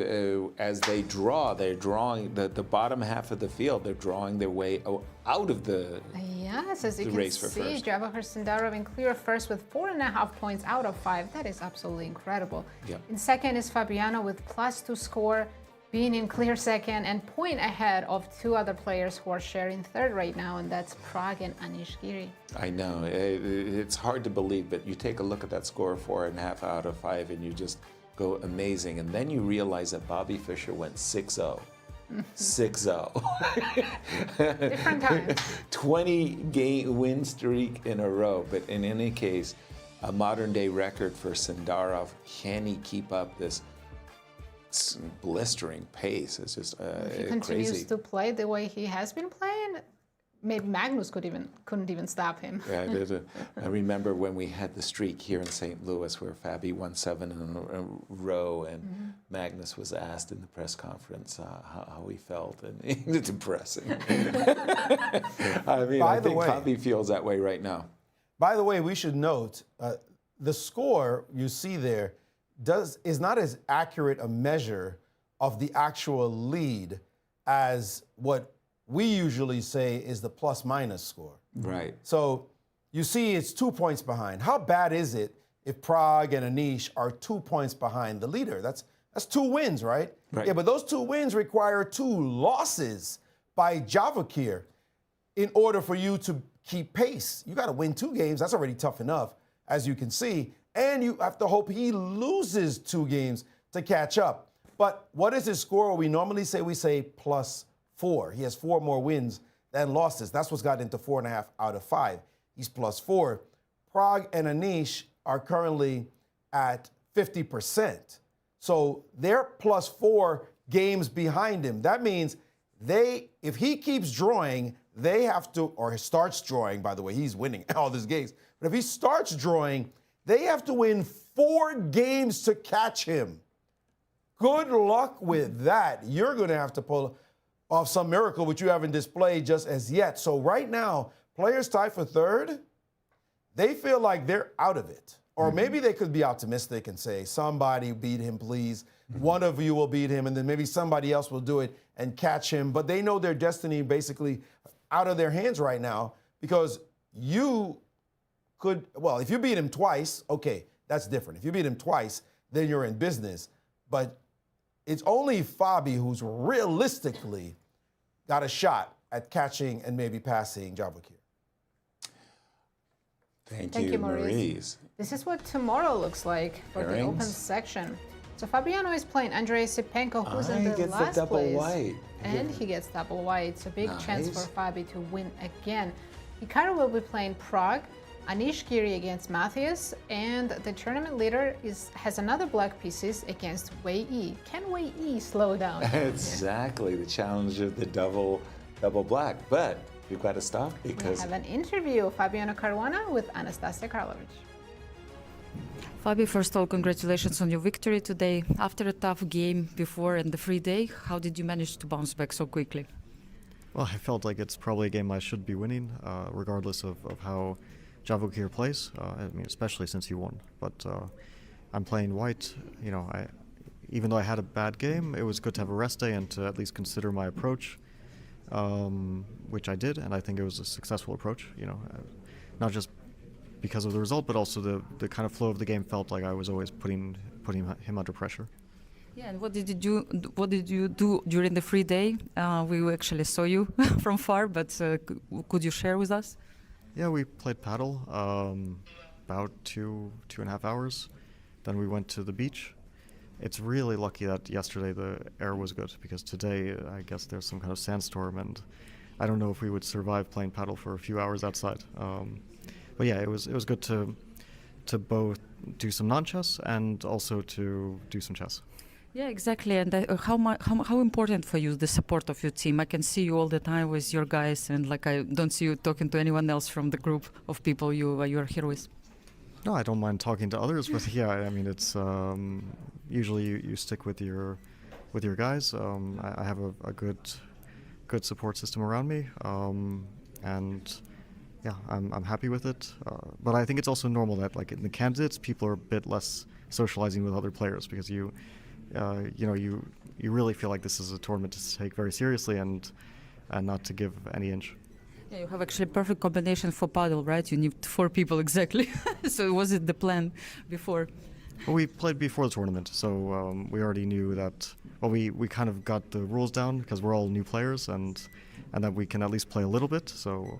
as they draw, they're drawing the bottom half of the field. They're drawing their way out of the Yes, as you the can race for see, first. Javokhir Sindarov in clear first with 4.5 points out of 5. That is absolutely incredible. Yep. In second is Fabiano with +2 score, being in clear second and point ahead of 2 other players who are sharing third right now, and that's Pragg and Anish Giri. I know, it's hard to believe, but you take a look at that score, 4.5 out of 5, and you just go amazing. And then you realize that Bobby Fischer went 6-0. 6-0. Different times. 20-game win streak in a row. But in any case, a modern-day record for Sindarov. Can he keep up this blistering pace? It's just If he continues crazy. to play the way he has been playing, maybe Magnus couldn't even stop him. Yeah, I remember when we had the streak here in St. Louis where Fabi won 7 in a row, and Magnus was asked in the press conference how he felt, and it's depressing. I mean, I think Fabi feels that way right now. By the way, we should note the score you see there is not as accurate a measure of the actual lead as what we usually say is the plus-minus score. Right. So you see it's 2 points behind. How bad is it if Pragg and Anish are 2 points behind the leader? That's 2 wins, right? Right. Yeah, but those 2 wins require 2 losses by Javokhir in order for you to keep pace. You got to win 2 games. That's already tough enough, as you can see. And you have to hope he loses 2 games to catch up. But what is his score? We normally say, +4. He has 4 more wins than losses. That's what's gotten into 4.5 out of 5. He's +4. Pragg and Anish are currently at 50%. So they're +4 games behind him. That means if he keeps drawing, they have to, or starts drawing, by the way, he's winning all these games. But if he starts drawing, they have to win 4 games to catch him. Good luck with that. You're going to have to pull off some miracle, which you haven't displayed just as yet. So right now, players tied for third, they feel like they're out of it. Or maybe they could be optimistic and say, somebody beat him, please. One of you will beat him, and then maybe somebody else will do it and catch him. But they know their destiny basically out of their hands right now, because you could, well, if you beat him twice, okay, that's different. If you beat him twice, then you're in business. But it's only Fabi who's realistically got a shot at catching and maybe passing Javokhir. Thank you, Maurice. This is what tomorrow looks like for the open section. So Fabiano is playing Andrey Esipenko, who's in the last double place. white. And he gets double white. It's a big chance for Fabi to win again. Hikaru will be playing Pragg, Anish Giri against Matthias, and the tournament leader has another black pieces against Wei Yi. Can Wei Yi slow down? Exactly, the challenge of the double black. But we've got to stop because we have an interview of Fabiano Caruana with Anastasiya Karlovich. Fabi, first of all, congratulations on your victory today. After a tough game before and the free day, how did you manage to bounce back so quickly? Well, I felt like it's probably a game I should be winning, regardless of how Javokhir plays. I mean, especially since he won. But I'm playing white. You know, even though I had a bad game, it was good to have a rest day and to at least consider my approach, which I did, and I think it was a successful approach. You know, not just because of the result, but also the kind of flow of the game felt like I was always putting him under pressure. Yeah, and what did you do during the free day? We actually saw you from far, but could you share with us? Yeah, we played paddle about 2.5 hours. Then we went to the beach. It's really lucky that yesterday the air was good, because today I guess there's some kind of sandstorm, and I don't know if we would survive playing paddle for a few hours outside. But yeah, it was good to both do some non-chess and also to do some chess. Yeah, exactly. And how important for you the support of your team? I can see you all the time with your guys, and like I don't see you talking to anyone else from the group of people you are here with. No, I don't mind talking to others, but yeah, I mean, it's usually you stick with your guys. I have a good support system around me, and yeah, I'm happy with it. But I think it's also normal that, like, in the candidates, people are a bit less socializing with other players, because you really feel like this is a tournament to take very seriously and not to give any inch. Yeah, you have actually perfect combination for paddle, right? You need 4 people exactly. So was it the plan before? Well, we played before the tournament, so we already knew that. Well, we kind of got the rules down because we're all new players, and that we can at least play a little bit. So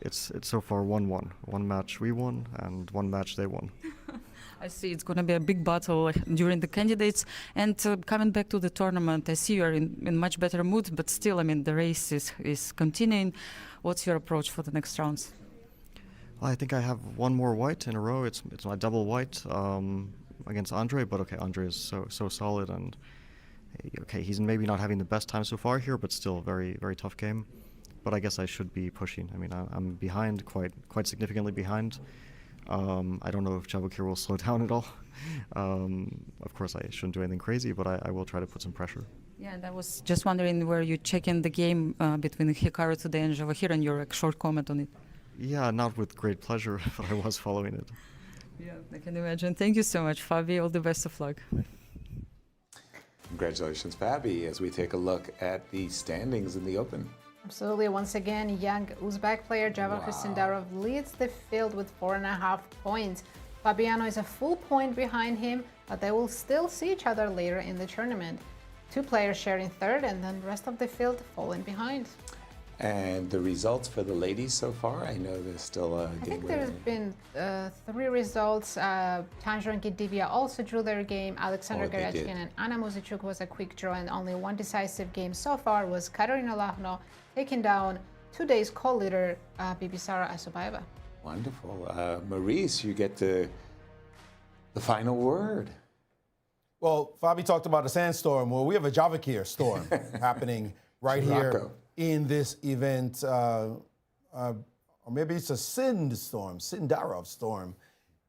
it's so far 1-1. One match we won, and one match they won. I see it's going to be a big battle during the candidates. And coming back to the tournament, I see you're in much better mood, but still, I mean, the race is continuing. What's your approach for the next rounds? Well, I think I have one more white in a row. It's my double white against Andrey, but okay, Andrey is so solid, and okay, he's maybe not having the best time so far here, but still very, very tough game. But I guess I should be pushing. I mean, I'm behind, quite significantly behind. I don't know if Javokhir will slow down at all. Of course, I shouldn't do anything crazy, but I will try to put some pressure. Yeah, and I was just wondering where you checking the game between Hikaru today and Javokhir, and your short comment on it. Yeah, not with great pleasure, but I was following it. Yeah, I can imagine. Thank you so much, Fabi. All the best of luck. Congratulations, Fabi, as we take a look at the standings in the Open. Absolutely. Once again, young Uzbek player Javokhir Sindarov leads the field with 4.5 points. Fabiano is a full point behind him, but they will still see each other later in the tournament. 2 players sharing third, and then the rest of the field falling behind. And the results for the ladies so far, I know there's still a game. I think there's been 3 results. Tanjiro and Gidivya also drew their game. Alexander Garechkin and Anna Muzichuk was a quick draw, and only one decisive game so far was Katerina Lahno taking down today's co-leader Bibisara Asubayeva. Wonderful. Maurice, you get the final word. Well, Fabi talked about a sandstorm. Well, we have a Javokhir storm happening right here in this event. Or maybe it's a Sindarov storm.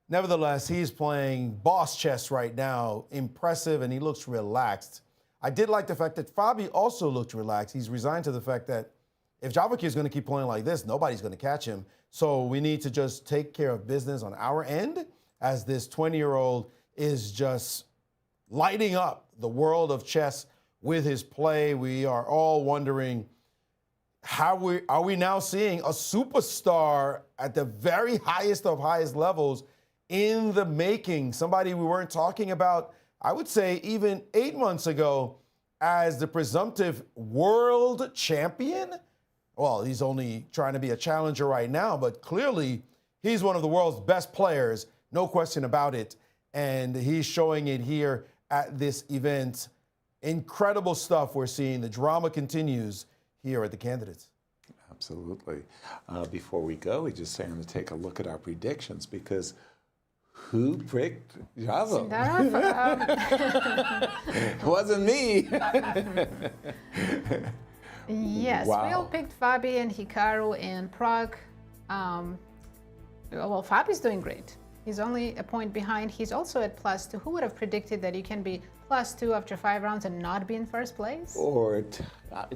Nevertheless, he's playing boss chess right now. Impressive, and he looks relaxed. I did like the fact that Fabi also looked relaxed. He's resigned to the fact that if Javokhir is going to keep playing like this, nobody's going to catch him. So we need to just take care of business on our end, as this 20-year-old is just lighting up the world of chess with his play. We are all wondering, are we now seeing a superstar at the very highest of highest levels in the making? Somebody we weren't talking about, I would say, even 8 months ago as the presumptive world champion. Well, he's only trying to be a challenger right now, but clearly he's one of the world's best players, no question about it. And he's showing it here at this event. Incredible stuff we're seeing. The drama continues here at the candidates. Absolutely. Before we go, we just going to take a look at our predictions, because who picked Javo? It wasn't me. Yes, wow. We all picked Fabi and Hikaru and Prague. Well, Fabi's doing great. He's only a point behind. He's also at +2. Who would have predicted that you can be +2 after 5 rounds and not be in first place? Or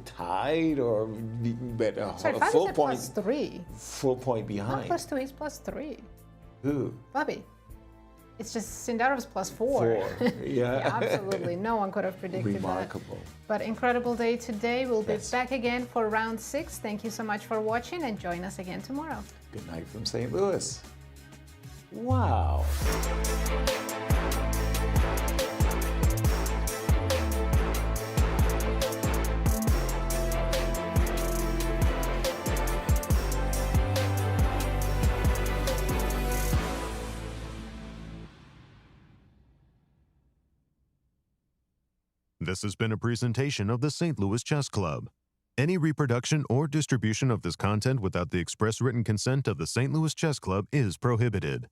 tied, or but a full point. +3. Full point behind. Not +2, he's +3. Who? Fabi. It's just Sindarov's +4. 4. Yeah. Absolutely. No one could have predicted Remarkable. that. But incredible day today. We'll be back again for round 6. Thank you so much for watching, and join us again tomorrow. Good night from St. Louis. Wow. This has been a presentation of the St. Louis Chess Club. Any reproduction or distribution of this content without the express written consent of the St. Louis Chess Club is prohibited.